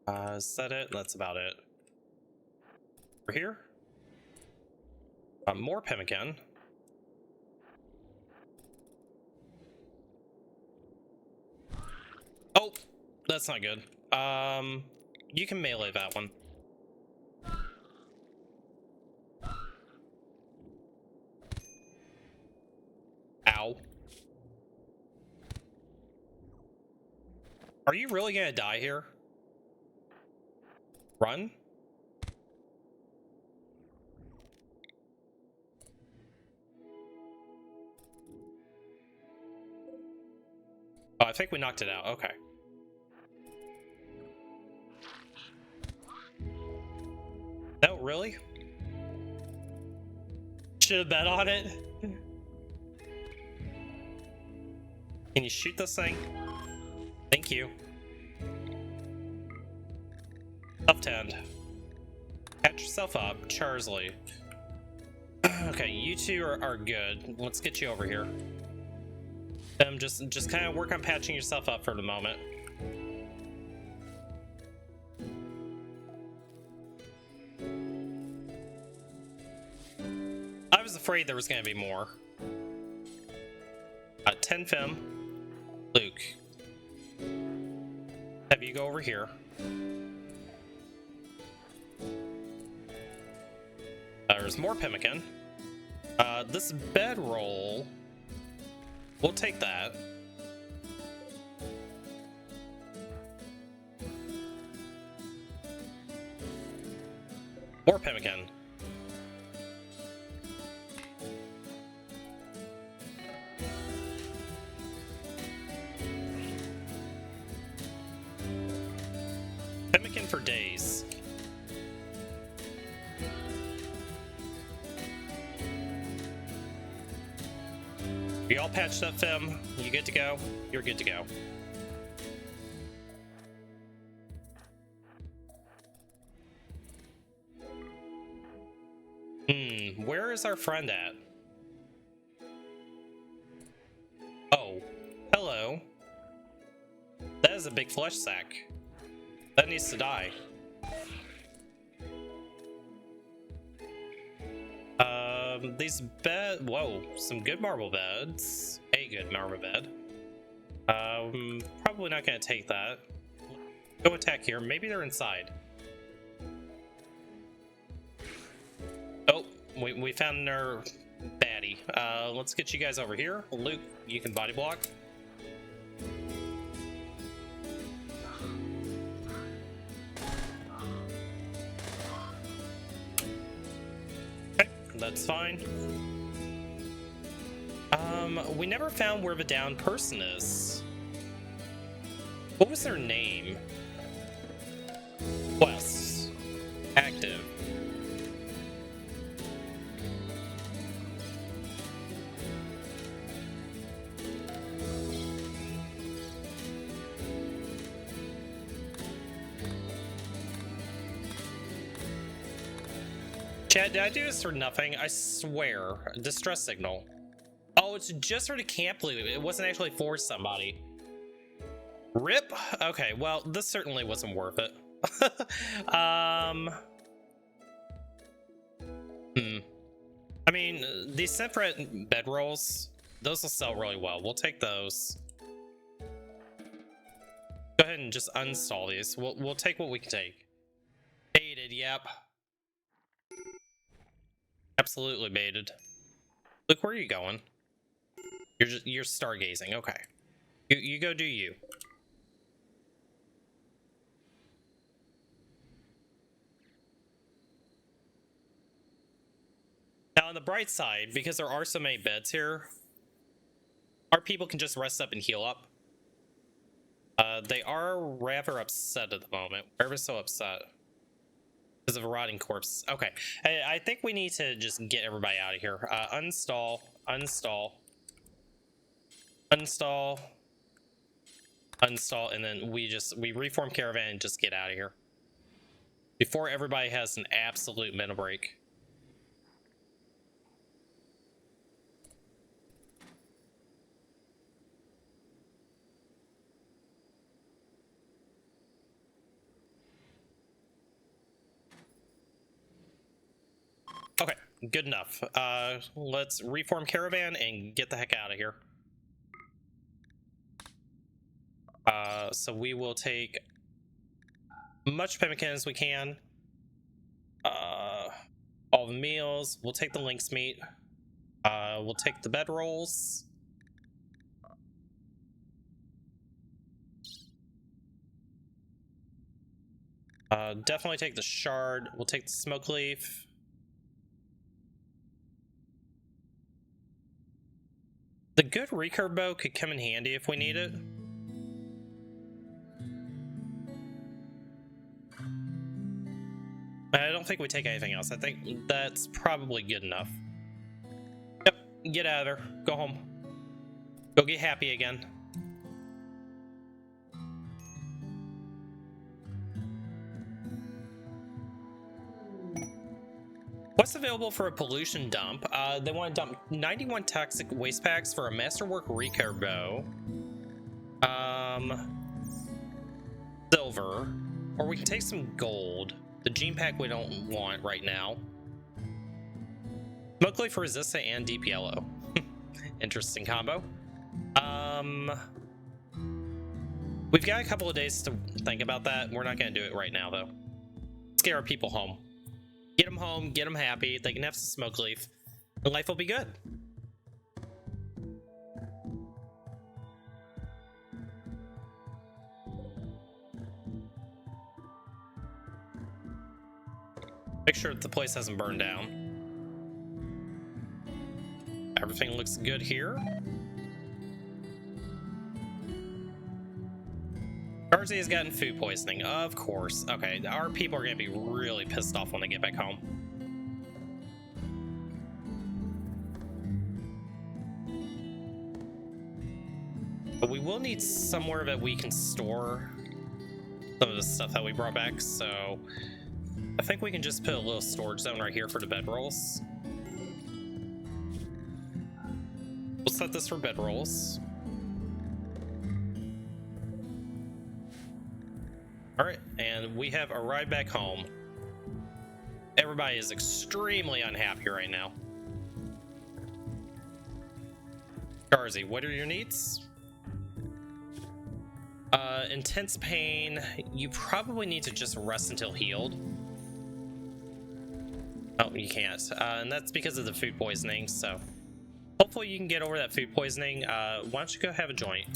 Is that it? That's about it. Over here. More pemmican. Oh, that's not good. You can melee that one. Ow. Are you really gonna die here? Run? Oh, I think we knocked it out. Okay. No, really? Should have bet on it. Can you shoot this thing? Thank you. Left hand. Catch yourself up, Charsley. Okay, you two are good. Let's get you over here. Just kind of work on patching yourself up for the moment. I was afraid there was going to be more. 10 Fem. Luke. Have you go over here. There's more pemmican. This bedroll, we'll take that. More pemmican. Pemmican for days. You all patched up, Fem? You good to go? You're good to go. Where is our friend at? Oh, hello. That is a big flesh sack. That needs to die. These bed. Whoa, some good marble beds. A good marble bed. Probably not gonna take that. Go attack here. Maybe they're inside. Oh, we found our baddie. Let's get you guys over here. Luke, you can body block. That's fine. We never found where the downed person is. What was their name? Quests. Active. Chad, did I do this for nothing? I swear. Distress signal. Oh, it's just for the camp loot. It wasn't actually for somebody. RIP? Okay, well, this certainly wasn't worth it. I mean, these separate bedrolls, those will sell really well. We'll take those. Go ahead and just uninstall these. We'll take what we can take. Baited, yep. Absolutely baited. Look, where are you going? You're stargazing. Okay. You go do you. Now on the bright side, because there are so many beds here, our people can just rest up and heal up. They are rather upset at the moment. Why are they so upset? Because of a rotting corpse. Okay, I think we need to just get everybody out of here. Uninstall, uninstall, uninstall, uninstall, and then we reform caravan and just get out of here before everybody has an absolute mental break. Okay, good enough. Let's reform caravan and get the heck out of here. So we will take much pemmican as we can. All the meals. We'll take the lynx meat. We'll take the bedrolls. Definitely take the shard. We'll take the smoke leaf. The good recurve bow could come in handy if we need it. I don't think we take anything else. I think that's probably good enough. Yep, get out of there. Go home. Go get happy again. What's available for a pollution dump? They want to dump 91 toxic waste packs for a masterwork recurve bow. Silver. Or we can take some gold. The gene pack we don't want right now. Smoke leaf resistant and deep yellow. Interesting combo. We've got a couple of days to think about that. We're not going to do it right now, though. Let's get our people home. Get them home, get them happy. They can have some smoke leaf, and life will be good. Make sure that the place hasn't burned down. Everything looks good here. Darcy has gotten food poisoning, of course. Okay, our people are gonna be really pissed off when they get back home. But we will need somewhere that we can store some of the stuff that we brought back, so I think we can just put a little storage zone right here for the bedrolls. We'll set this for bedrolls. Alright, and we have arrived back home. Everybody is extremely unhappy right now. Garzy, what are your needs? Intense pain. You probably need to just rest until healed. Oh, you can't. And that's because of the food poisoning, so hopefully you can get over that food poisoning. Why don't you go have a joint?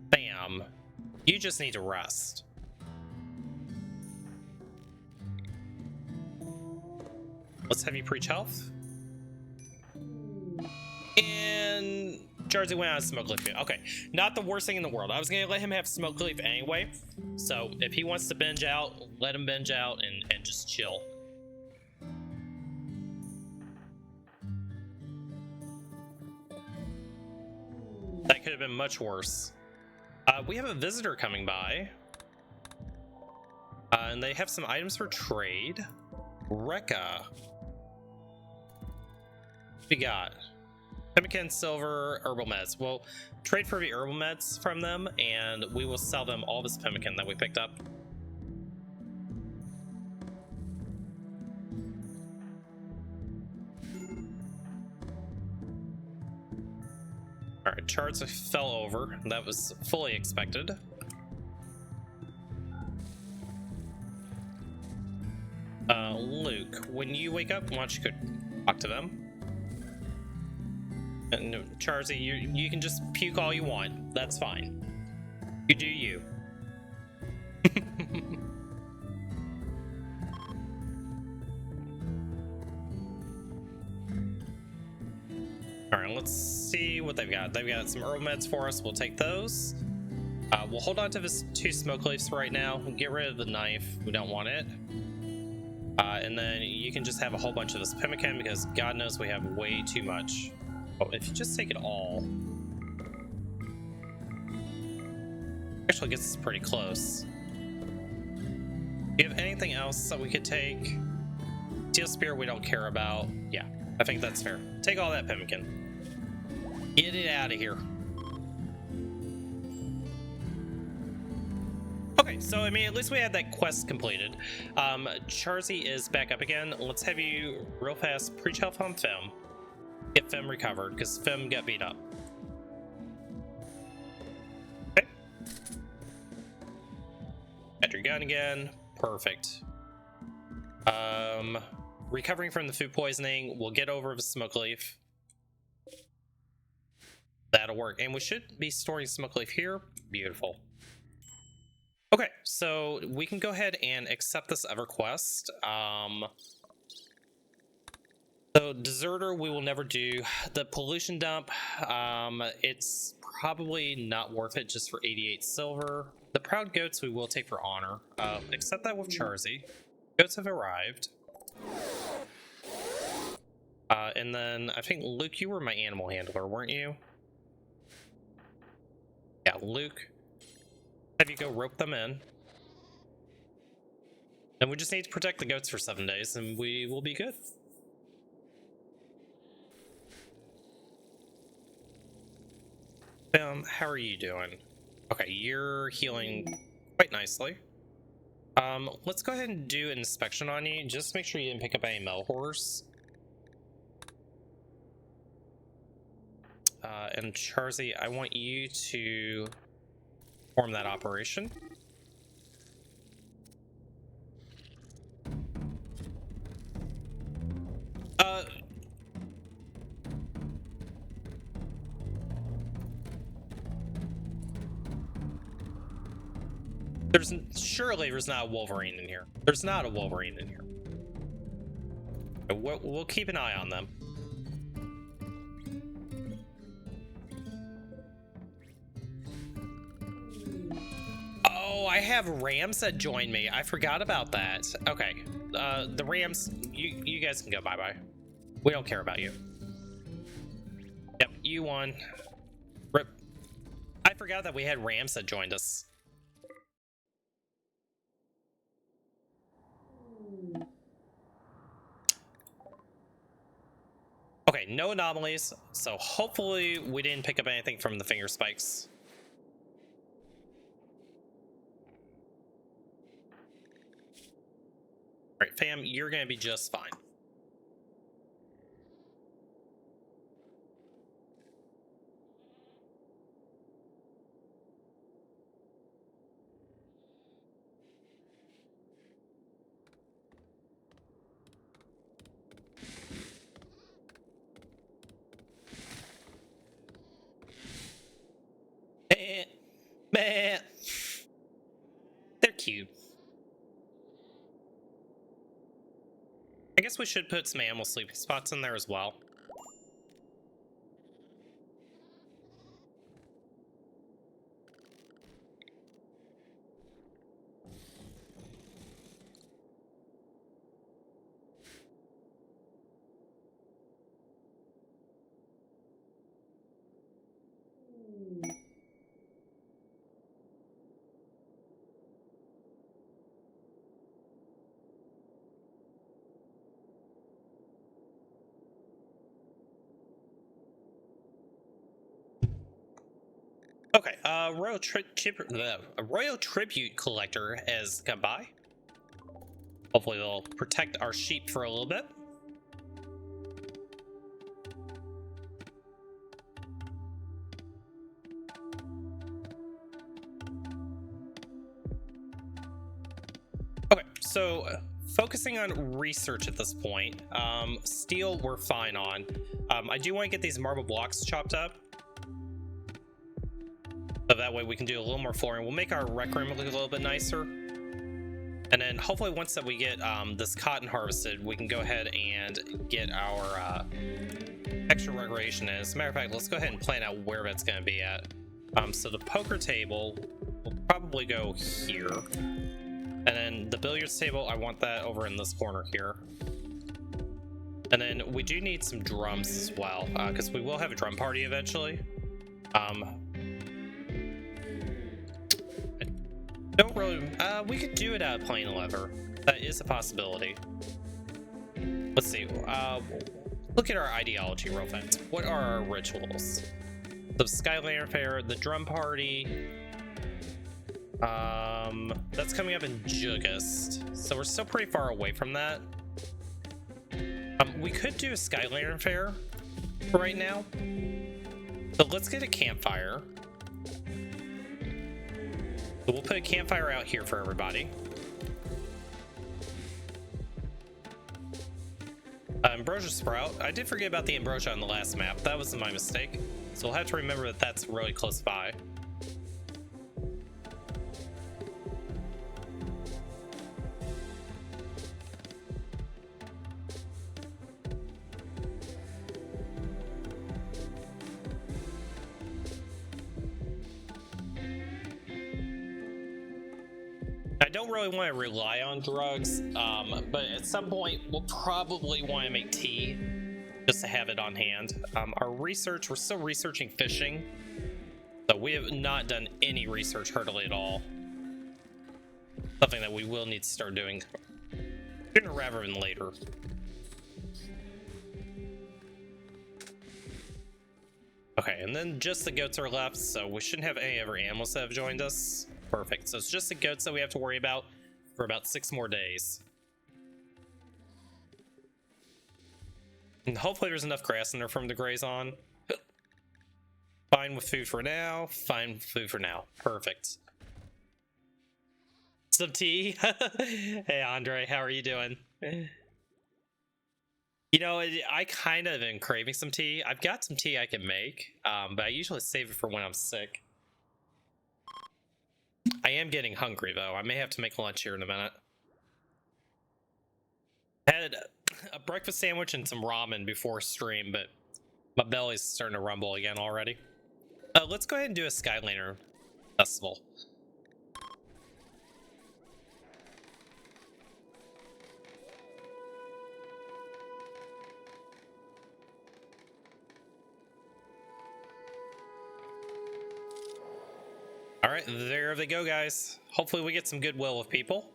Bam. You just need to rest. Let's have you preach health. And Jarzy went out of smoke leaf. Okay, not the worst thing in the world. I was gonna let him have smoke leaf anyway. So if he wants to binge out, let him binge out and just chill. That could have been much worse. We have a visitor coming by. And they have some items for trade. Rekka. What we got? Pemmican, silver, herbal meds. We'll trade for the herbal meds from them, and we will sell them all this pemmican that we picked up. Alright, charts fell over. That was fully expected. Luke, when you wake up, why don't you go talk to them? No, Charzy, you can just puke all you want. That's fine. You do you. Alright, let's see what they've got. They've got some herbal meds for us. We'll take those. We'll hold on to this 2 smoke leaves right now. Get rid of the knife. We don't want it. And then you can just have a whole bunch of this pemmican because God knows we have way too much. Oh, if you just take it all. Actually gets us pretty close. Do you have anything else that we could take? Steel spear we don't care about. Yeah, I think that's fair. Take all that pemmican. Get it out of here. Okay, so I mean, at least we had that quest completed. Charzy is back up again. Let's have you real fast preach health on Fem. Get Fem recovered, because Fem got beat up. Okay. Got your gun again. Perfect. Recovering from the food poisoning. We'll get over the smoke leaf. That'll work. And we should be storing smoke leaf here. Beautiful. Okay, so we can go ahead and accept this other quest. So deserter we will never do. The pollution dump, it's probably not worth it just for 88 silver. The proud goats we will take for honor. Accept that with Charzy. Goats have arrived. And then I think Luke, you were my animal handler, weren't you? Yeah, Luke. Have you go rope them in. And we just need to protect the goats for 7 days and we will be good. How are you doing? Okay, you're healing quite nicely. Let's go ahead and do an inspection on you. Just make sure you didn't pick up any Melhors. And Charzy, I want you to perform that operation. Surely there's not a Wolverine in here. There's not a Wolverine in here. We'll keep an eye on them. Oh, I have Rams that join me. I forgot about that. Okay, the Rams, you guys can go bye-bye. We don't care about you. Yep, you won. Rip. I forgot that we had Rams that joined us. Okay, no anomalies, so hopefully we didn't pick up anything from the finger spikes. Alright, fam, you're gonna be just fine. Meh. They're cute. I guess we should put some animal sleeping spots in there as well. Okay, a royal tribute collector has come by. Hopefully they'll protect our sheep for a little bit. Okay, so focusing on research at this point. Steel we're fine on. I do want to get these marble blocks chopped up, so that way we can do a little more flooring. We'll make our rec room look a little bit nicer, and then hopefully once that we get this cotton harvested, we can go ahead and get our extra recreation in. As a matter of fact, let's go ahead and plan out where that's going to be at. So the poker table will probably go here. And then the billiards table, I want that over in this corner here. And then we do need some drums as well, because we will have a drum party eventually. Don't really, we could do it out of plain leather. That is a possibility. Let's see, look at our ideology real fast. What are our rituals? The Sky Lantern Fair, the drum party. That's coming up in Jugust, so we're still pretty far away from that. We could do a Sky Lantern Fair for right now, but let's get a campfire. So we'll put a campfire out here for everybody. Ambrosia Sprout. I did forget about the ambrosia on the last map. That was my mistake. So we'll have to remember that that's really close by. I don't really want to rely on drugs, but at some point we'll probably want to make tea just to have it on hand. Our research, we're still researching fishing, so we have not done any research hardly at all. Something that we will need to start doing sooner rather than later. Okay, and then just the goats are left, so we shouldn't have any other animals that have joined us. Perfect. So it's just the goats that we have to worry about for about 6 more days. And hopefully there's enough grass in there for them to graze on. Fine with food for now. Fine with food for now. Perfect. Some tea. Hey, Andre, how are you doing? You know, I kind of am craving some tea. I've got some tea I can make, but I usually save it for when I'm sick. I am getting hungry, though. I may have to make lunch here in a minute. I had a breakfast sandwich and some ramen before stream, but my belly's starting to rumble again already. Let's go ahead and do a Sky Lantern Festival. All right, there they go, guys. Hopefully we get some goodwill with people.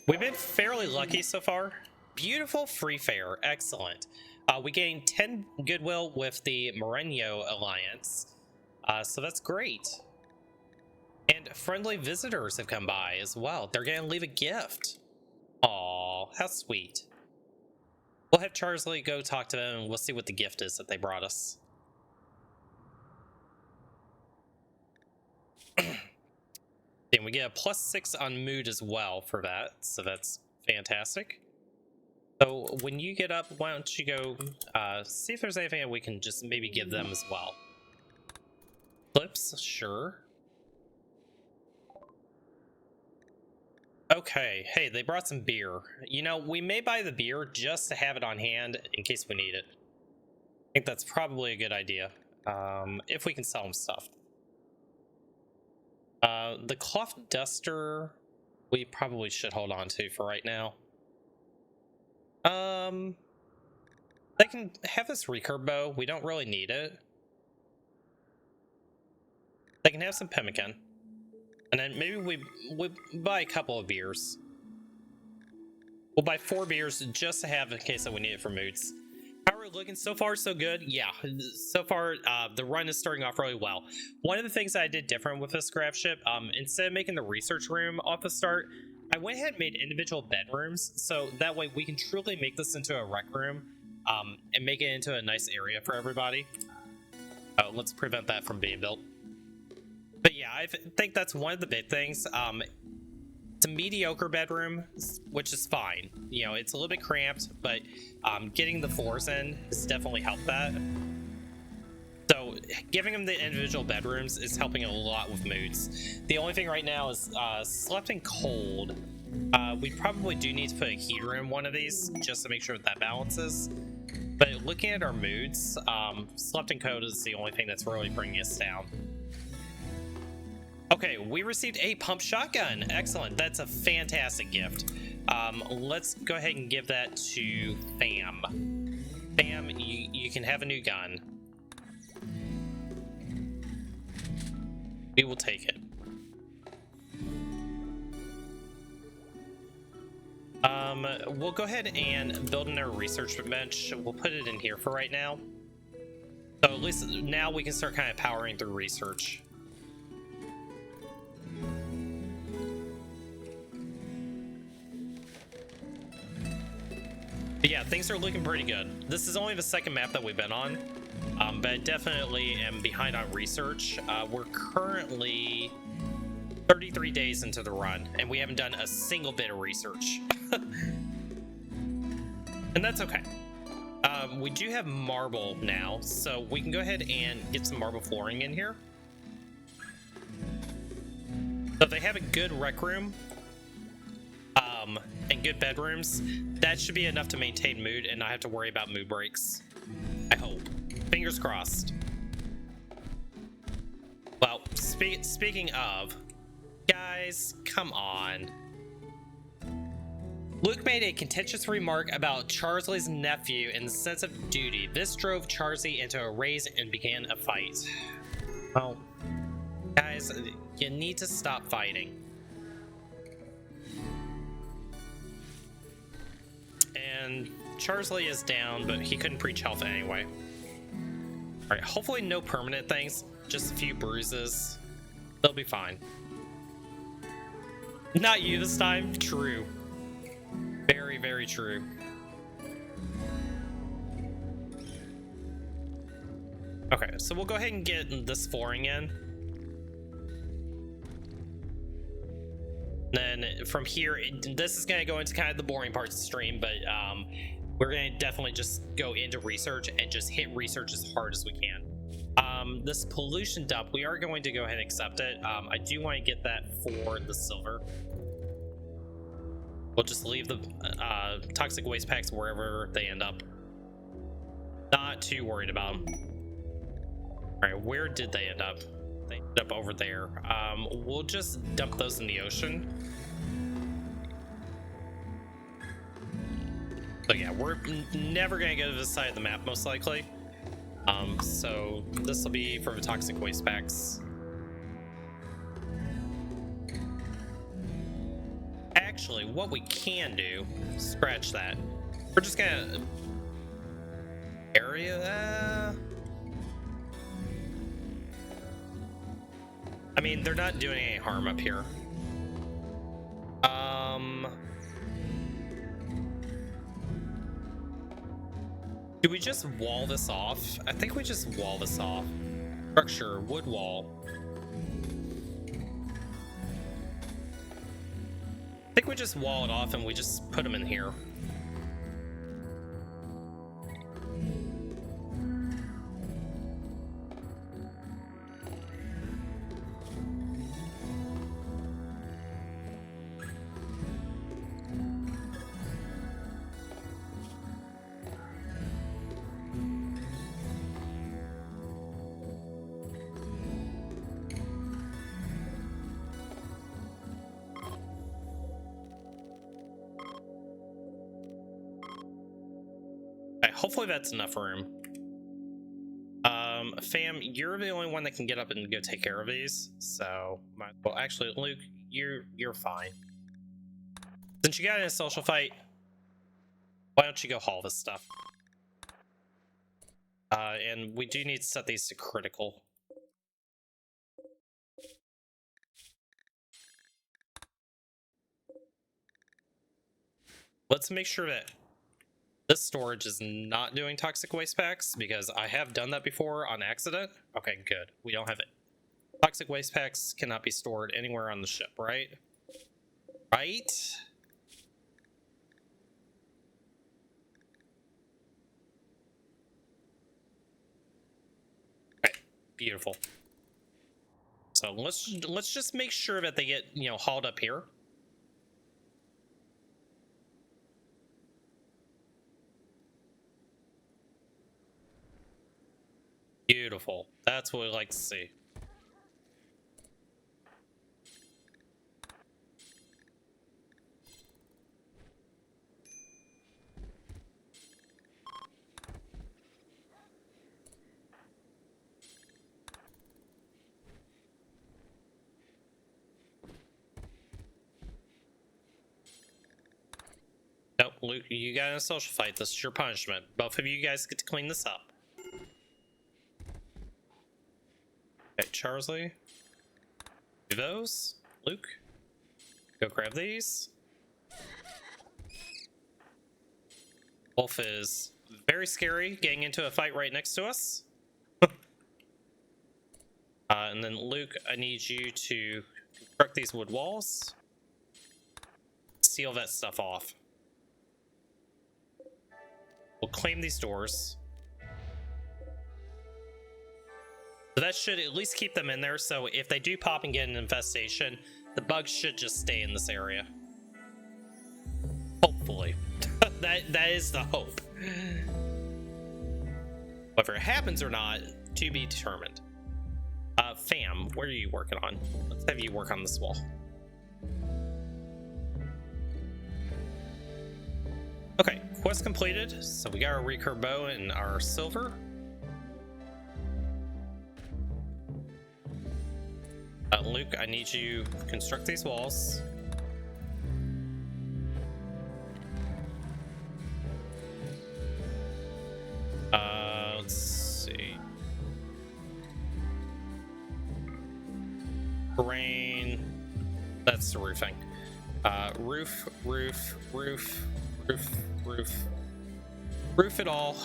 We've been fairly lucky so far. Beautiful free fair, excellent. We gained 10 goodwill with the Moreno Alliance, so that's great. And friendly visitors have come by as well. They're gonna leave a gift. Aw, how sweet. We'll have Charsley go talk to them and we'll see what the gift is that they brought us. And we get a +6 on mood as well for that, so that's fantastic. So when you get up, why don't you go see if there's anything that we can just maybe give them as well. Clips, sure. Okay, hey, they brought some beer. You know, we may buy the beer just to have it on hand in case we need it. I think that's probably a good idea, if we can sell them stuff. The cloth duster, we probably should hold on to for right now. They can have this recurve bow. We don't really need it. They can have some pemmican. And then maybe we buy a couple of beers. We'll buy 4 beers just to have in case that we need it for moods. How are we looking? So far, so good. Yeah, so far, the run is starting off really well. One of the things I did different with this craft ship, instead of making the research room off the start, I went ahead and made individual bedrooms, so that way we can truly make this into a rec room, and make it into a nice area for everybody. Oh, let's prevent that from being built. But yeah, I think that's one of the big things. It's a mediocre bedroom, which is fine. You know, it's a little bit cramped, but getting the floors in has definitely helped that. So giving them the individual bedrooms is helping a lot with moods. The only thing right now is slept in cold. We probably do need to put a heater in one of these just to make sure that balances. But looking at our moods, slept in cold is the only thing that's really bringing us down. Okay, we received a pump shotgun. Excellent. That's a fantastic gift. Let's go ahead and give that to Fam. Fam, you can have a new gun. We will take it. We'll go ahead and build in our research bench. We'll put it in here for right now. So at least now we can start kind of powering through research. But yeah, things are looking pretty good. This is only the second map that we've been on, but I definitely am behind on research. We're currently 33 days into the run, and we haven't done a single bit of research. And that's okay. We do have marble now, so we can go ahead and get some marble flooring in here. So if they have a good rec room, and good bedrooms, that should be enough to maintain mood and not have to worry about mood breaks. I hope. Fingers crossed. Well, speaking of, guys, come on. Luke made a contentious remark about Charsley's nephew and the sense of duty. This drove Charsley into a rage and began a fight. Well, guys, you need to stop fighting. And Charsley is down, but he couldn't preach health anyway. Alright, hopefully no permanent things, just a few bruises. They'll be fine. Not you this time? True. Very, very true. Okay, so we'll go ahead and get this flooring in. Then from here, this is going to go into kind of the boring parts of the stream, but we're going to definitely just go into research and just hit research as hard as we can. This pollution dump, we are going to go ahead and accept it. I do want to get that for the silver. We'll just leave the toxic waste packs wherever they end up. Not too worried about them. All right, where did they end up? They ended up over there. We'll just dump those in the ocean. So yeah, we're never gonna go to this side of the map most likely. So this will be for the toxic waste packs. Actually, what we can do, scratch that. We're just gonna area that. I mean, they're not doing any harm up here. Do we just wall this off? I think we just wall this off. Structure, wood wall. I think we just wall it off and we just put them in here. Hopefully that's enough room. Fam, you're the only one that can get up and go take care of these. So, well, actually, Luke, you're fine. Since you got in a social fight, why don't you go haul this stuff? And we do need to set these to critical. Let's make sure that this storage is not doing toxic waste packs, because I have done that before on accident. Okay, good. We don't have it. Toxic waste packs cannot be stored anywhere on the ship, right? Right? Okay, beautiful. So let's just make sure that they get, you know, hauled up here. Beautiful. That's what we like to see. Nope, Luke, you got in a social fight. This is your punishment. Both of you guys get to clean this up. Okay, Charsley. Do those. Luke. Go grab these. Wolf is very scary getting into a fight right next to us. And then Luke, I need you to construct these wood walls. Seal that stuff off. We'll claim these doors. So that should at least keep them in there, so if they do pop and get an infestation, the bugs should just stay in this area. Hopefully. that is the hope. Whether it happens or not, to be determined. Fam, what are you working on? Let's have you work on this wall. Okay, quest completed. So we got our recurve bow and our silver. Luke, I need you to construct these walls. Let's see. Terrain. That's the roofing. Roof. Roof it all.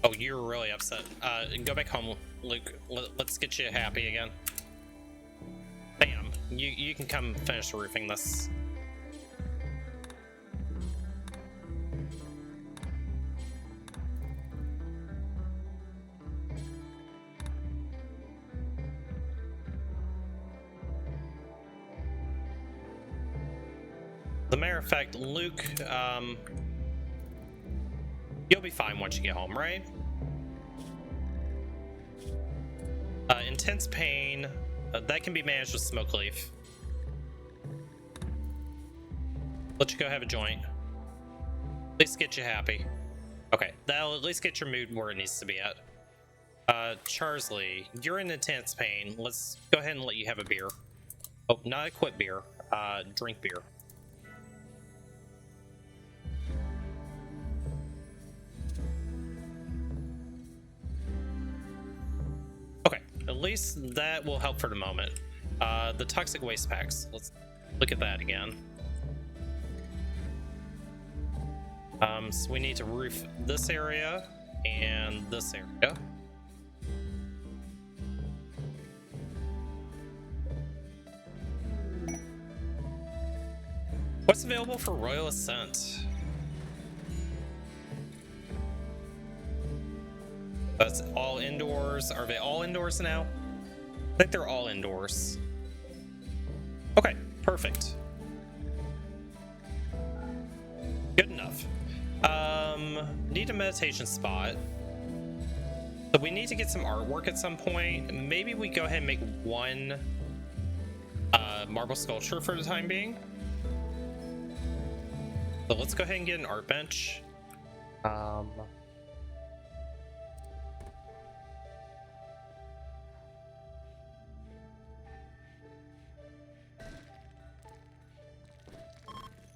Oh, you're really upset. Go back home, Luke. Let's get you happy again. Bam. You can come finish roofing this. As a matter of fact, Luke, you'll be fine once you get home, right? Intense pain, that can be managed with smoke leaf. Let you go have a joint. At least get you happy. Okay, that'll at least get your mood where it needs to be at. Charsley, you're in intense pain. Let's go ahead and let you have a beer. Oh, not a quit beer. Drink beer. At least that will help for the moment. The toxic waste packs. Let's look at that again. So we need to roof this area and this area. What's available for Royal Ascent? That's all indoors. Are they all indoors now? I think they're all indoors. Okay, perfect. Good enough. Need a meditation spot. So we need to get some artwork at some point. Maybe we go ahead and make one marble sculpture for the time being. So let's go ahead and get an art bench.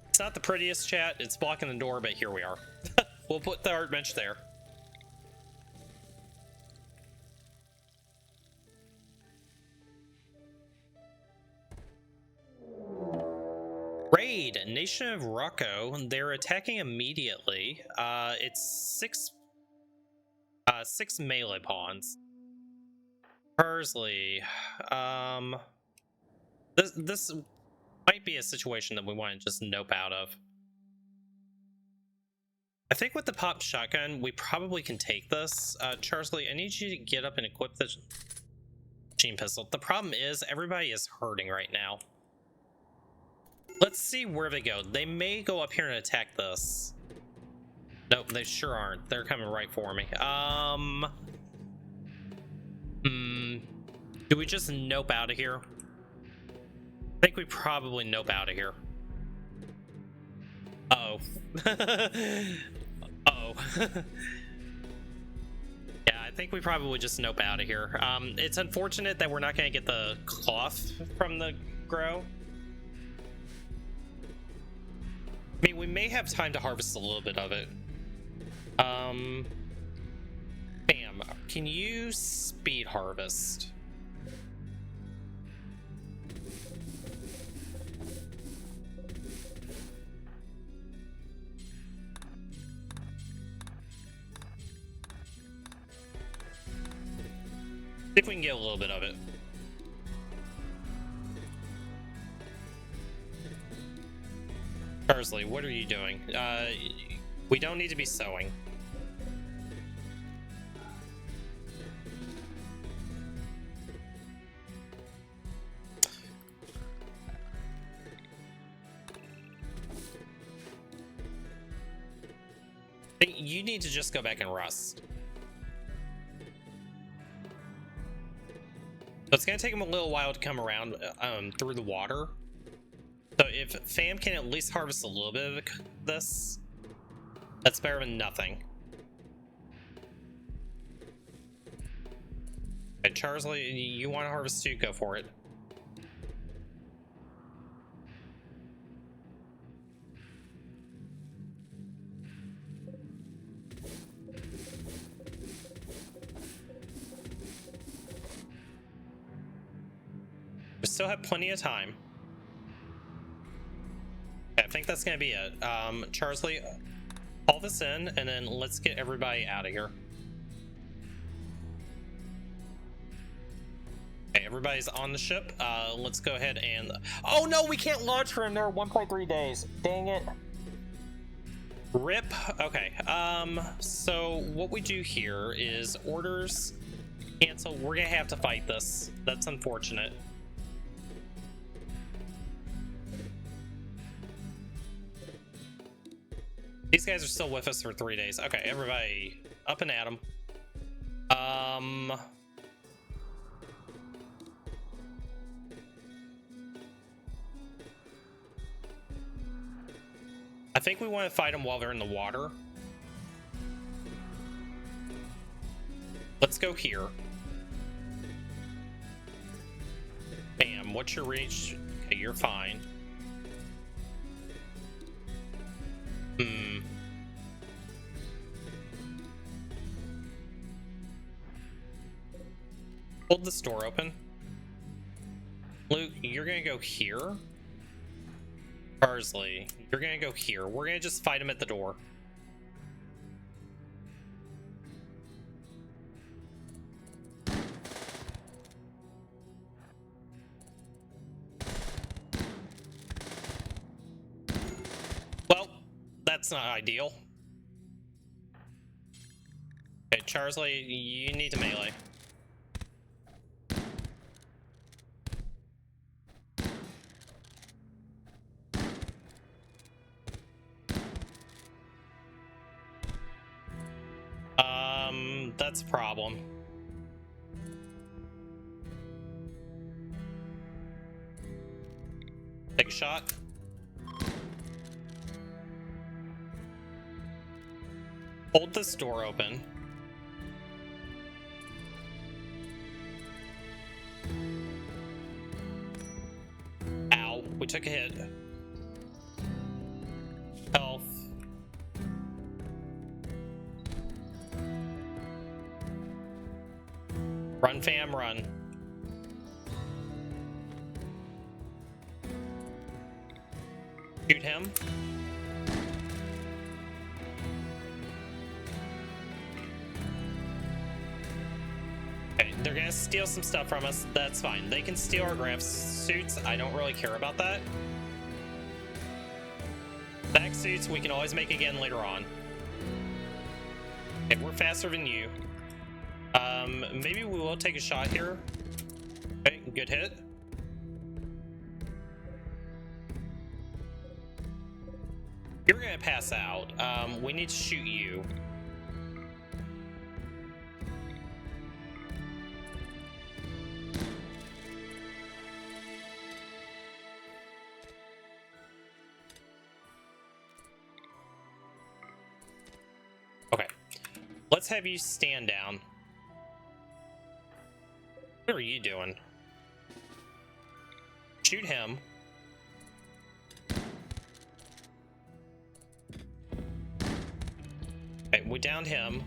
It's not the prettiest, chat. It's blocking the door, but here we are. We'll put the art bench there. Raid, Nation of Rocco. They're attacking immediately. It's six melee pawns. Parsley. This might be a situation that we want to just nope out of. I think with the pop shotgun, we probably can take this. Charsley, I need you to get up and equip the machine pistol. The problem is everybody is hurting right now. Let's see where they go. They may go up here and attack this. Nope, they sure aren't. They're coming right for me. Do we just nope out of here? I think we probably nope out of here. Uh-oh. Uh-oh. Yeah, I think we probably just nope out of here. It's unfortunate that we're not going to get the cloth from the grow. I mean, we may have time to harvest a little bit of it. Bam. Can you speed harvest? See if we can get a little bit of it. Parsley, what are you doing? We don't need to be sewing. You need to just go back and rust. So it's going to take him a little while to come around through the water. So if Fam can at least harvest a little bit of this, that's better than nothing. Okay, Charsley, you want to harvest too? Go for it. We still have plenty of time. Okay, I think that's gonna be it. Charsley, haul this in, and then let's get everybody out of here. Okay, everybody's on the ship. Let's go ahead and... Oh no, we can't launch for another 1.3 days. Dang it. RIP. Okay, so what we do here is orders cancel. We're gonna have to fight this. That's unfortunate. These guys are still with us for 3 days. Okay, everybody up and at them. I think we want to fight them while they're in the water. Let's go here. Bam, what's your reach? Okay, you're fine. Hold this door open. Luke, you're gonna go here. Parsley, you're gonna go here. We're gonna just fight him at the door. Well, that's not ideal. Okay, Charsley, you need to melee. That's a problem. Take a shot. Hold this door open. Ow, we took a hit. Health. Run, fam, run. Shoot him. Okay, they're gonna steal some stuff from us. That's fine. They can steal our grav suits. I don't really care about that. Back suits we can always make again later on. Okay, we're faster than you. Maybe we will take a shot here. Okay, good hit. You're gonna pass out. We need to shoot you. Okay, let's have you stand down. What are you doing? Shoot him. Okay, we downed him.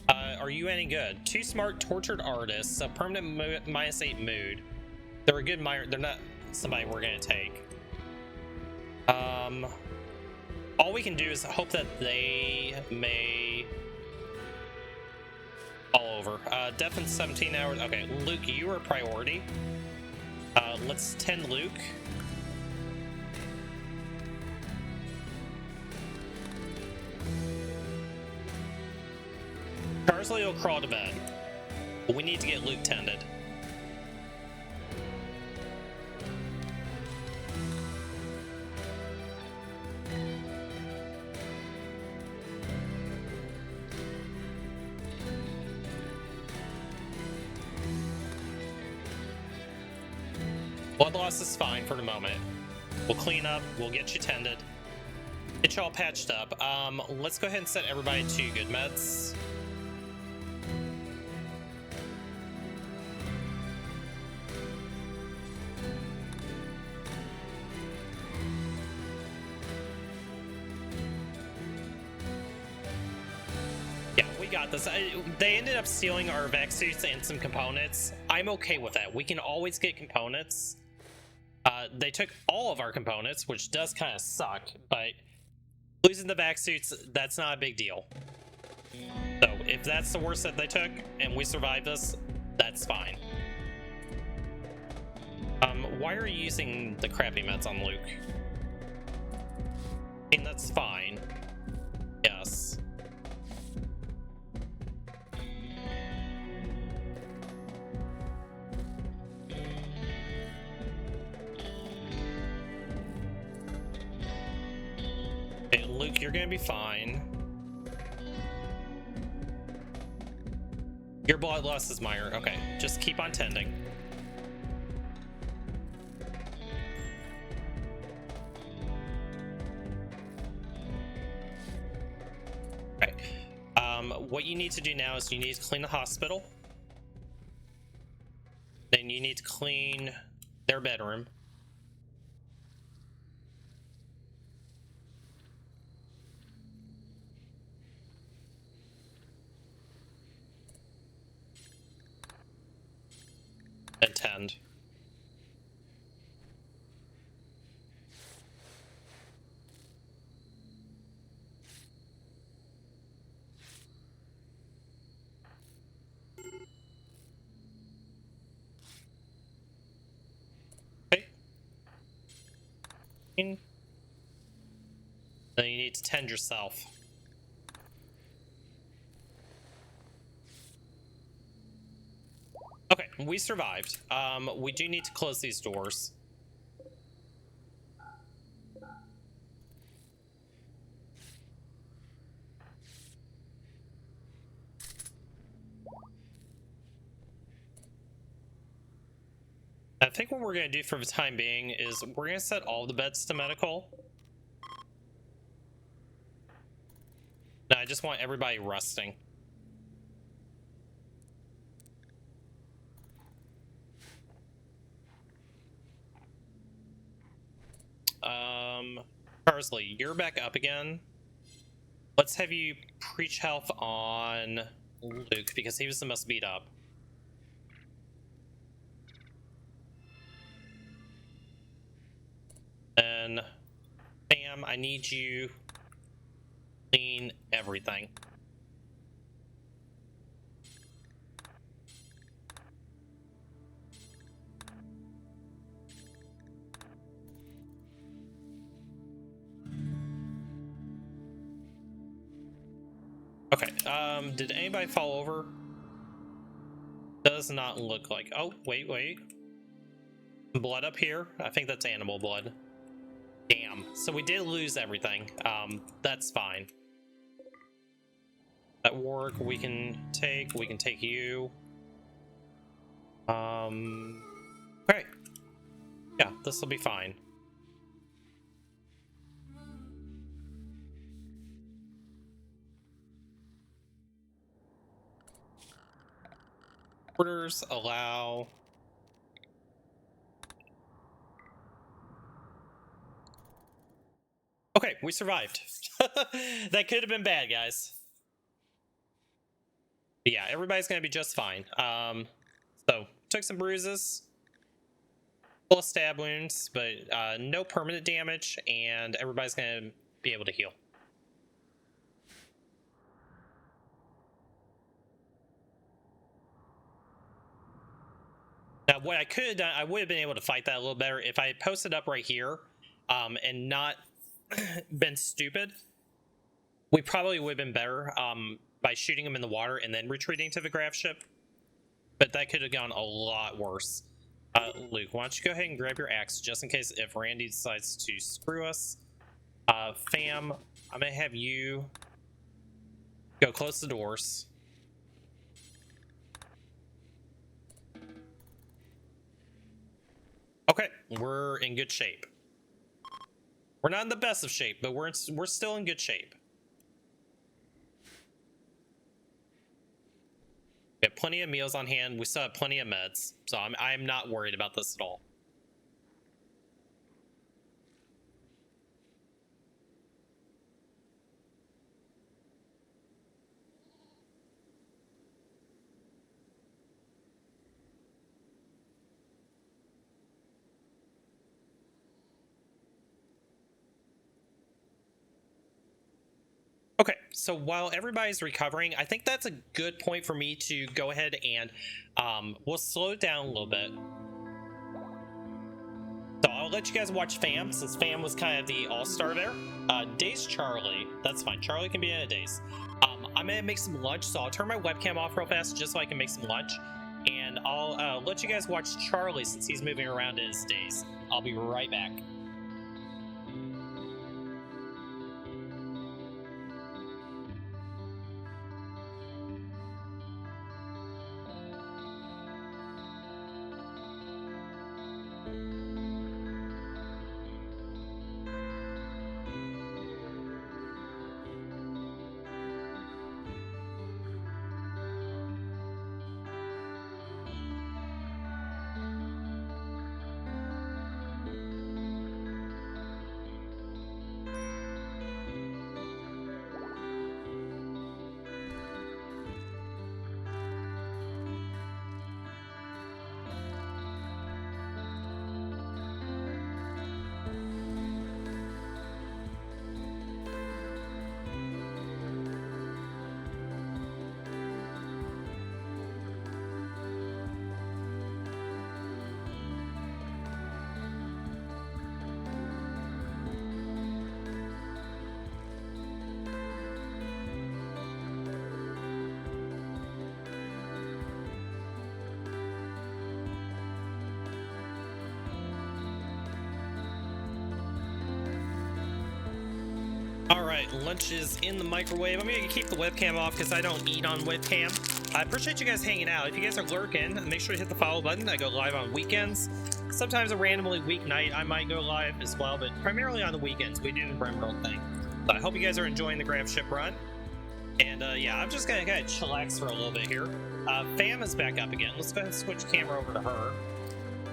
Are you any good? Too smart, tortured artists, a permanent -8 mood. They're a good minor. They're not somebody we're gonna take. All we can do is hope that they may all over. Death in 17 hours. Okay, Luke, you are a priority. Let's tend Luke. Carsley will crawl to bed, but we need to get Luke tended. Blood loss is fine for the moment. We'll clean up, we'll get you tended. Get you all patched up. Let's go ahead and set everybody to good meds. Yeah, we got this. They ended up stealing our vac suits and some components. I'm okay with that. We can always get components. They took all of our components, which does kind of suck, but losing the vac suits, that's not a big deal. So if that's the worst that they took and we survive this, that's fine. Why are you using the crappy meds on Luke? I mean, that's fine. Yes. Okay, Luke, you're gonna be fine. Your blood loss is minor. Okay, just keep on tending. Okay. What you need to do now is you need to clean the hospital. Then you need to clean their bedroom. And tend. Okay. Then you need to tend yourself. Okay, we survived. We do need to close these doors. I think what we're going to do for the time being is we're going to set all the beds to medical. No, I just want everybody resting. Parsley, you're back up again. Let's have you preach health on Luke because he was the most beat up. And Bam, I need you clean everything. Okay, did anybody fall over? Does not look like. Oh, wait. Blood up here? I think that's animal blood. Damn. So we did lose everything. That's fine. At work, we can take you. Okay. Yeah, this will be fine. Orders allow. Okay, we survived. That could have been bad, guys. But yeah, everybody's gonna be just fine. So took some bruises, full of stab wounds, but no permanent damage, and everybody's gonna be able to heal. Now, what I could have done, I would have been able to fight that a little better if I had posted up right here, and not been stupid. We probably would have been better by shooting him in the water and then retreating to the grav ship. But that could have gone a lot worse. Luke, why don't you go ahead and grab your axe just in case if Randy decides to screw us. Fam, I'm gonna have you go close the doors. Okay, we're in good shape. We're not in the best of shape, but we're still in good shape. We have plenty of meals on hand. We still have plenty of meds, so I'm not worried about this at all. Okay, so while everybody's recovering, I think that's a good point for me to go ahead and we'll slow it down a little bit. So I'll let you guys watch Fam, since Fam was kind of the all-star there. Days Charlie, that's fine. Charlie can be in a Days. I'm gonna make some lunch, so I'll turn my webcam off real fast just so I can make some lunch. And I'll let you guys watch Charlie since he's moving around in his Days. I'll be right back. Alright, lunch is in the microwave. I'm gonna keep the webcam off because I don't eat on webcam. I appreciate you guys hanging out. If you guys are lurking, make sure to hit the follow button. I go live on weekends. sometimes a randomly weeknight I might go live as well, but primarily on the weekends we do the RimWorld thing. But I hope you guys are enjoying the Grav ship run. And yeah, I'm just gonna kind of chillax for a little bit here. Fam is back up again. Let's go ahead and switch camera over to her.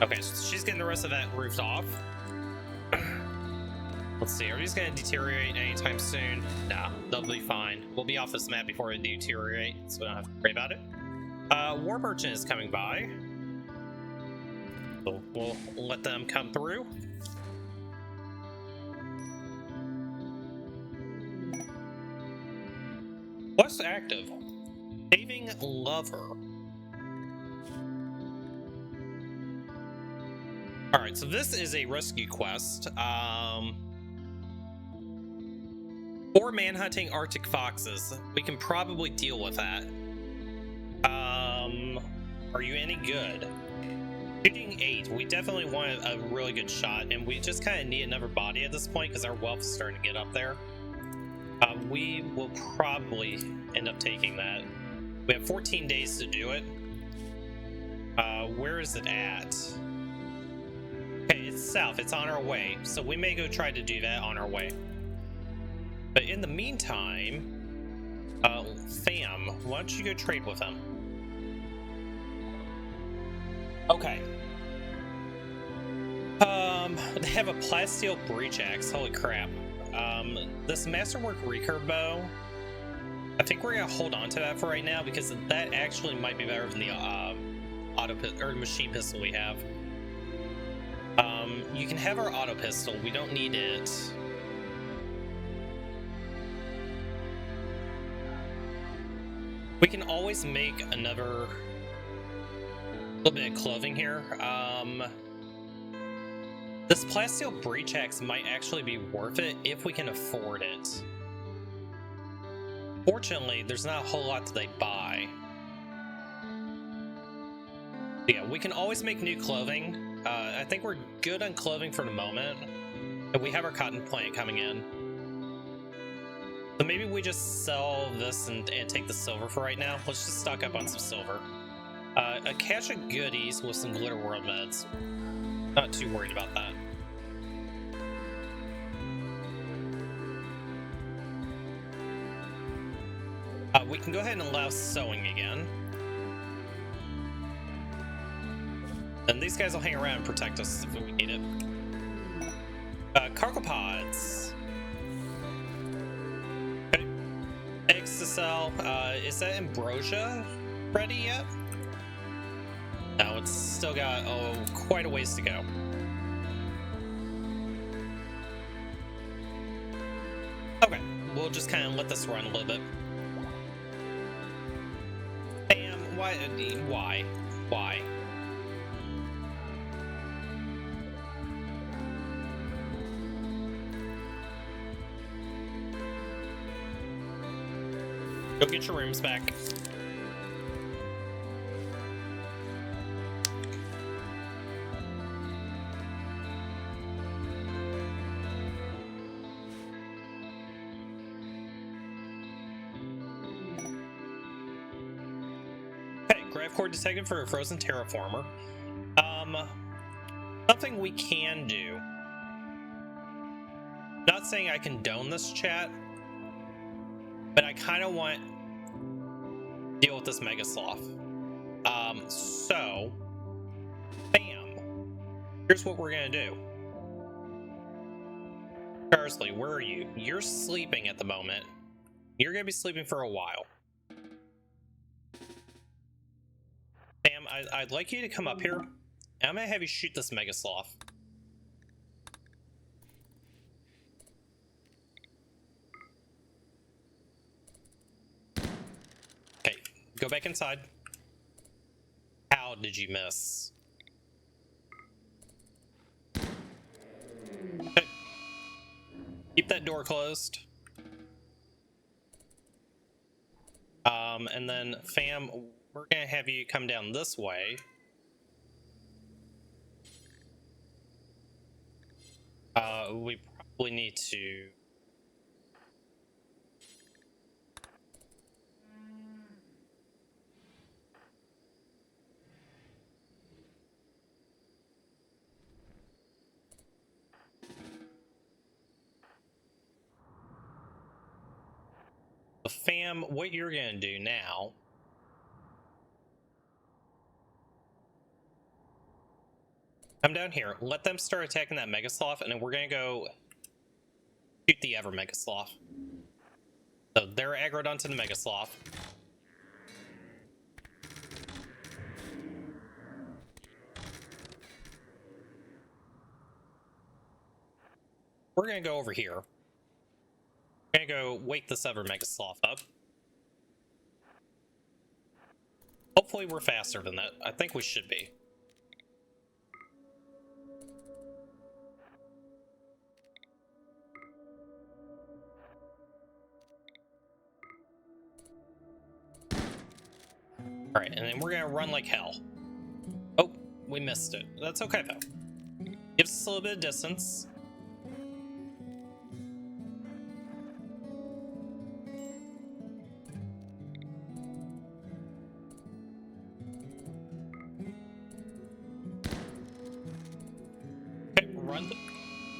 Okay, so she's getting the rest of that roofed off. Let's see, are these gonna deteriorate anytime soon? Nah, they'll be fine. We'll be off this map before they deteriorate, so we don't have to worry about it. War Merchant is coming by. So we'll let them come through. What's active? Saving Lover. Alright, so this is a rescue quest. For manhunting Arctic foxes. We can probably deal with that. Are you any good? Shooting 8. We definitely want a really good shot, and we just kind of need another body at this point because our wealth is starting to get up there. We will probably end up taking that. We have 14 days to do it. Where is it at? Okay, it's south. It's on our way. So we may go try to do that on our way. But in the meantime, Fam, why don't you go trade with him? Okay. They have a plasteel breach axe. Holy crap. This masterwork recurve bow, I think we're gonna hold on to that for right now because that actually might be better than the machine pistol we have. You can have our auto pistol. We don't need it. We can always make another little bit of clothing here. This plasteel breach axe might actually be worth it if we can afford it. Fortunately, there's not a whole lot that they buy. Yeah, we can always make new clothing. I think we're good on clothing for the moment. And we have our cotton plant coming in. So maybe we just sell this and take the silver for right now. Let's just stock up on some silver. A cache of goodies with some glitter world meds. Not too worried about that. We can go ahead and allow sewing again. And these guys will hang around and protect us if we need it. Cargo pods. Okay. Eggs to sell. Is that ambrosia ready yet? No, it's still got quite a ways to go. Okay, we'll just kind of let this run a little bit. Bam, why? Go get your rooms back. Core detected for a frozen terraformer. Something we can do. Not saying I condone this, chat, but I kind of want to deal with this mega sloth. So, bam. Here's what we're gonna do. Parsley, where are you? You're sleeping at the moment. You're gonna be sleeping for a while. Bam, I'd like you to come up here. I'm gonna have you shoot this mega sloth. Okay, go back inside. How did you miss? Okay. Keep that door closed. And then, fam, we're gonna have you come down this way. We probably need to... Fam, what you're gonna do now... Come down here. Let them start attacking that Mega Sloth, and then we're gonna go shoot the Ever Mega Sloth. So they're aggroed onto the Mega Sloth. We're gonna go over here. We're gonna go wake this Ever Mega Sloth up. Hopefully we're faster than that. I think we should be. Alright, and then we're gonna run like hell. Oh, we missed it. That's okay though. Gives us a little bit of distance. Okay, run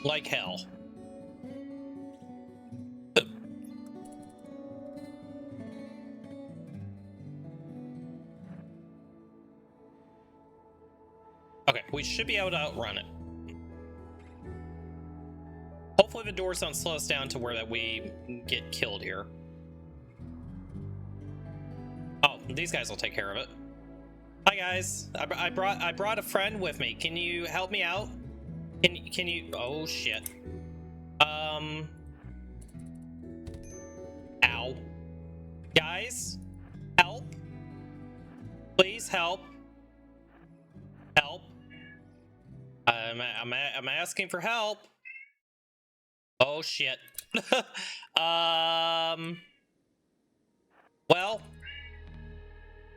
like hell. Okay, we should be able to outrun it. Hopefully the doors don't slow us down to where that we get killed here. Oh, these guys will take care of it. Hi guys, I brought a friend with me. Can you help me out? Can you? Oh shit. Ow. Guys, help! Please help! Help! I'm asking for help. Oh shit. Well,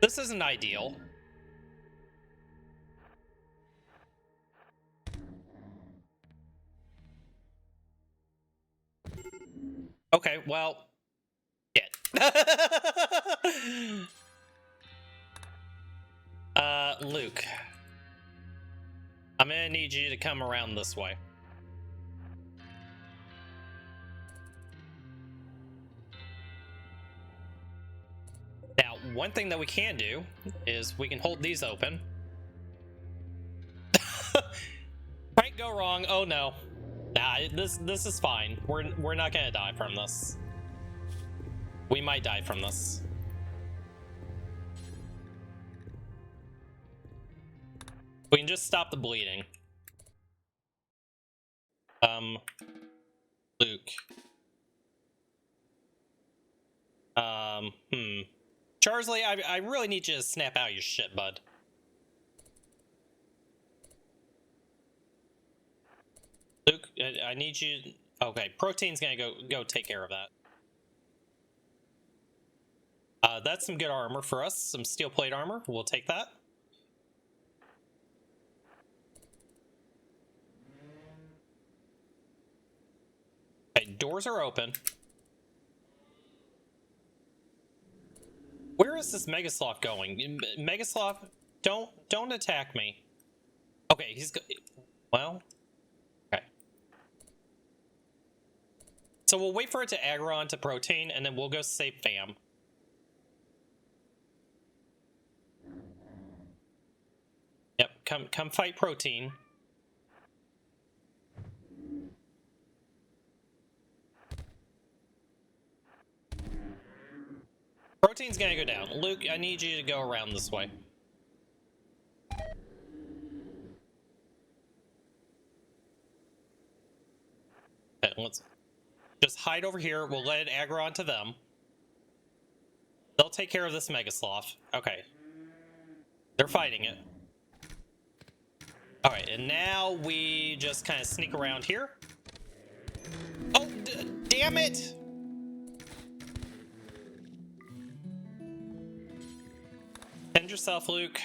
this isn't ideal. Okay, well, shit. Luke, I'm gonna need you to come around this way. Now, one thing that we can do is we can hold these open. Might go wrong. Oh no. Nah, this is fine. We're not gonna die from this. We might die from this. We can just stop the bleeding. Luke. Charsley, I really need you to snap out your shit, bud. Luke, I need you... Okay, Protein's gonna go take care of that. That's some good armor for us. Some steel plate armor. We'll take that. Okay, doors are open. Where is this Megasloth going? Megasloth, don't attack me. Okay, well... Okay. So we'll wait for it to aggro onto Protein, and then we'll go save Fam. Yep, come fight Protein. Protein's gonna go down. Luke, I need you to go around this way. Okay, let's just hide over here. We'll let it aggro onto them. They'll take care of this Megasloth. Okay. They're fighting it. Alright, and now we just kind of sneak around here. Oh, damn it! Defend yourself, Luke.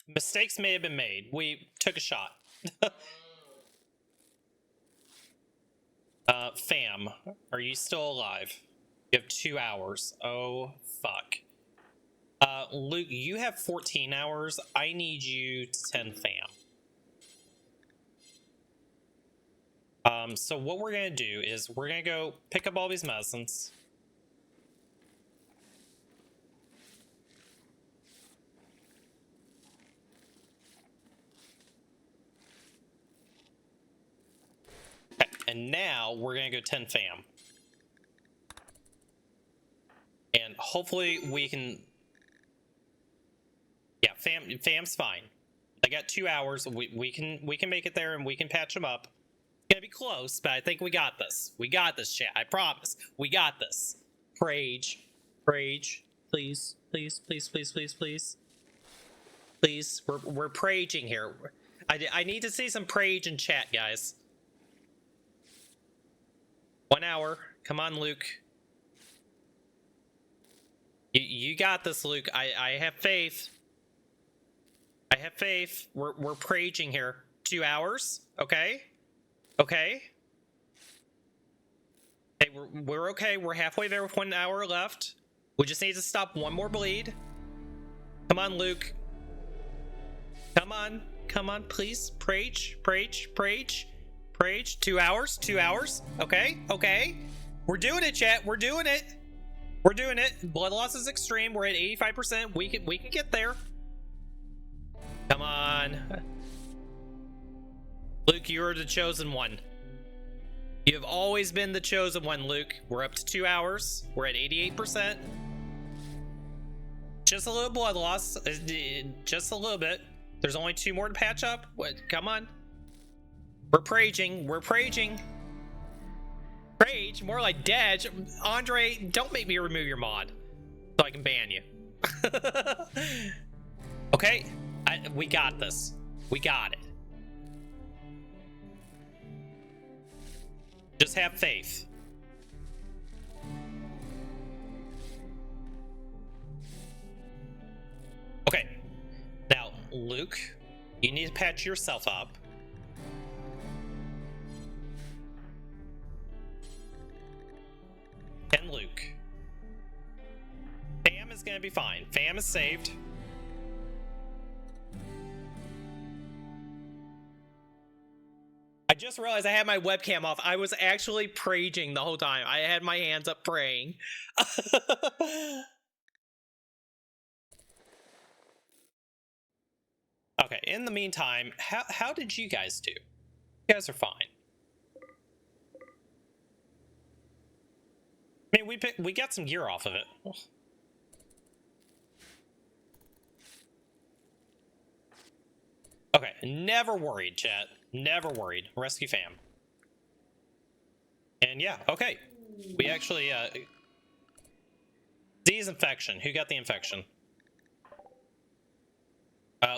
Mistakes may have been made. We took a shot. Fam, are you still alive? You have 2 hours. Oh, fuck. Luke, you have 14 hours. I need you to 10 Fam. So what we're gonna do is we're gonna go pick up all these medicines. Okay, and now we're gonna go 10 fam. And hopefully we can... Yeah, fam's fine. I got 2 hours. We can make it there and we can patch them up. It's gonna be close, but I think we got this. We got this, chat. I promise. We got this. Prage. Prage. Please. Please, please, please, please, please. Please. We're praging here. I need to see some prage in chat, guys. 1 hour. Come on, Luke. You got this, Luke. I have faith. I have faith. We're praging here. 2 hours. Okay. Okay. Hey, we're okay. We're halfway there with 1 hour left. We just need to stop one more bleed. Come on, Luke. Come on. Come on, please. Prage. Prage. Prage. Prage. 2 hours. 2 hours. Okay. Okay. We're doing it, chat. We're doing it. We're doing it. Blood loss is extreme. We're at 85%. We can get there. Come on. Luke, you are the chosen one. You have always been the chosen one, Luke. We're up to 2 hours. We're at 88%. Just a little blood loss. Just a little bit. There's only 2 more to patch up. What? Come on. We're praging. We're praging. Prage? More like Dej. Andre, don't make me remove your mod so I can ban you. Okay. We got this. We got it. Just have faith. Okay. Now, Luke, you need to patch yourself up. And Luke. Fam is gonna be fine. Fam is saved. I just realized I had my webcam off. I was actually praging the whole time. I had my hands up praying. Okay, in the meantime, how did you guys do? You guys are fine. I mean, we got some gear off of it. Okay, never worried, chat. Never worried. Rescue fam. And yeah, okay. We actually, disease infection. Who got the infection?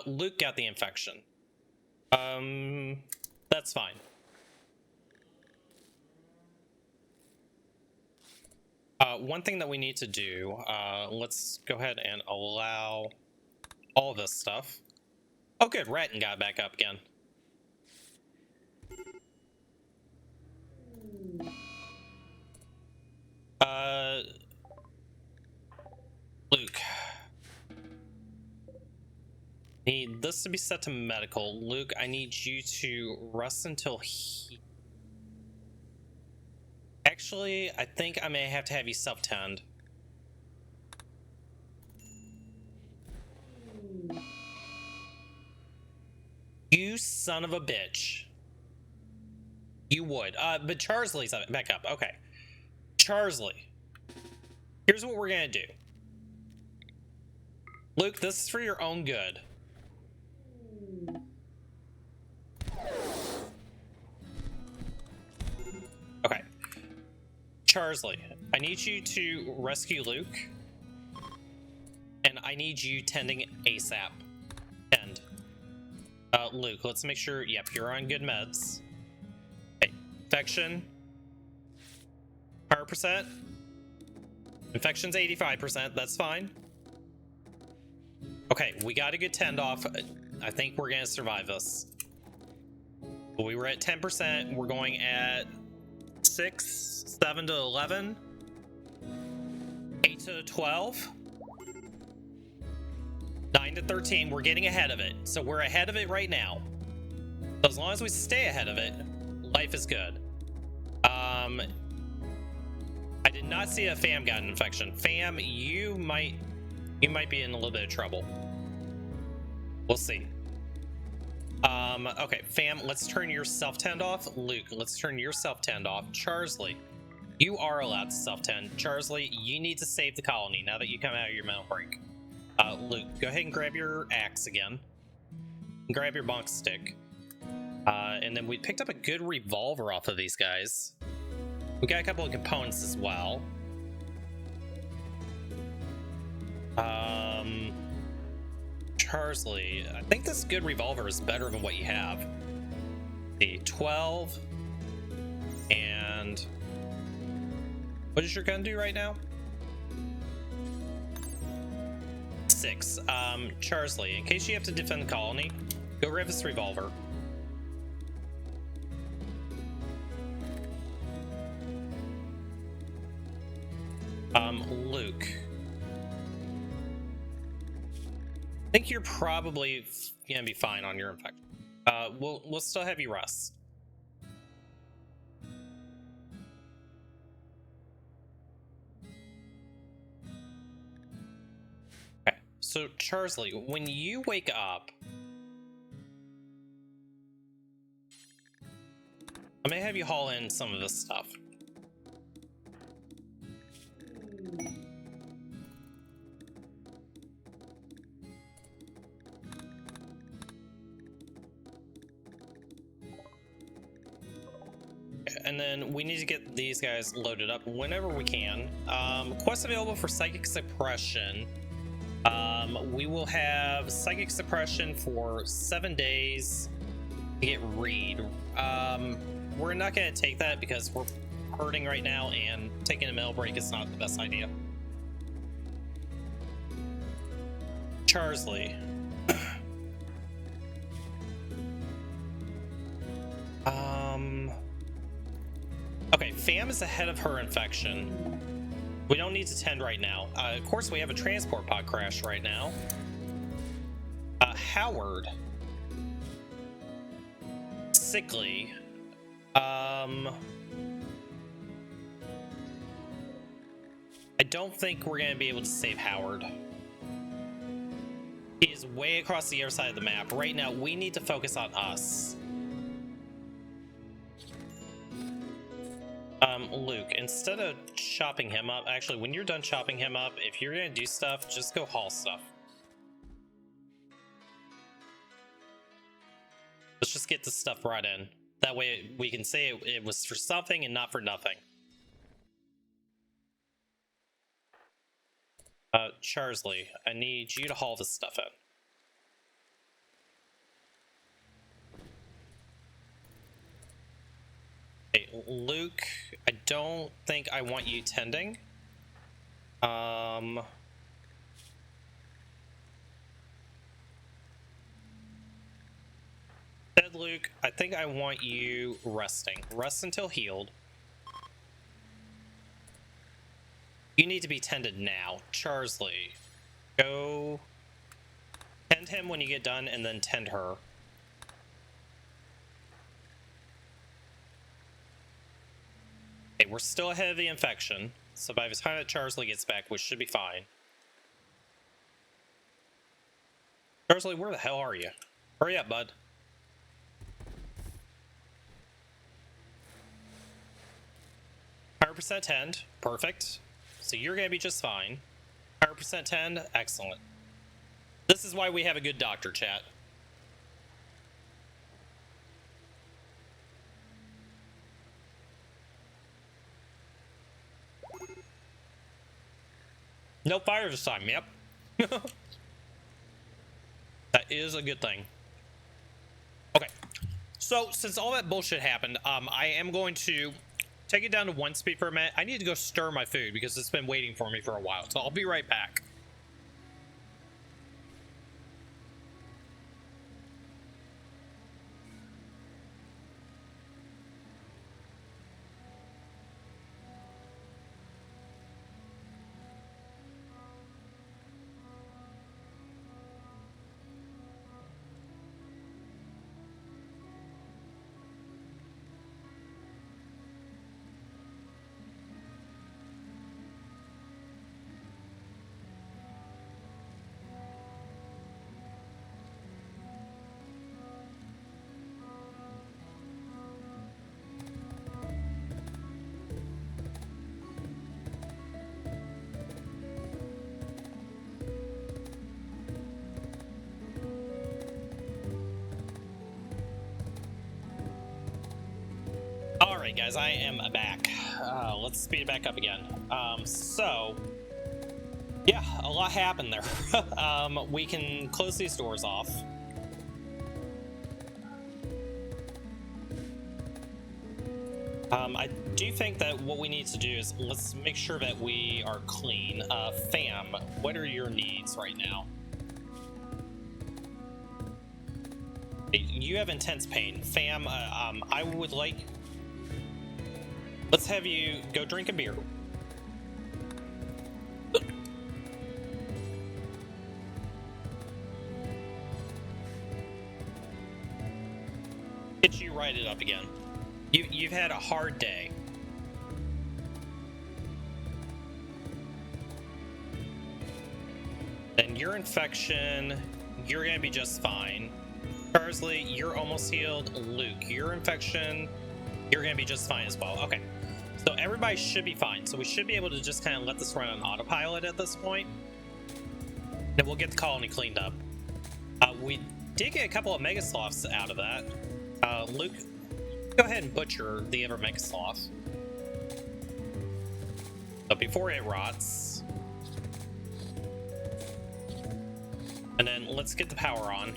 Luke got the infection. That's fine. One thing that we need to do, let's go ahead and allow all this stuff. Oh good, Ratton got back up again. Luke. Need this to be set to medical. Luke, I need you to rest until he... Actually, I think I may have to have you self-tend. You son of a bitch. You would. But Charsley's back up. Okay. Charsley. Here's what we're gonna do. Luke, this is for your own good. Okay. Charsley, I need you to rescue Luke. And I need you tending ASAP. Tend. Luke, let's make sure, yep, you're on good meds. Okay. Infection. 100%. Infection's 85%, that's fine. Okay, we got a good tend off. I think we're gonna survive this. We were at 10%, we're going at 6, 7 to 11, 8 to 12, 9 to 13, we're getting ahead of it. So we're ahead of it right now. So as long as we stay ahead of it, life is good. I did not see a Fam got an infection. Fam, you might be in a little bit of trouble. We'll see. Okay, Fam, let's turn your self-tend off. Luke, let's turn your self-tend off. Charsley, you are allowed to self-tend. Charsley, you need to save the colony now that you come out of your mental break. Luke, go ahead and grab your axe again. Grab your bonk stick. And then we picked up a good revolver off of these guys. We got a couple of components as well. Charsley, I think this good revolver is better than what you have. The 12 and what does your gun do right now? 6. Charsley, in case you have to defend the colony, go grab this revolver. Luke, I think you're probably gonna be fine on your infection. We'll still have you rest. Okay, so Charsley, when you wake up, I may have you haul in some of this stuff. And then we need to get these guys loaded up whenever we can. Quest available for Psychic Suppression. We will have Psychic Suppression for 7 days to get Reed. We're not going to take that because we're hurting right now, and taking a meal break is not the best idea. Charsley. Okay, Fam is ahead of her infection. We don't need to tend right now. Of course, we have a transport pod crash right now. Howard. Sickly. I don't think we're going to be able to save Howard. He is way across the other side of the map. Right now, we need to focus on us. Luke, instead of chopping him up, actually, when you're done chopping him up, if you're gonna do stuff, just go haul stuff. Let's just get this stuff brought in. That way we can say it was for something and not for nothing. Charsley, I need you to haul this stuff in. Luke, I don't think I want you tending. Said Luke, I think I want you resting. Rest until healed. You need to be tended now. Charsley, go tend him when you get done, and then tend her. Okay, we're still ahead of the infection, so by the time that Charsley gets back, we should be fine. Charsley, where the hell are you? Hurry up, bud. % tend, perfect. So you're gonna be just fine. 100% tend, excellent. This is why we have a good doctor, chat. No fire this time, yep. That is a good thing. Okay, so since all that bullshit happened, I am going to take it down to 1 speed for a minute. I need to go stir my food because it's been waiting for me for a while, so I'll be right back. guys, I am back. Let's speed it back up again. So yeah, a lot happened there. We can close these doors off. I do think that what we need to do is let's make sure that we are clean. Fam, what are your needs right now? You have intense pain. Fam, I would like... Let's have you go drink a beer. Get you righted up again. You've had a hard day. Then your infection, you're gonna be just fine. Parsley, you're almost healed. Luke, your infection, you're gonna be just fine as well. Okay, so everybody should be fine. So we should be able to just kind of let this run on autopilot at this point. Then we'll get the colony cleaned up. We did get a couple of Mega Sloths out of that. Luke, go ahead and butcher the other Mega Sloth. But before it rots. And then let's get the power on.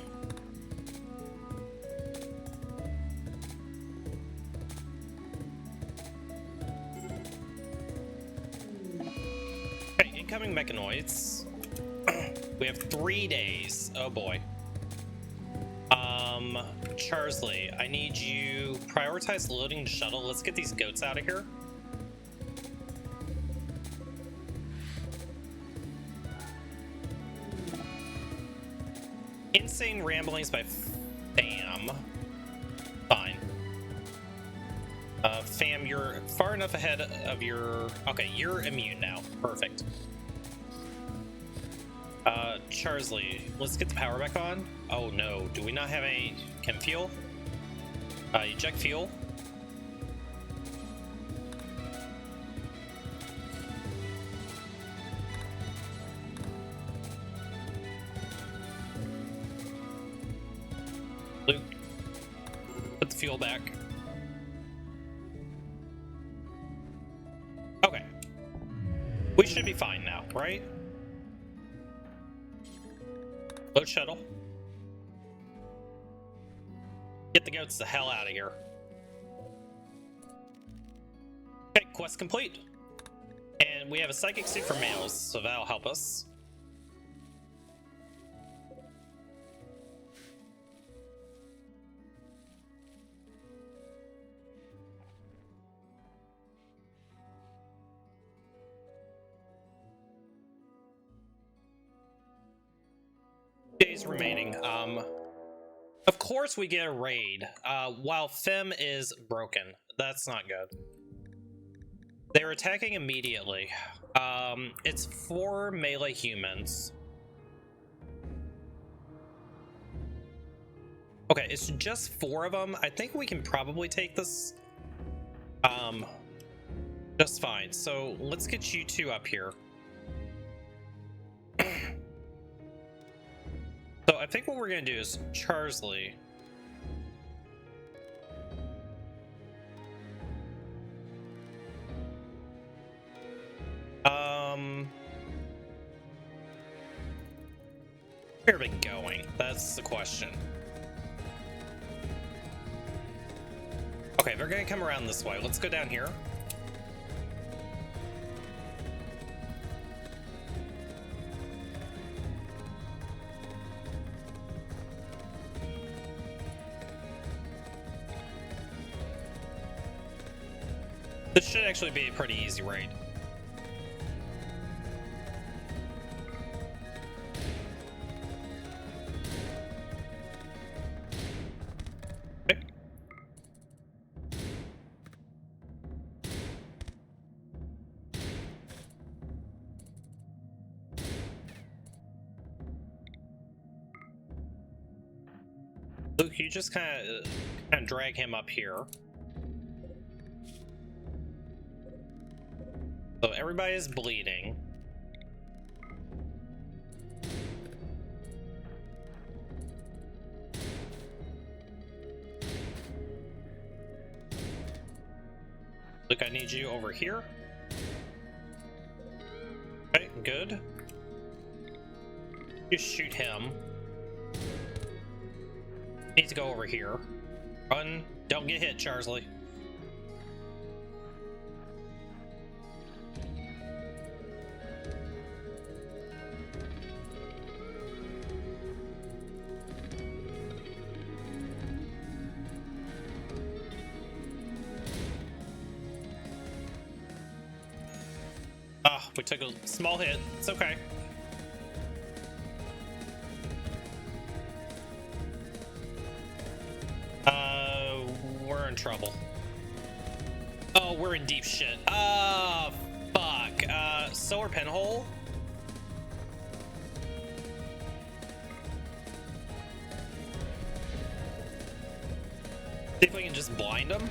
Okay, incoming mechanoids. We have 3 days. Oh boy. Charsley, I need you prioritize loading the shuttle. Let's get these goats out of here. Insane ramblings by Fam. Fine. Fam, you're far enough ahead of your... Okay, you're immune now. Perfect. Charsley, let's get the power back on. Oh no, do we not have any chem fuel? Eject fuel. Luke, put the fuel back. Okay. We should be fine now, right? Load shuttle. Get the goats the hell out of here. Okay, quest complete. And we have a psychic suit for males, so that'll help us. Days remaining. Of course we get a raid while Fem is broken. That's not good. They're attacking immediately. It's 4 melee humans. Okay, it's just 4 of them. I think we can probably take this just fine. So let's get you 2 up here. So I think what we're gonna do is Charsley. Where are we going? That's the question. Okay, they're gonna come around this way. Let's go down here. This should actually be a pretty easy raid. Okay. Luke, you just kind of drag him up here. So everybody is bleeding. Luke, I need you over here. Okay, good. Just shoot him. Need to go over here. Run. Don't get hit, Charsley. We took a small hit. It's okay. We're in trouble. Oh, we're in deep shit. Fuck. Solar pinhole? See if we can just blind him.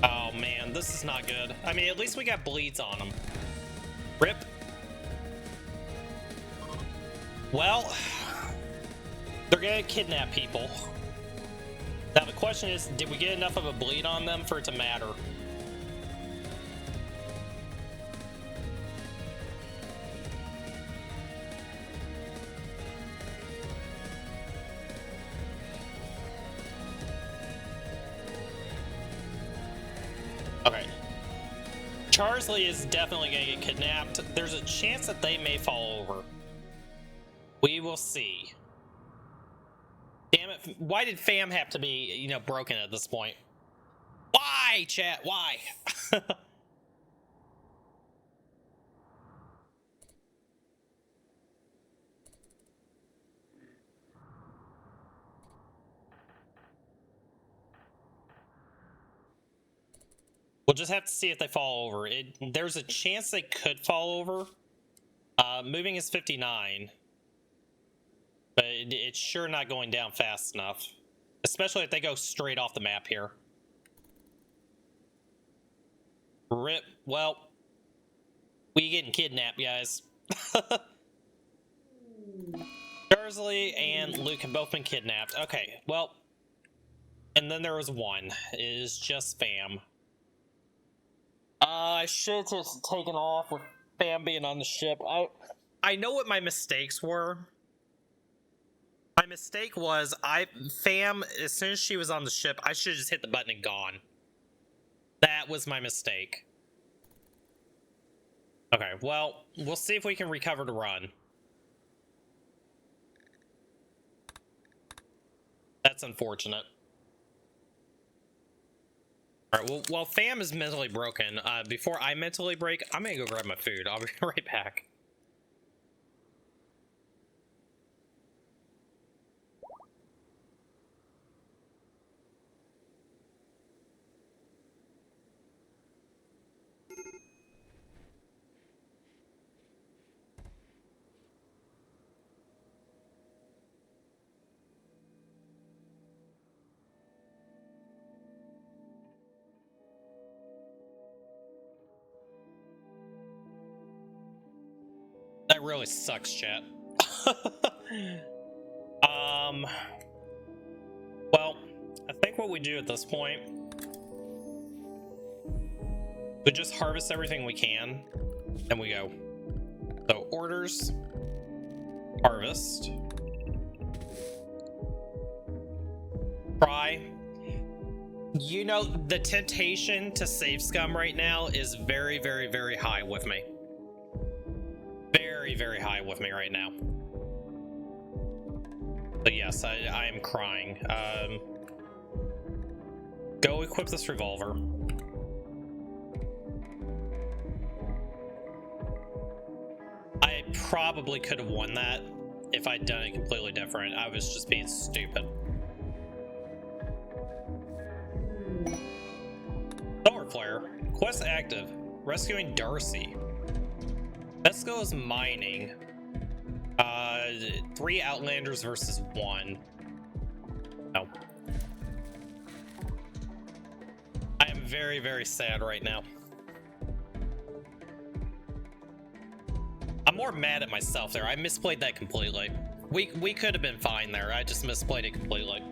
Oh man, this is not good. I mean, at least we got bleeds on him. Rip. Well, they're gonna kidnap people. Now the question is, did we get enough of a bleed on them for it to matter? Okay. Charsley is definitely gonna get kidnapped. There's a chance that they may fall over. We will see. Damn it. Why did Fam have to be, you know, broken at this point? Why, chat? Why? We'll just have to see if they fall over. There's a chance they could fall over. Moving is 59. But it's sure not going down fast enough. Especially if they go straight off the map here. Rip. Well, we getting kidnapped, guys. Charsley and Luke have both been kidnapped. Okay, well. And then there was one. It is just Fam. I should have just taken off with Fam being on the ship. I know what my mistakes were. My mistake was Fam, as soon as she was on the ship, I should have just hit the button and gone. That was my mistake. Okay, well, we'll see if we can recover to run. That's unfortunate. Alright, well, while Fam is mentally broken, before I mentally break, I'm gonna go grab my food. I'll be right back. That really sucks, chat. Well, I think what we do at this point, we just harvest everything we can, and we go. So, orders, harvest, try. You know, the temptation to save scum right now is very, very, very high with me. Very, very high with me right now. But yes, I am crying. Go equip this revolver. I probably could have won that if I'd done it completely different. I was just being stupid. Solar Flare. Quest active. Rescuing Darcy. Let's go as mining. 3 Outlanders versus 1. No. I am very, very sad right now. I'm more mad at myself there. I misplayed that completely. We could have been fine there. I just misplayed it completely.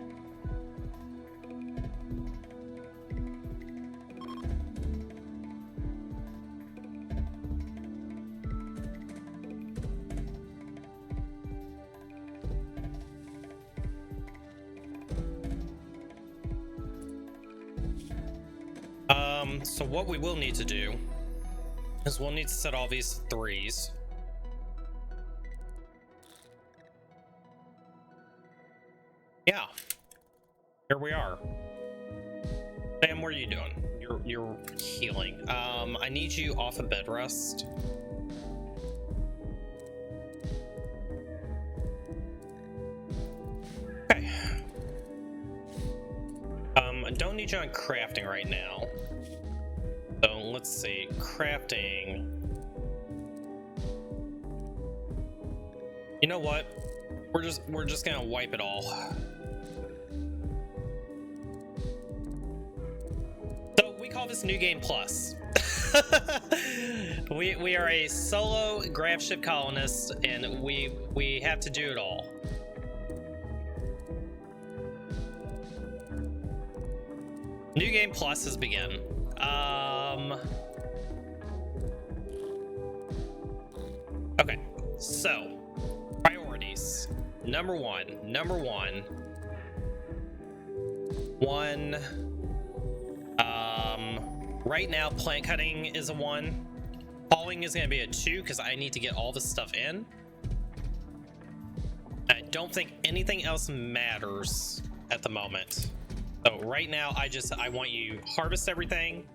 So what we will need to do is we'll need to set all these 3s. Yeah, here we are. Sam, what are you doing? You're healing. I need you off of bed rest. Okay. I don't need you on crafting right now. So let's see, crafting. You know what? We're just gonna wipe it all. So we call this New Game Plus. we are a solo grav ship colonist, and we have to do it all. New Game Plus has begun. Okay, so priorities. Number one. Right now, plant cutting is a 1. Hauling is gonna be a 2 because I need to get all this stuff in. I don't think anything else matters at the moment. So right now, I want you harvest everything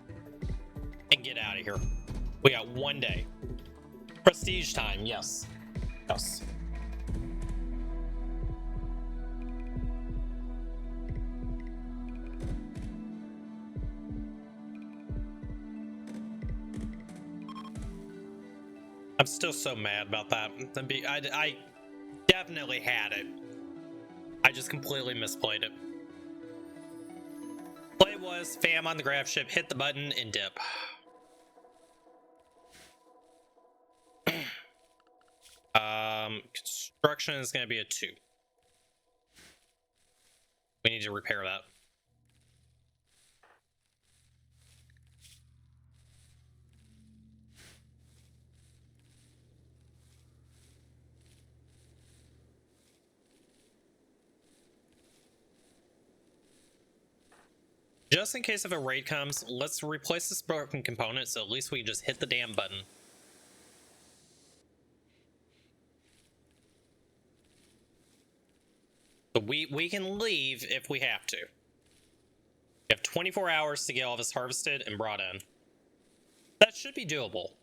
and get out of here. We got 1 day. Prestige time, yes. Yes. I'm still so mad about that. I definitely had it. I just completely misplayed it. Play was fam on the grav ship, hit the button and dip. Construction is going to be a 2. We need to repair that. Just in case if a raid comes, let's replace this broken component so at least we just hit the damn button. So we can leave if we have to. We have 24 hours to get all this harvested and brought in. That should be doable.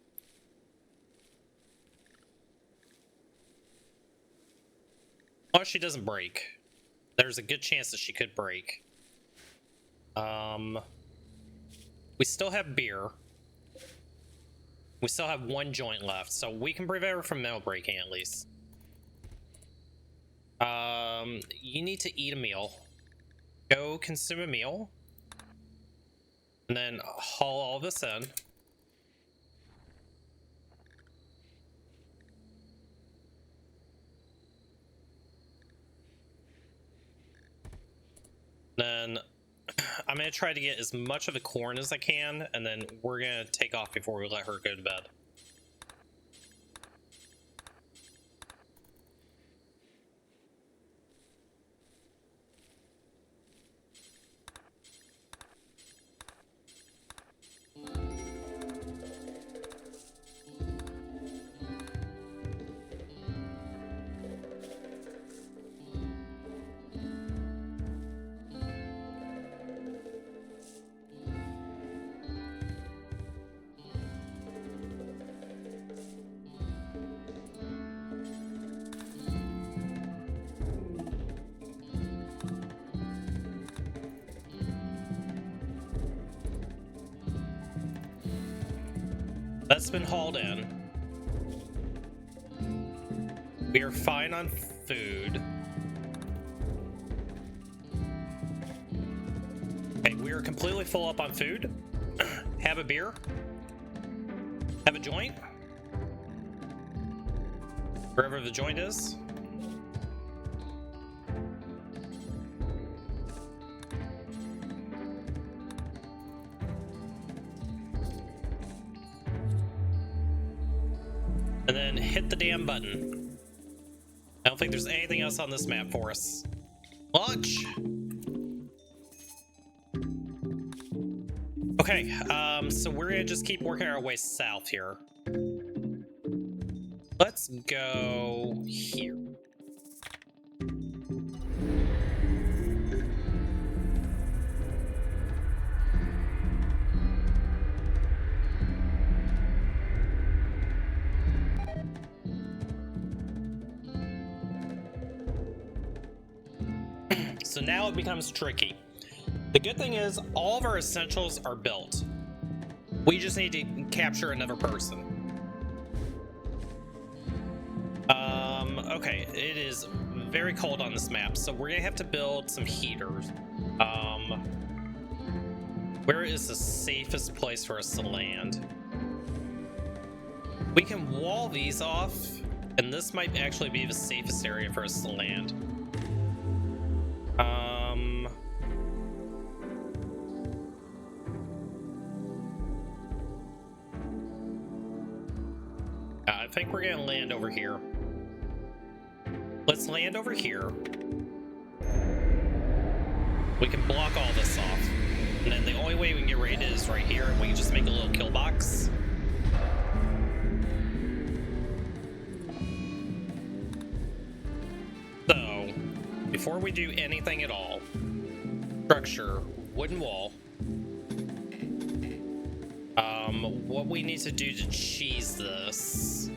Well, she doesn't break. There's a good chance that she could break. We still have beer. We still have 1 joint left, so we can prevent her from metal breaking at least. You need to eat a meal. Go consume a meal. And then haul all this in. Then I'm going to try to get as much of the corn as I can, and then we're going to take off before we let her go to bed. That's been hauled in. We are fine on food. Okay, we are completely full up on food. Have a beer. Have a joint. Wherever the joint is. And then hit the damn button. I don't think there's anything else on this map for us. Launch! Okay, so we're gonna just keep working our way south here. Let's go here. So now it becomes tricky. The good thing is all of our essentials are built. We just need to capture another person. Okay, it is very cold on this map, so we're gonna have to build some heaters. Where is the safest place for us to land? We can wall these off, and this might actually be the safest area for us to land. I think we're gonna land over here. Let's land over here. We can block all this off. And then the only way we can get raided is right here, and we can just make a little kill box. So, before we do anything at all, structure, wooden wall. What we need to do to cheese this.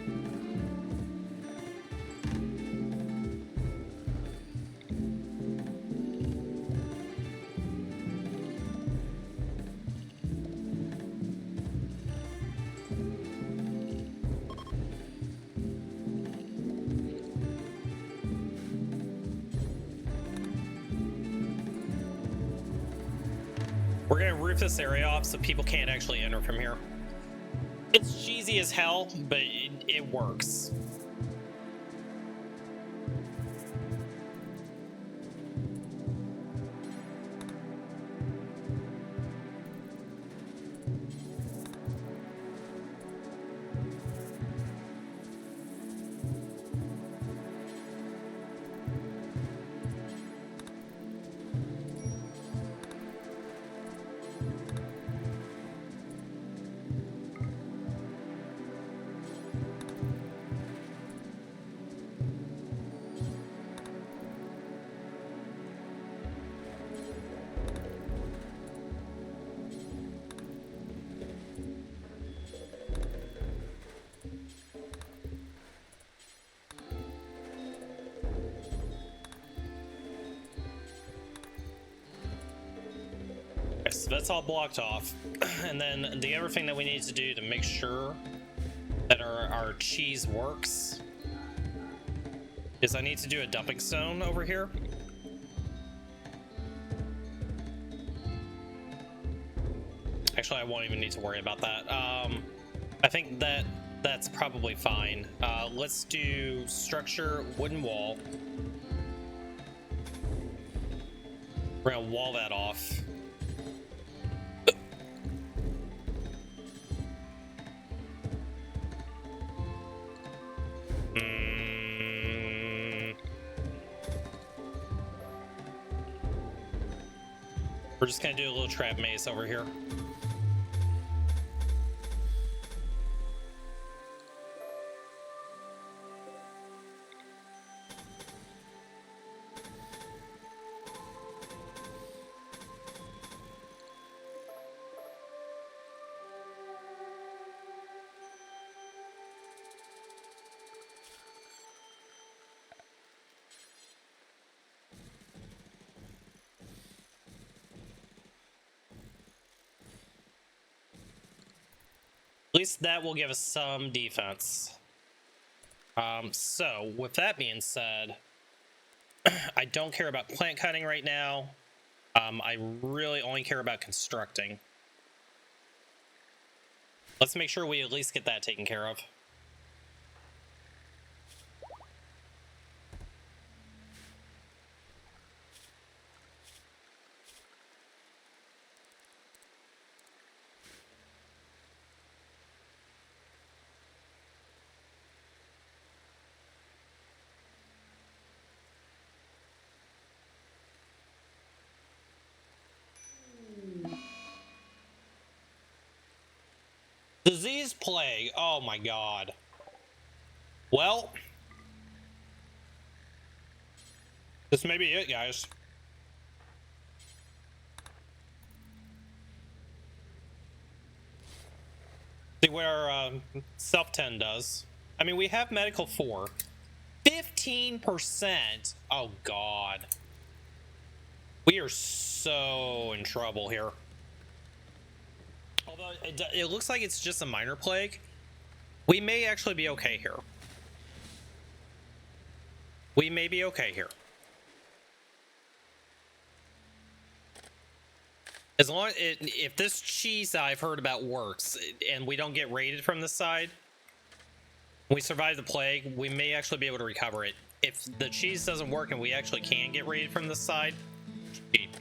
We're gonna roof this area off so people can't actually enter from here. It's cheesy as hell, but it works. So that's all blocked off. And then the other thing that we need to do to make sure that our cheese works is I need to do a dumping zone over here. Actually, I won't even need to worry about that. I think that's probably fine. Let's do structure, wooden wall. We're gonna wall that off. We're just gonna do a little trap maze over here. At least that will give us some defense. So with that being said, I don't care about plant cutting right now. I really only care about constructing. Let's make sure we at least get that taken care of. Disease plague. Oh my god. Well, this may be it, guys. See where self-tend does. I mean, we have medical 4. 15%. Oh god. We are so in trouble here. Although it looks like it's just a minor plague, we may actually be okay here. We may be okay here. As long as if this cheese that I've heard about works and we don't get raided from this side, we survive the plague, we may actually be able to recover it. If the cheese doesn't work and we actually can get raided from this side, cheap.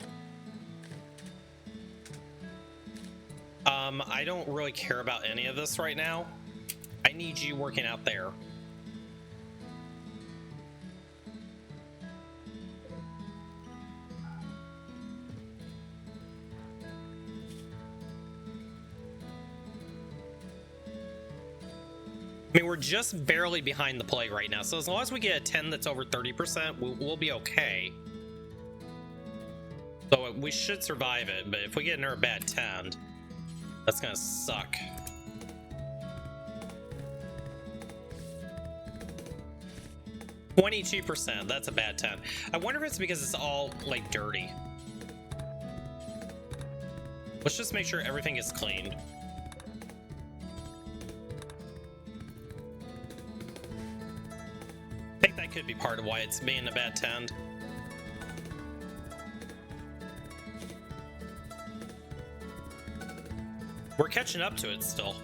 I don't really care about any of this right now. I need you working out there. I mean, we're just barely behind the plague right now, so as long as we get a 10 that's over 30%, we'll be okay. So we should survive it, but if we get another bad 10, that's gonna suck. %, that's a bad 10. I wonder if it's because it's all, like, dirty. Let's just make sure everything is cleaned. I think that could be part of why it's being a bad 10. We're catching up to it still.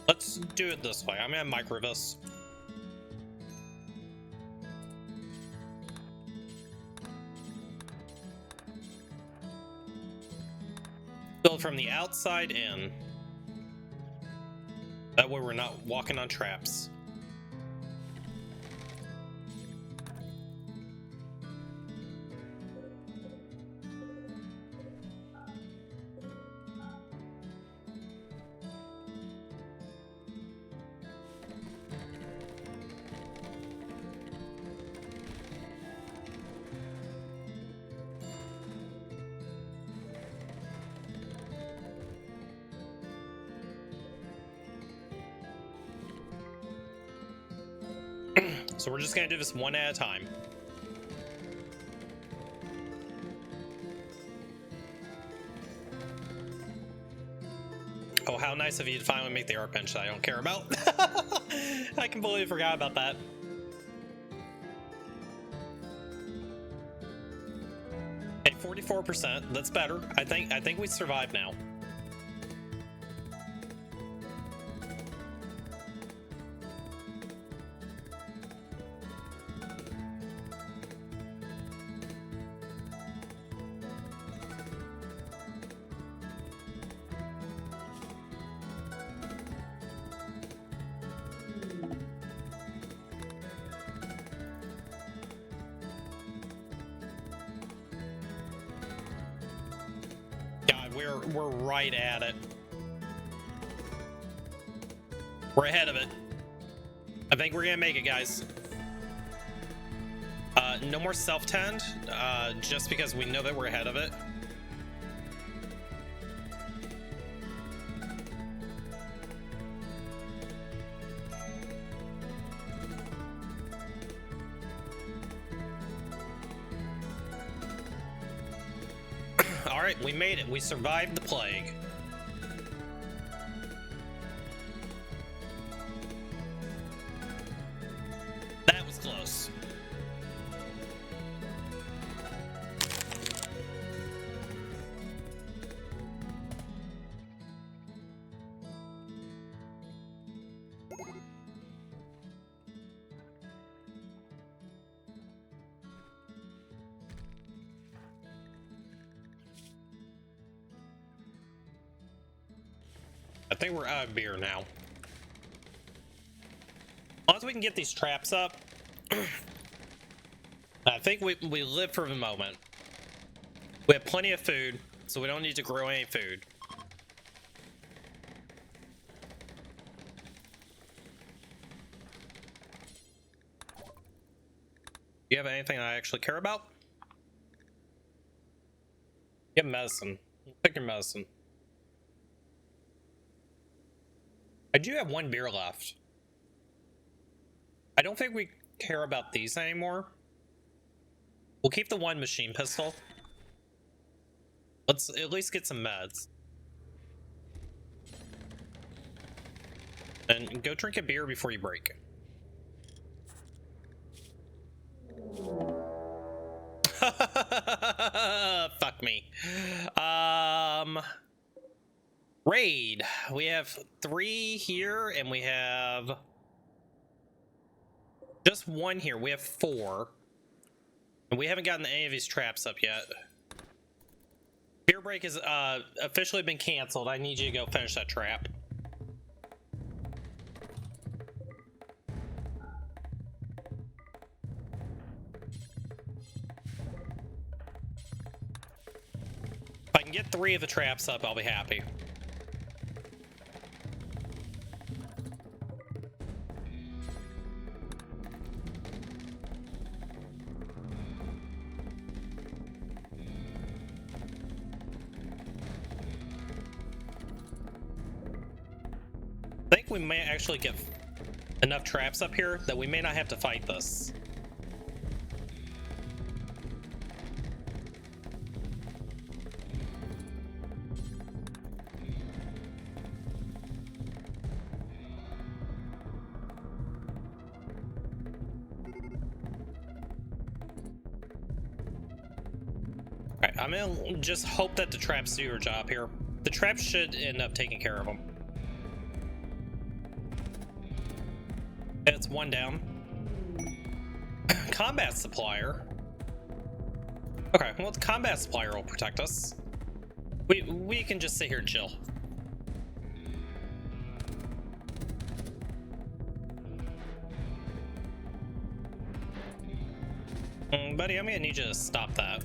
Let's do it this way. I'm gonna micro this. Build from the outside in. That way we're not walking on traps. So we're just gonna do this one at a time. Oh, how nice of you to finally make the art bench that I don't care about. I completely forgot about that. Okay, 44%. That's better. I think we survive now. We're right at it. We're ahead of it. I think we're gonna make it, guys. No more self-tend, just because we know that we're ahead of it. Alright, we made it. We survived the plague. That was close. I think we're out of beer now. As long as we can get these traps up, I think we live for the moment. We have plenty of food, so we don't need to grow any food. Do you have anything I actually care about? Get medicine. Pick your medicine. I do have one beer left. I don't think we care about these anymore. We'll keep the one machine pistol. Let's at least get some meds. And go drink a beer before you break. Fuck me. Raid. We have 3 here, and we have just 1 here. We have 4. And we haven't gotten any of these traps up yet. Beer break has officially been canceled. I need you to go finish that trap. If I can get 3 of the traps up, I'll be happy. I think we may actually get enough traps up here that we may not have to fight this. Alright, I'm gonna just hope that the traps do their job here. The traps should end up taking care of them. It's 1 down. Combat supplier. Okay, well, the combat supplier will protect us. We can just sit here and chill. Buddy, I'm gonna need you to stop that.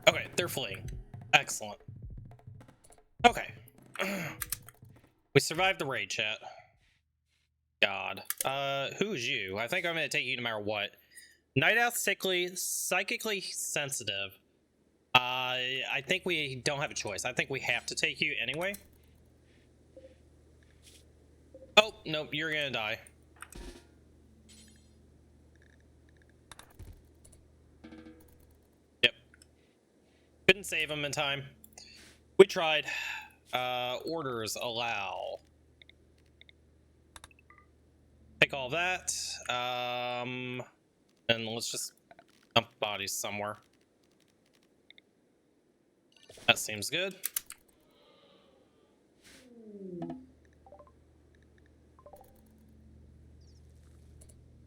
Okay, they're fleeing. Excellent. Okay. We survived the raid, chat. God. Who's you? I think I'm gonna take you no matter what. Night Owl, sickly, psychically sensitive. I think we don't have a choice. I think we have to take you anyway. Oh, nope, you're gonna die. Couldn't save him in time. We tried. Orders allow. Take all that. And let's just dump bodies somewhere. That seems good.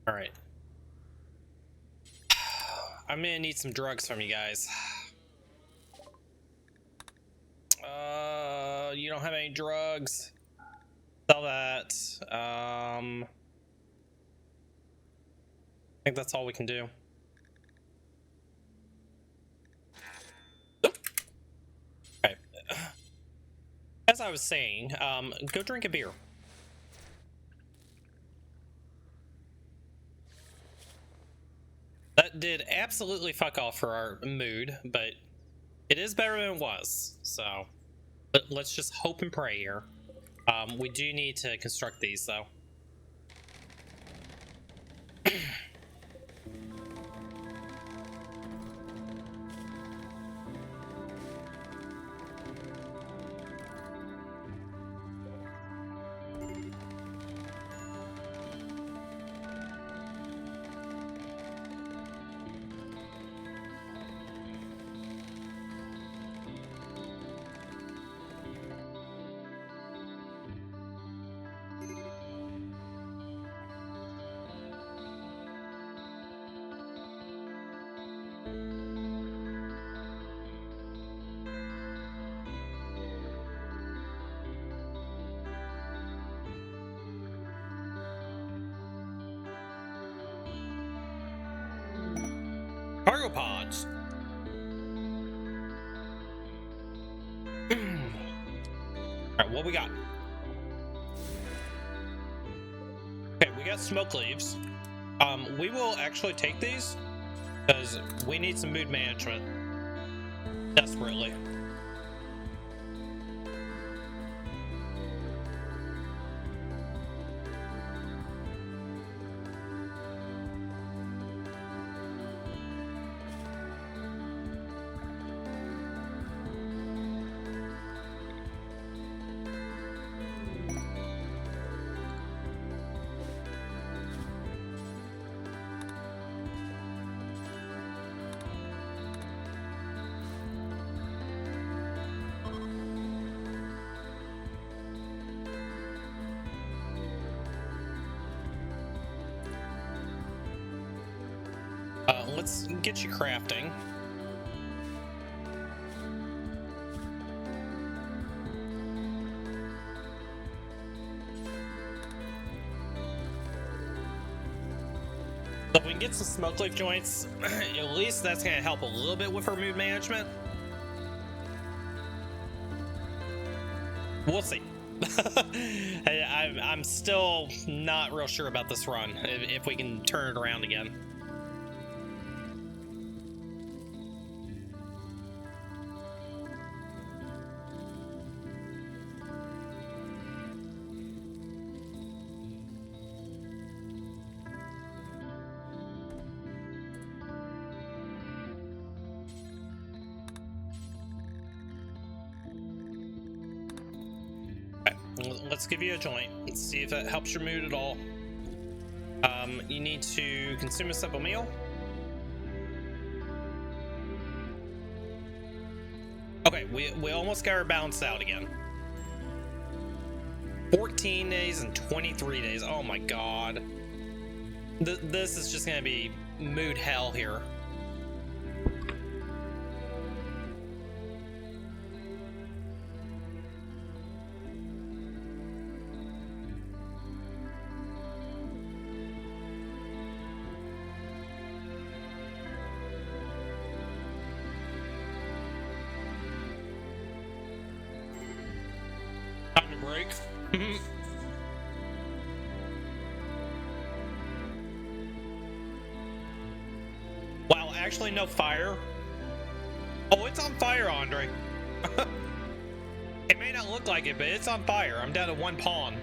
All right. I'm gonna need some drugs from you guys. You don't have any drugs. Sell that. I think that's all we can do. Okay. As I was saying, go drink a beer. That did absolutely fuck off for our mood, but it is better than it was, so let's just hope and pray here. We do need to construct these, though. Cargo pods. Alright, what we got? Okay, we got smoke leaves. We will actually take these because we need some mood management desperately. Let's get you crafting. So if we can get some smoke leaf joints, at least that's going to help a little bit with her mood management. We'll see. I'm still not real sure about this run, if we can turn it around again. Let's give you a joint. Let's see if that helps your mood at all. You need to consume a simple meal. Okay, we almost got her balanced out again. 14 days and 23 days. Oh my god. This is just gonna be mood hell here. Break. Wow, actually no fire. Oh, it's on fire, Andre. It may not look like it, but it's on fire. I'm down to one pawn.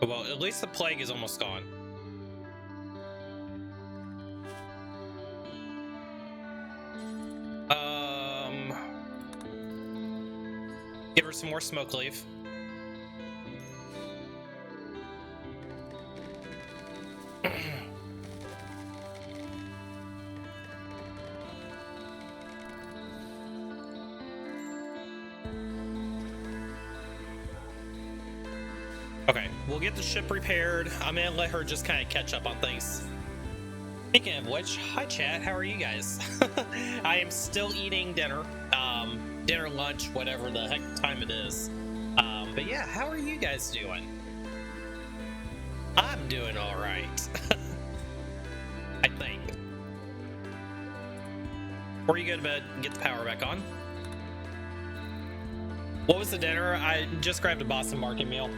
Well, at least the plague is almost gone. Give her some more smoke leaf. Okay, we'll get the ship repaired. I'm gonna let her just kind of catch up on things. Speaking of which, hi chat, how are you guys? I am still eating dinner. Dinner, lunch, whatever the heck time it is. But yeah, how are you guys doing? I'm doing all right. I think. Before you go to bed, get the power back on. What was the dinner? I just grabbed a Boston Market meal.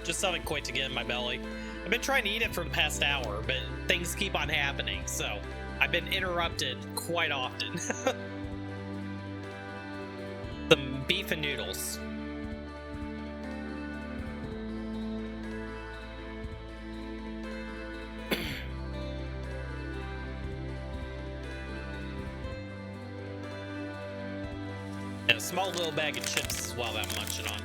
Just something quick to get in my belly. I've been trying to eat it for the past hour, but things keep on happening, so I've been interrupted quite often. Some beef and noodles. And a small little bag of chips as well that I'm munching on.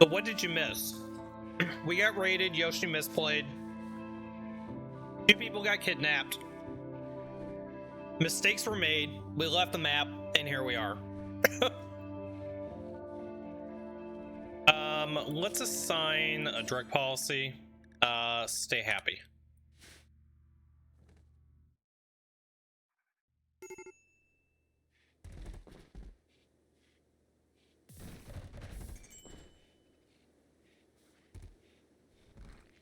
So what did you miss? We got raided, Yoshi misplayed. 2 people got kidnapped. Mistakes were made, we left the map, and here we are. Let's assign a drug policy. Stay happy.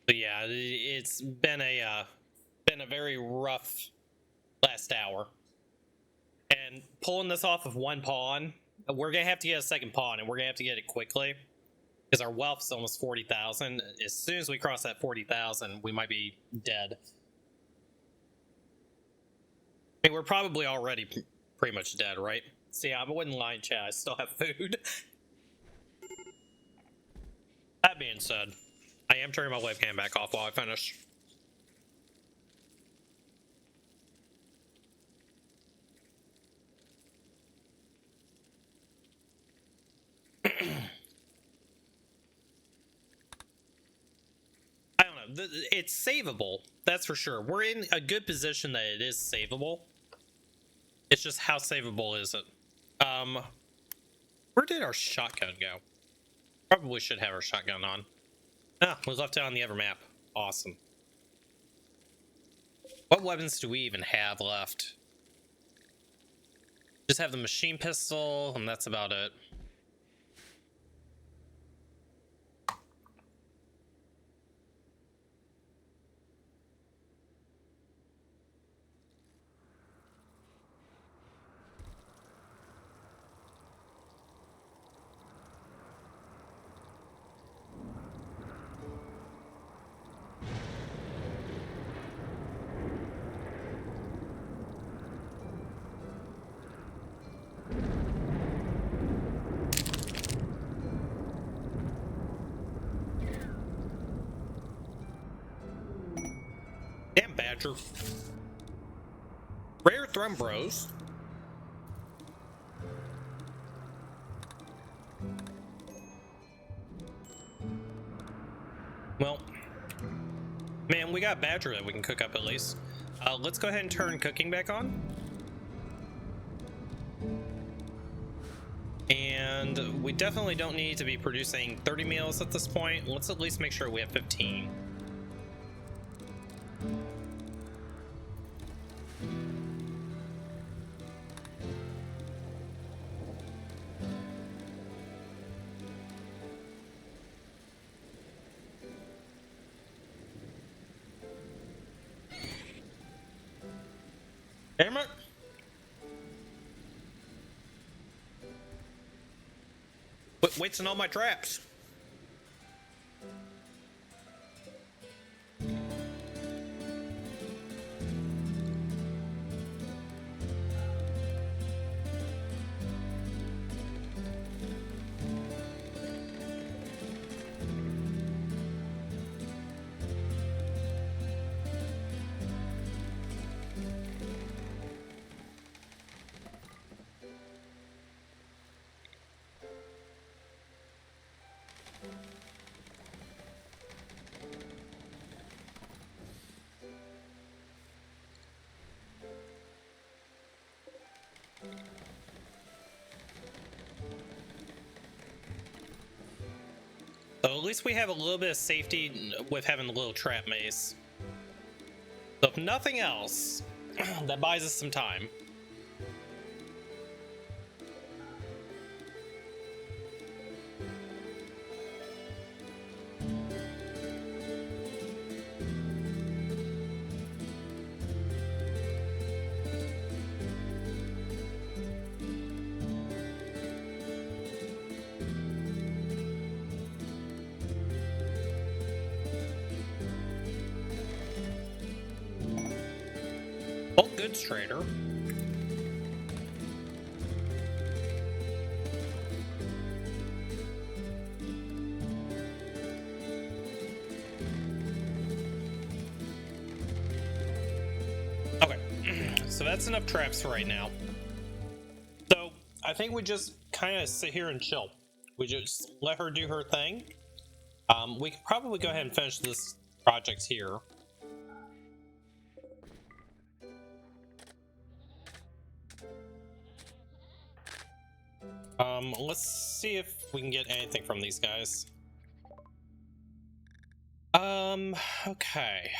But yeah, it's been a very rough last hour, and pulling this off of one pawn, we're gonna have to get a second pawn, and we're gonna have to get it quickly because our wealth is almost 40,000. As soon as we cross that 40,000, we might be dead. I mean, we're probably already pretty much dead, right? See, I wouldn't lie in chat. I still have food. That being said, I am turning my webcam back off while I finish. I don't know. It's savable. That's for sure. We're in a good position that it is savable. It's just how savable is it? Where did our shotgun go? Probably should have our shotgun on. Ah, we left it on the other map. Awesome. What weapons do we even have left? Just have the machine pistol, and that's about it. Damn Badger. Rare Thrumbros. Well, man, we got Badger that we can cook up at least. Let's go ahead and turn cooking back on. And we definitely don't need to be producing 30 meals at this point. Let's at least make sure we have 15. Damn it! Waits on all my traps. So at least we have a little bit of safety with having the little trap maze. So if nothing else, that buys us some time. Bulk goods trader. Okay, so that's enough traps for right now. So I think we just kind of sit here and chill. We just let her do her thing. We could probably go ahead and finish this project here. Let's see if we can get anything from these guys. Okay.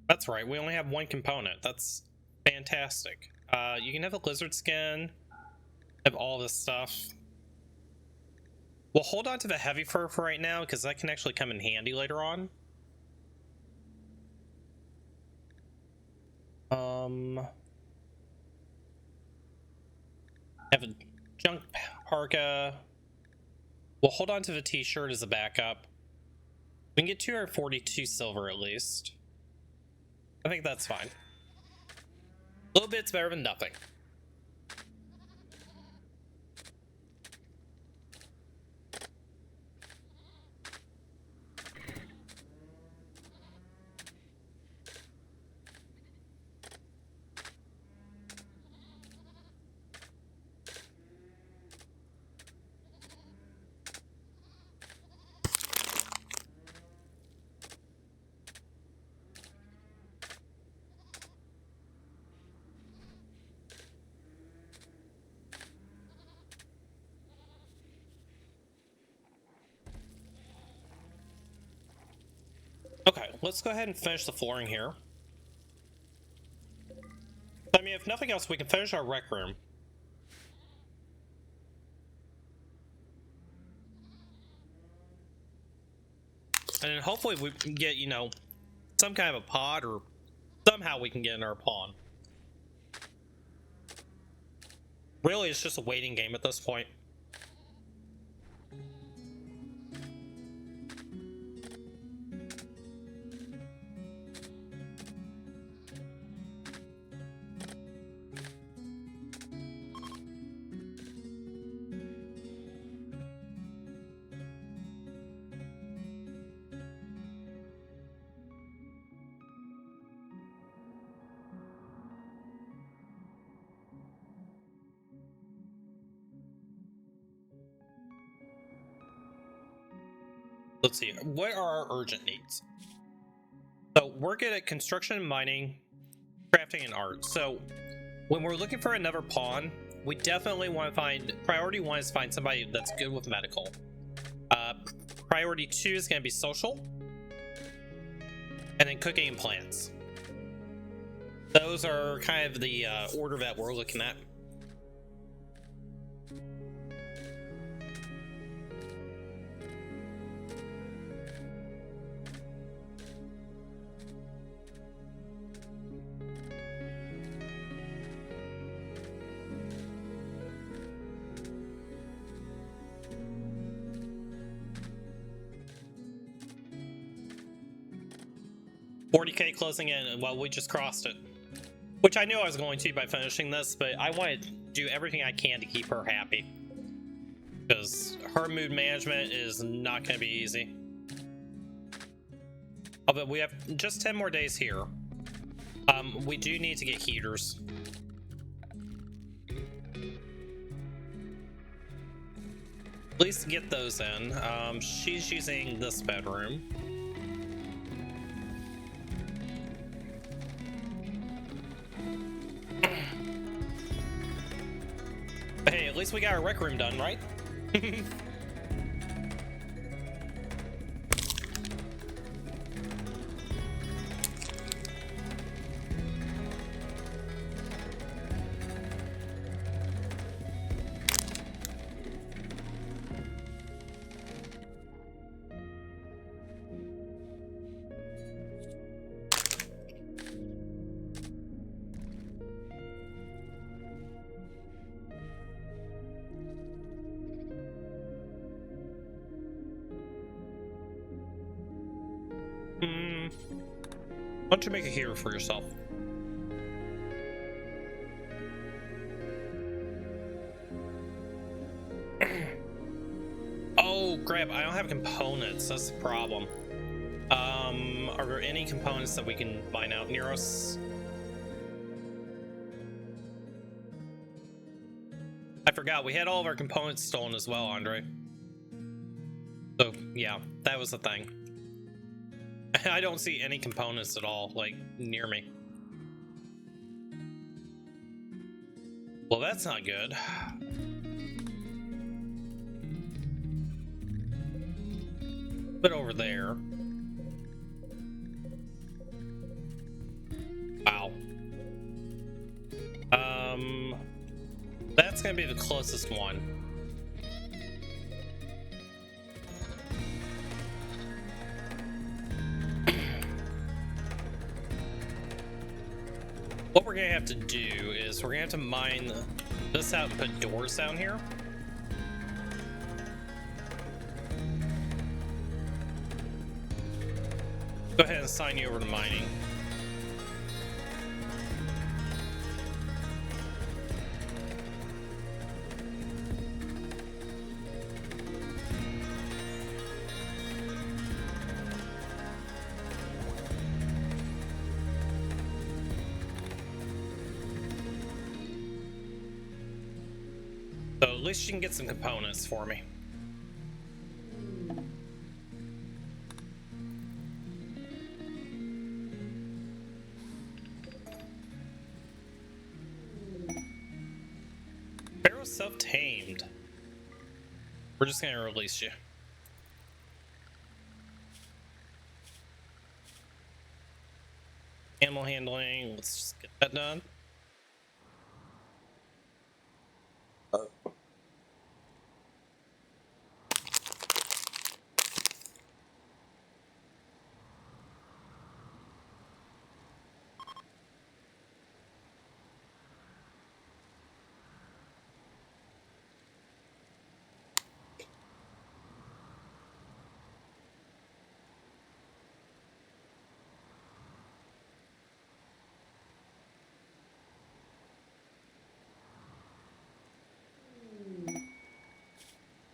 That's right, we only have one component. That's fantastic. You can have a lizard skin, have all this stuff. We'll hold on to the heavy fur for right now, because that can actually come in handy later on. Have a junk parka. We'll hold on to the t-shirt as a backup. We can get 242 silver at least. I think that's fine. A little bit's better than nothing. Okay, let's go ahead and finish the flooring here. I mean, if nothing else, we can finish our rec room. And then hopefully we can get, you know, some kind of a pod, or somehow we can get in our pawn. Really, it's just a waiting game at this point. Let's see, what are our urgent needs? So we're good at construction, mining, crafting, and art. So when we're looking for another pawn, we definitely want to find, priority 1 is find somebody that's good with medical. Priority 2 is going to be social, and then cooking and plants. Those are kind of the order that we're looking at. $40K closing in. Well, we just crossed it, which I knew I was going to by finishing this, but I want to do everything I can to keep her happy, because her mood management is not going to be easy. Oh, but we have just 10 more days here. We do need to get heaters. At least get those in. She's using this bedroom. Hey, at least we got our rec room done, right? Why don't you make a heater for yourself? Oh, crap, I don't have components. That's the problem. Are there any components that we can mine out near us? I forgot, we had all of our components stolen as well, Andre. So, yeah, that was the thing. I don't see any components at all, like, near me. Well, that's not good. Put over there. Wow. That's gonna be the closest one. What we're gonna have to do is we're gonna have to mine this out and put doors down here. Go ahead and sign you over to mining. So at least you can get some components for me. Pharaoh's self-tamed. We're just gonna release you. Animal handling, let's just get that done.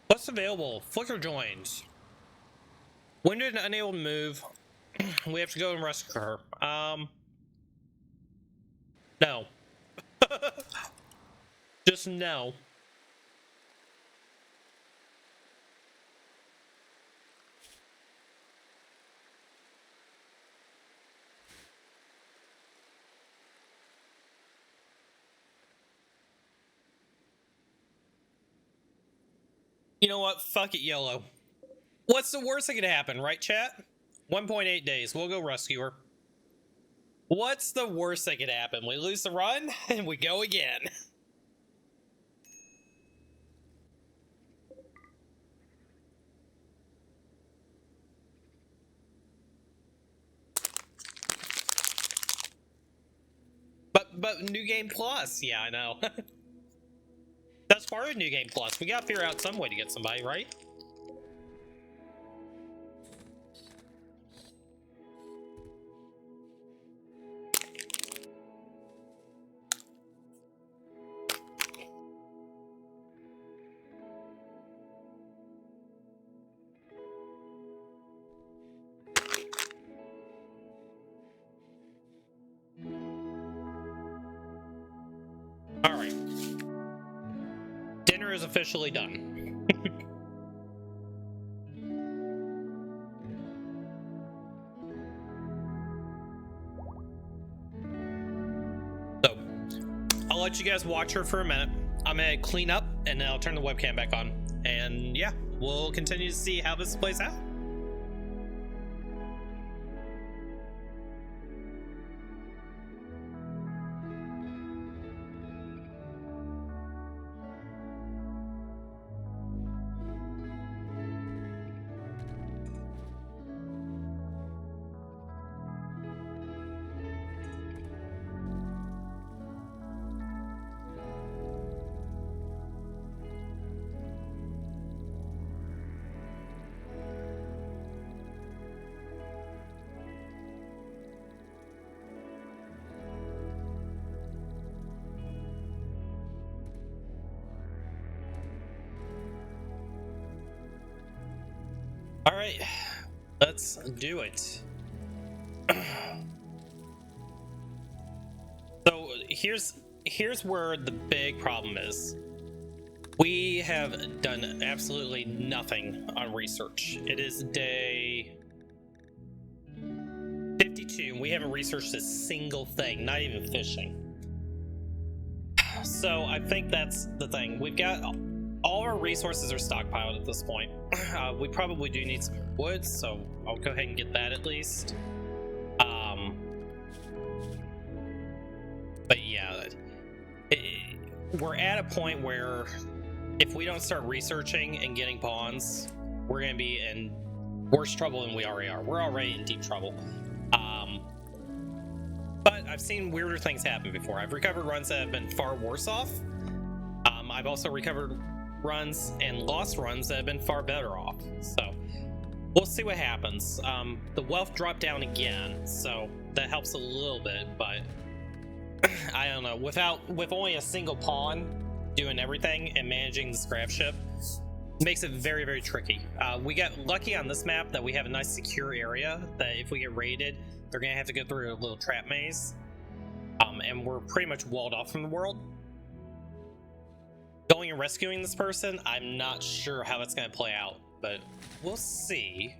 What's available? Flicker joins. Wounded and unable to move. We have to go and rescue her. No. Just no. You know what? Fuck it, YOLO. What's the worst that could happen, right, chat? 1.8 days. We'll go rescue her. What's the worst that could happen? We lose the run and we go again. But New Game Plus. Yeah, I know. That's part of New Game Plus. We gotta figure out some way to get somebody, right? All right. Dinner is officially done. So, I'll let you guys watch her for a minute. I'm gonna clean up and then I'll turn the webcam back on. And yeah, we'll continue to see how this plays out. All right, let's do it. So here's where the big problem is. We have done absolutely nothing on research. It is day 52 and we haven't researched a single thing, not even fishing. So I think that's the thing. We've got all our resources are stockpiled at this point. We probably do need some wood, so I'll go ahead and get that at least. But yeah, we're at a point where if we don't start researching and getting pawns, we're going to be in worse trouble than we already are. We're already in deep trouble. But I've seen weirder things happen before. I've recovered runs that have been far worse off. I've also recovered runs and lost runs that have been far better off. So we'll see what happens. The wealth dropped down again, so that helps a little bit, but I don't know. With only a single pawn doing everything and managing the scrap ship makes it very, very tricky. We got lucky on this map that we have a nice secure area that if we get raided, they're gonna have to go through a little trap maze. And we're pretty much walled off from the world. Going and rescuing this person, I'm not sure how it's gonna play out, but we'll see.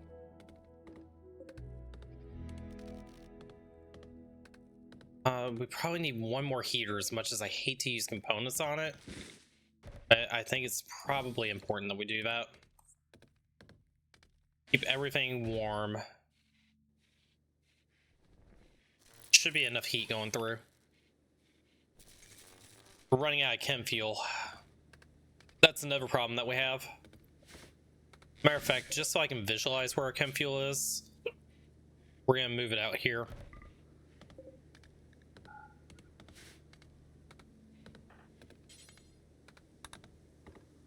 We probably need one more heater, as much as I hate to use components on it. I think it's probably important that we do that. Keep everything warm. Should be enough heat going through. We're running out of chem fuel. That's another problem that we have. Matter of fact, just so I can visualize where our chem fuel is, we're gonna move it out here.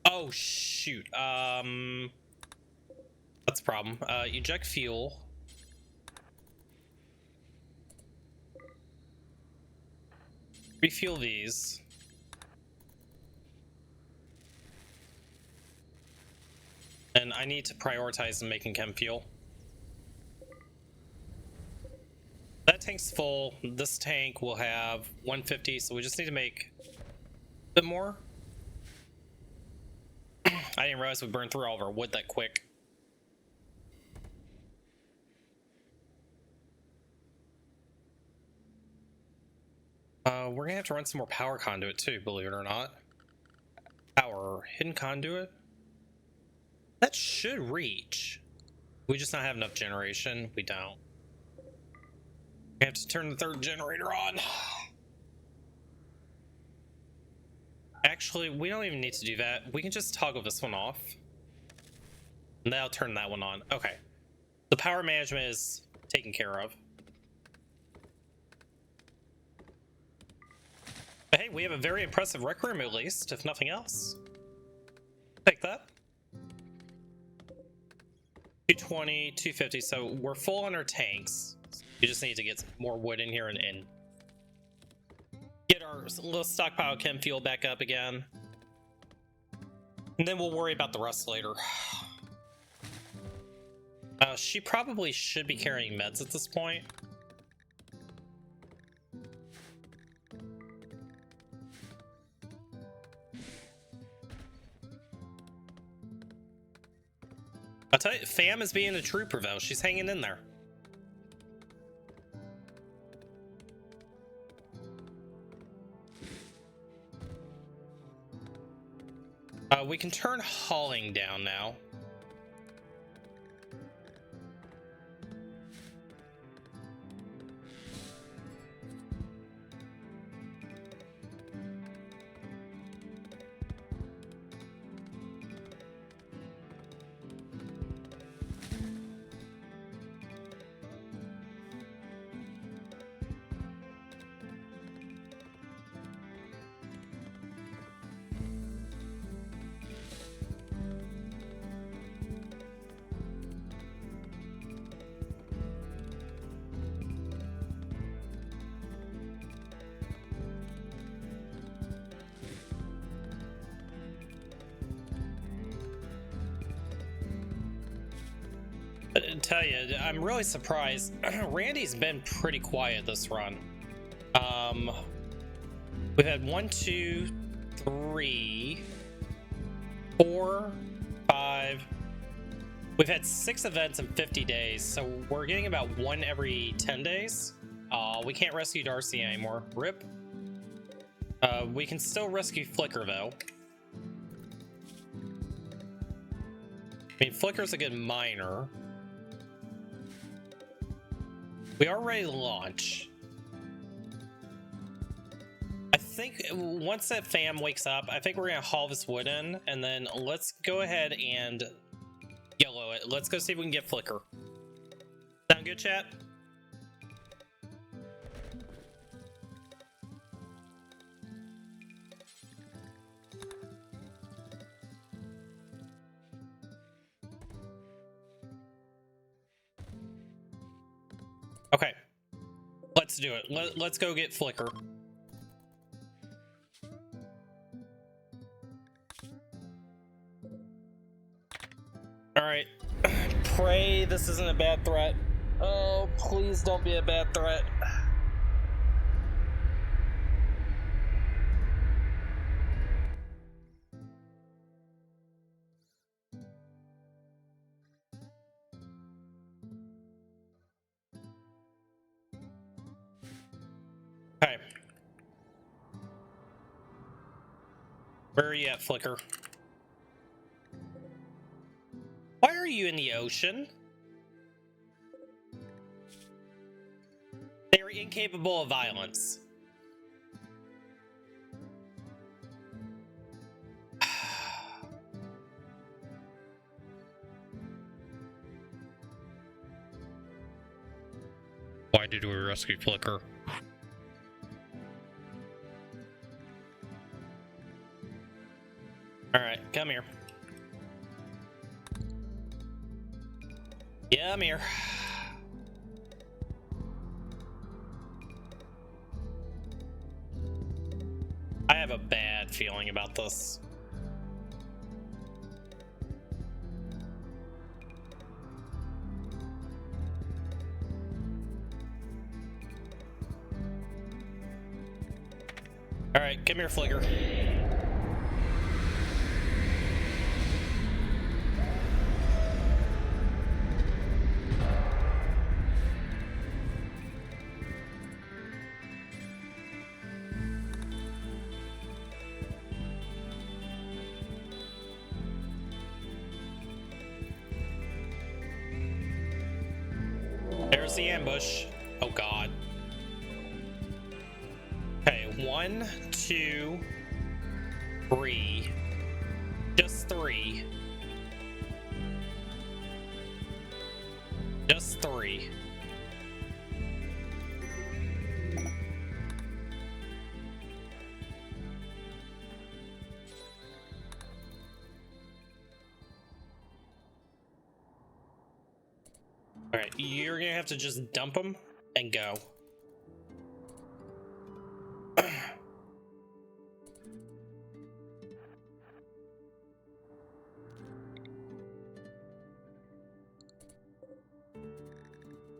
Oh shoot, that's a problem. Eject fuel. Refuel these. And I need to prioritize making chem fuel. That tank's full. This tank will have 150, so we just need to make a bit more. I didn't realize we burned through all of our wood that quick. We're gonna have to run some more power conduit too, believe it or not. Power, hidden conduit? That should reach. We just not have enough generation. We don't. We have to turn the third generator on. Actually, we don't even need to do that. We can just toggle this one off. And that'll turn that one on. Okay. The power management is taken care of. But hey, we have a very impressive rec room at least, if nothing else. Take that. 220, 250, so we're full on our tanks. You just need to get more wood in here and get our little stockpile chem fuel back up again. And then we'll worry about the rest later. She probably should be carrying meds at this point. I'll tell you, Fam is being a trooper though. She's hanging in there. We can turn hauling down now. I tell you, I'm really surprised. Randy's been pretty quiet this run. We've had 1, 2, 3, 4, 5. We've had 6 events in 50 days, so we're getting about 1 every 10 days. We can't rescue Darcy anymore. RIP. We can still rescue Flicker, though. I mean, Flicker's a good miner. We are ready to launch. I think once that fam wakes up, I think we're gonna haul this wood in, and then let's go ahead and yellow it. Let's go see if we can get Flicker. Sound good, chat? Okay, let's do it. Let's go get Flicker. Alright, pray this isn't a bad threat. Oh, please don't be a bad threat. Okay. Where are you at, Flicker? Why are you in the ocean? They are incapable of violence. Why did we rescue Flicker? Alright, come here. Yeah, I'm here. I have a bad feeling about this. Alright, come here, Flicker. There's the ambush. Oh god. Okay, 1, 2, 3. Just 3. Just 3. Alright, you're gonna have to just dump them and go.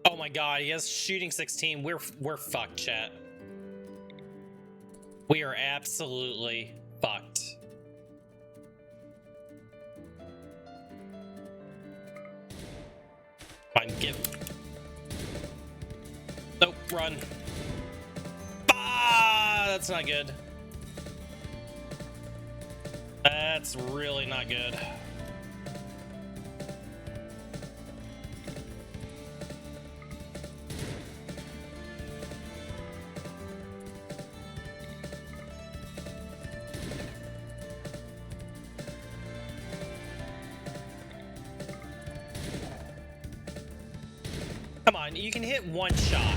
Oh my god, he has shooting 16. We're fucked, chat. We are absolutely fucked. Fine, give. Nope, run. Ah, that's not good. That's really not good. Come on, you can hit one shot.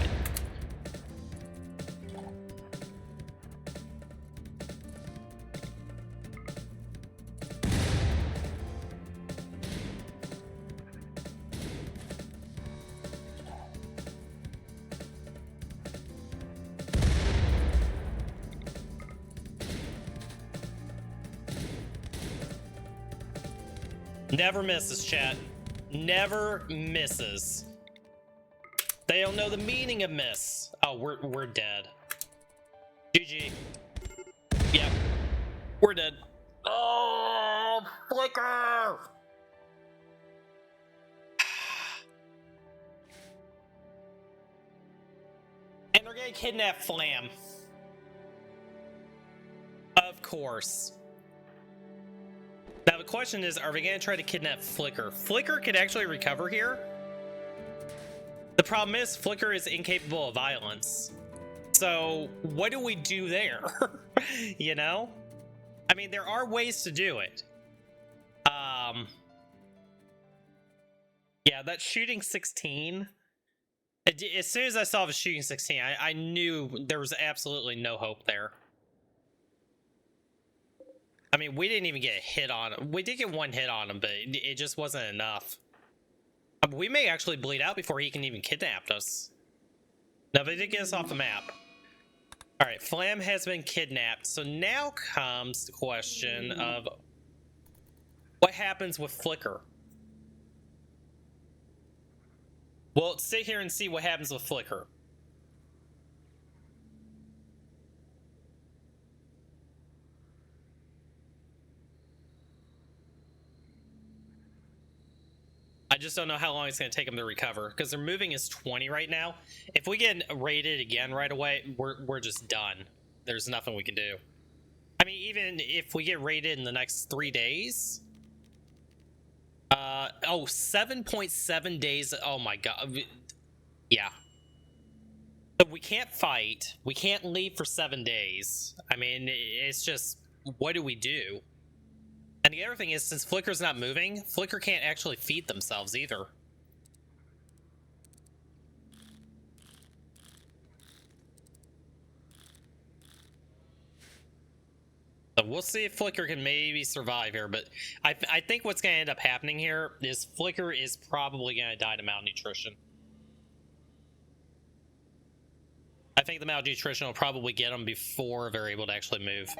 Never misses, chat. Never misses. They don't know the meaning of miss. Oh, we're dead. GG. Yep. We're dead. Oh, Flicker! And they're gonna kidnap Flam. course. Now the question is, are we going to try to kidnap Flicker? Flicker could actually recover here. The problem is Flicker is incapable of violence. So what do we do there? You know? I mean, there are ways to do it. Yeah, that shooting 16. As soon as I saw the shooting 16, I knew there was absolutely no hope there. I mean, we didn't even get a hit on him. We did get one hit on him, but it just wasn't enough. We may actually bleed out before he can even kidnap us. No, they did get us off the map. All right, Flam has been kidnapped. So now comes the question of what happens with Flicker. Well, sit here and see what happens with Flicker. I just don't know how long it's going to take them to recover, because their moving is 20 right now. If we get raided again right away, we're just done. There's nothing we can do. I mean, even if we get raided in the next 3 days... oh, 7.7 days. Oh my god. Yeah. But we can't fight. We can't leave for 7 days. I mean, it's just, what do we do? And the other thing is, since Flicker's not moving, Flicker can't actually feed themselves either. So we'll see if Flicker can maybe survive here, but I think what's going to end up happening here is Flicker is probably going to die to malnutrition. I think the malnutrition will probably get them before they're able to actually move.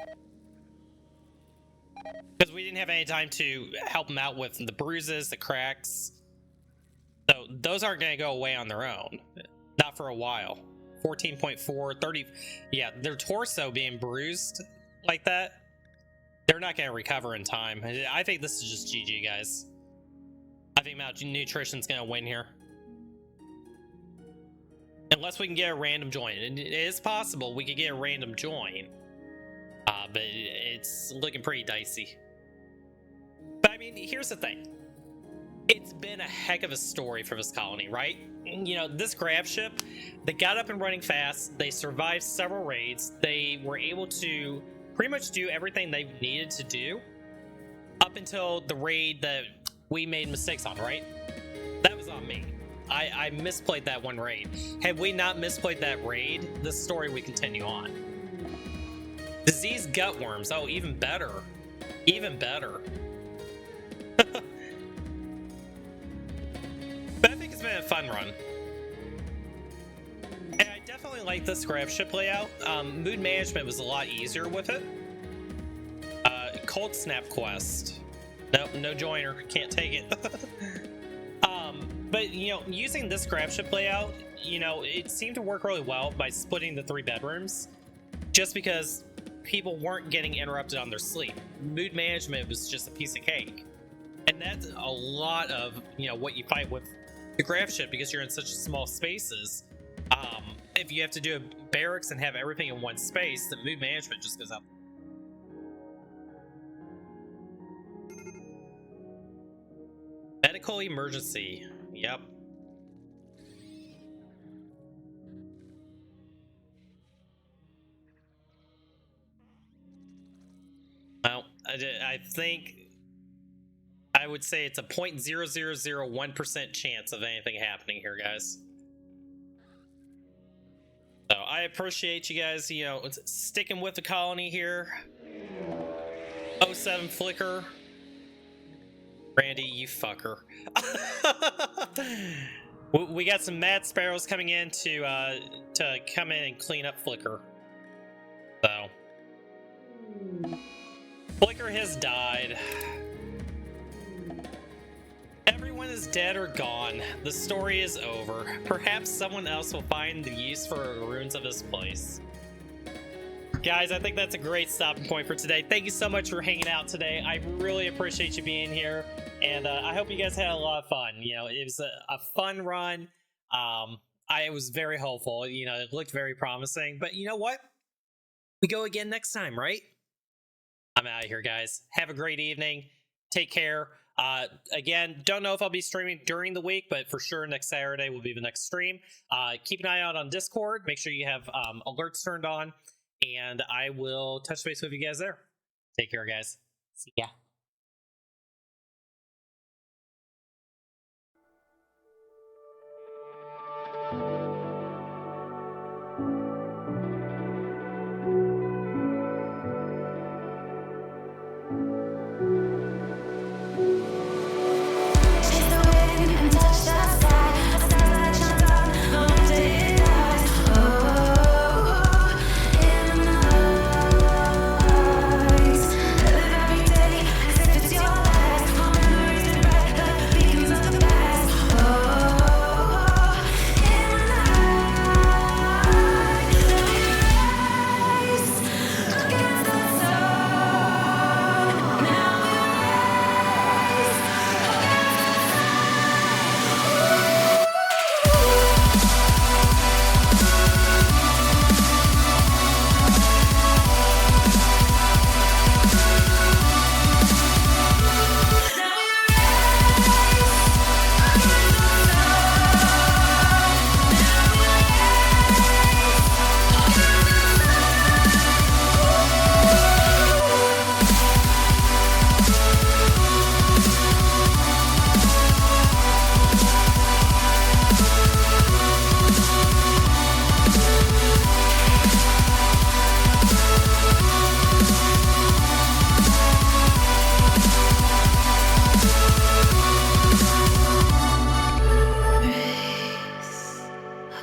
Because we didn't have any time to help them out with the bruises, the cracks. So those aren't going to go away on their own. Not for a while. 14.4, 30. Yeah, their torso being bruised like that, they're not going to recover in time. I think this is just GG, guys. I think malnutrition's going to win here. Unless we can get a random join. And it is possible we could get a random join. But it's looking pretty dicey. But I mean, here's the thing. It's been a heck of a story for this colony, right? You know, this grab ship, they got up and running fast. They survived several raids. They were able to pretty much do everything they needed to do up until the raid that we made mistakes on, right? That was on me. I misplayed that one raid. Had we not misplayed that raid, this story would continue on. Disease gutworms. Oh, even better. Even better. But I think it's been a fun run. And I definitely like this grab ship layout. Mood management was a lot easier with it. Cold snap quest. Nope, no joiner. Can't take it. But, you know, using this grab ship layout, you know, it seemed to work really well by splitting the 3 bedrooms. Just because people weren't getting interrupted on their sleep. Mood management was just a piece of cake. And that's a lot of, you know, what you fight with the grab ship, because you're in such small spaces. If you have to do a barracks and have everything in one space, the mood management just goes up. Medical emergency. Yep. Well, I think I would say it's a 0.0001% chance of anything happening here, guys. So I appreciate you guys, you know, sticking with the colony here. 07 Flicker. Randy, you fucker. We got some mad sparrows coming in to come in and clean up Flicker. So Flicker has died. Everyone is dead or gone. The story is over. Perhaps someone else will find the use for the ruins of this place. Guys, I think that's a great stopping point for today. Thank you so much for hanging out today. I really appreciate you being here, and I hope you guys had a lot of fun. You know, it was a fun run. I was very hopeful. You know, it looked very promising, but you know what? We go again next time, right? I'm out of here, guys. Have a great evening. Take care. Again, don't know if I'll be streaming during the week, but for sure next Saturday will be the next stream. Keep an eye out on Discord. Make sure you have alerts turned on, and I will touch base with you guys there. Take care, guys. See ya.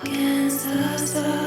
Against the sun.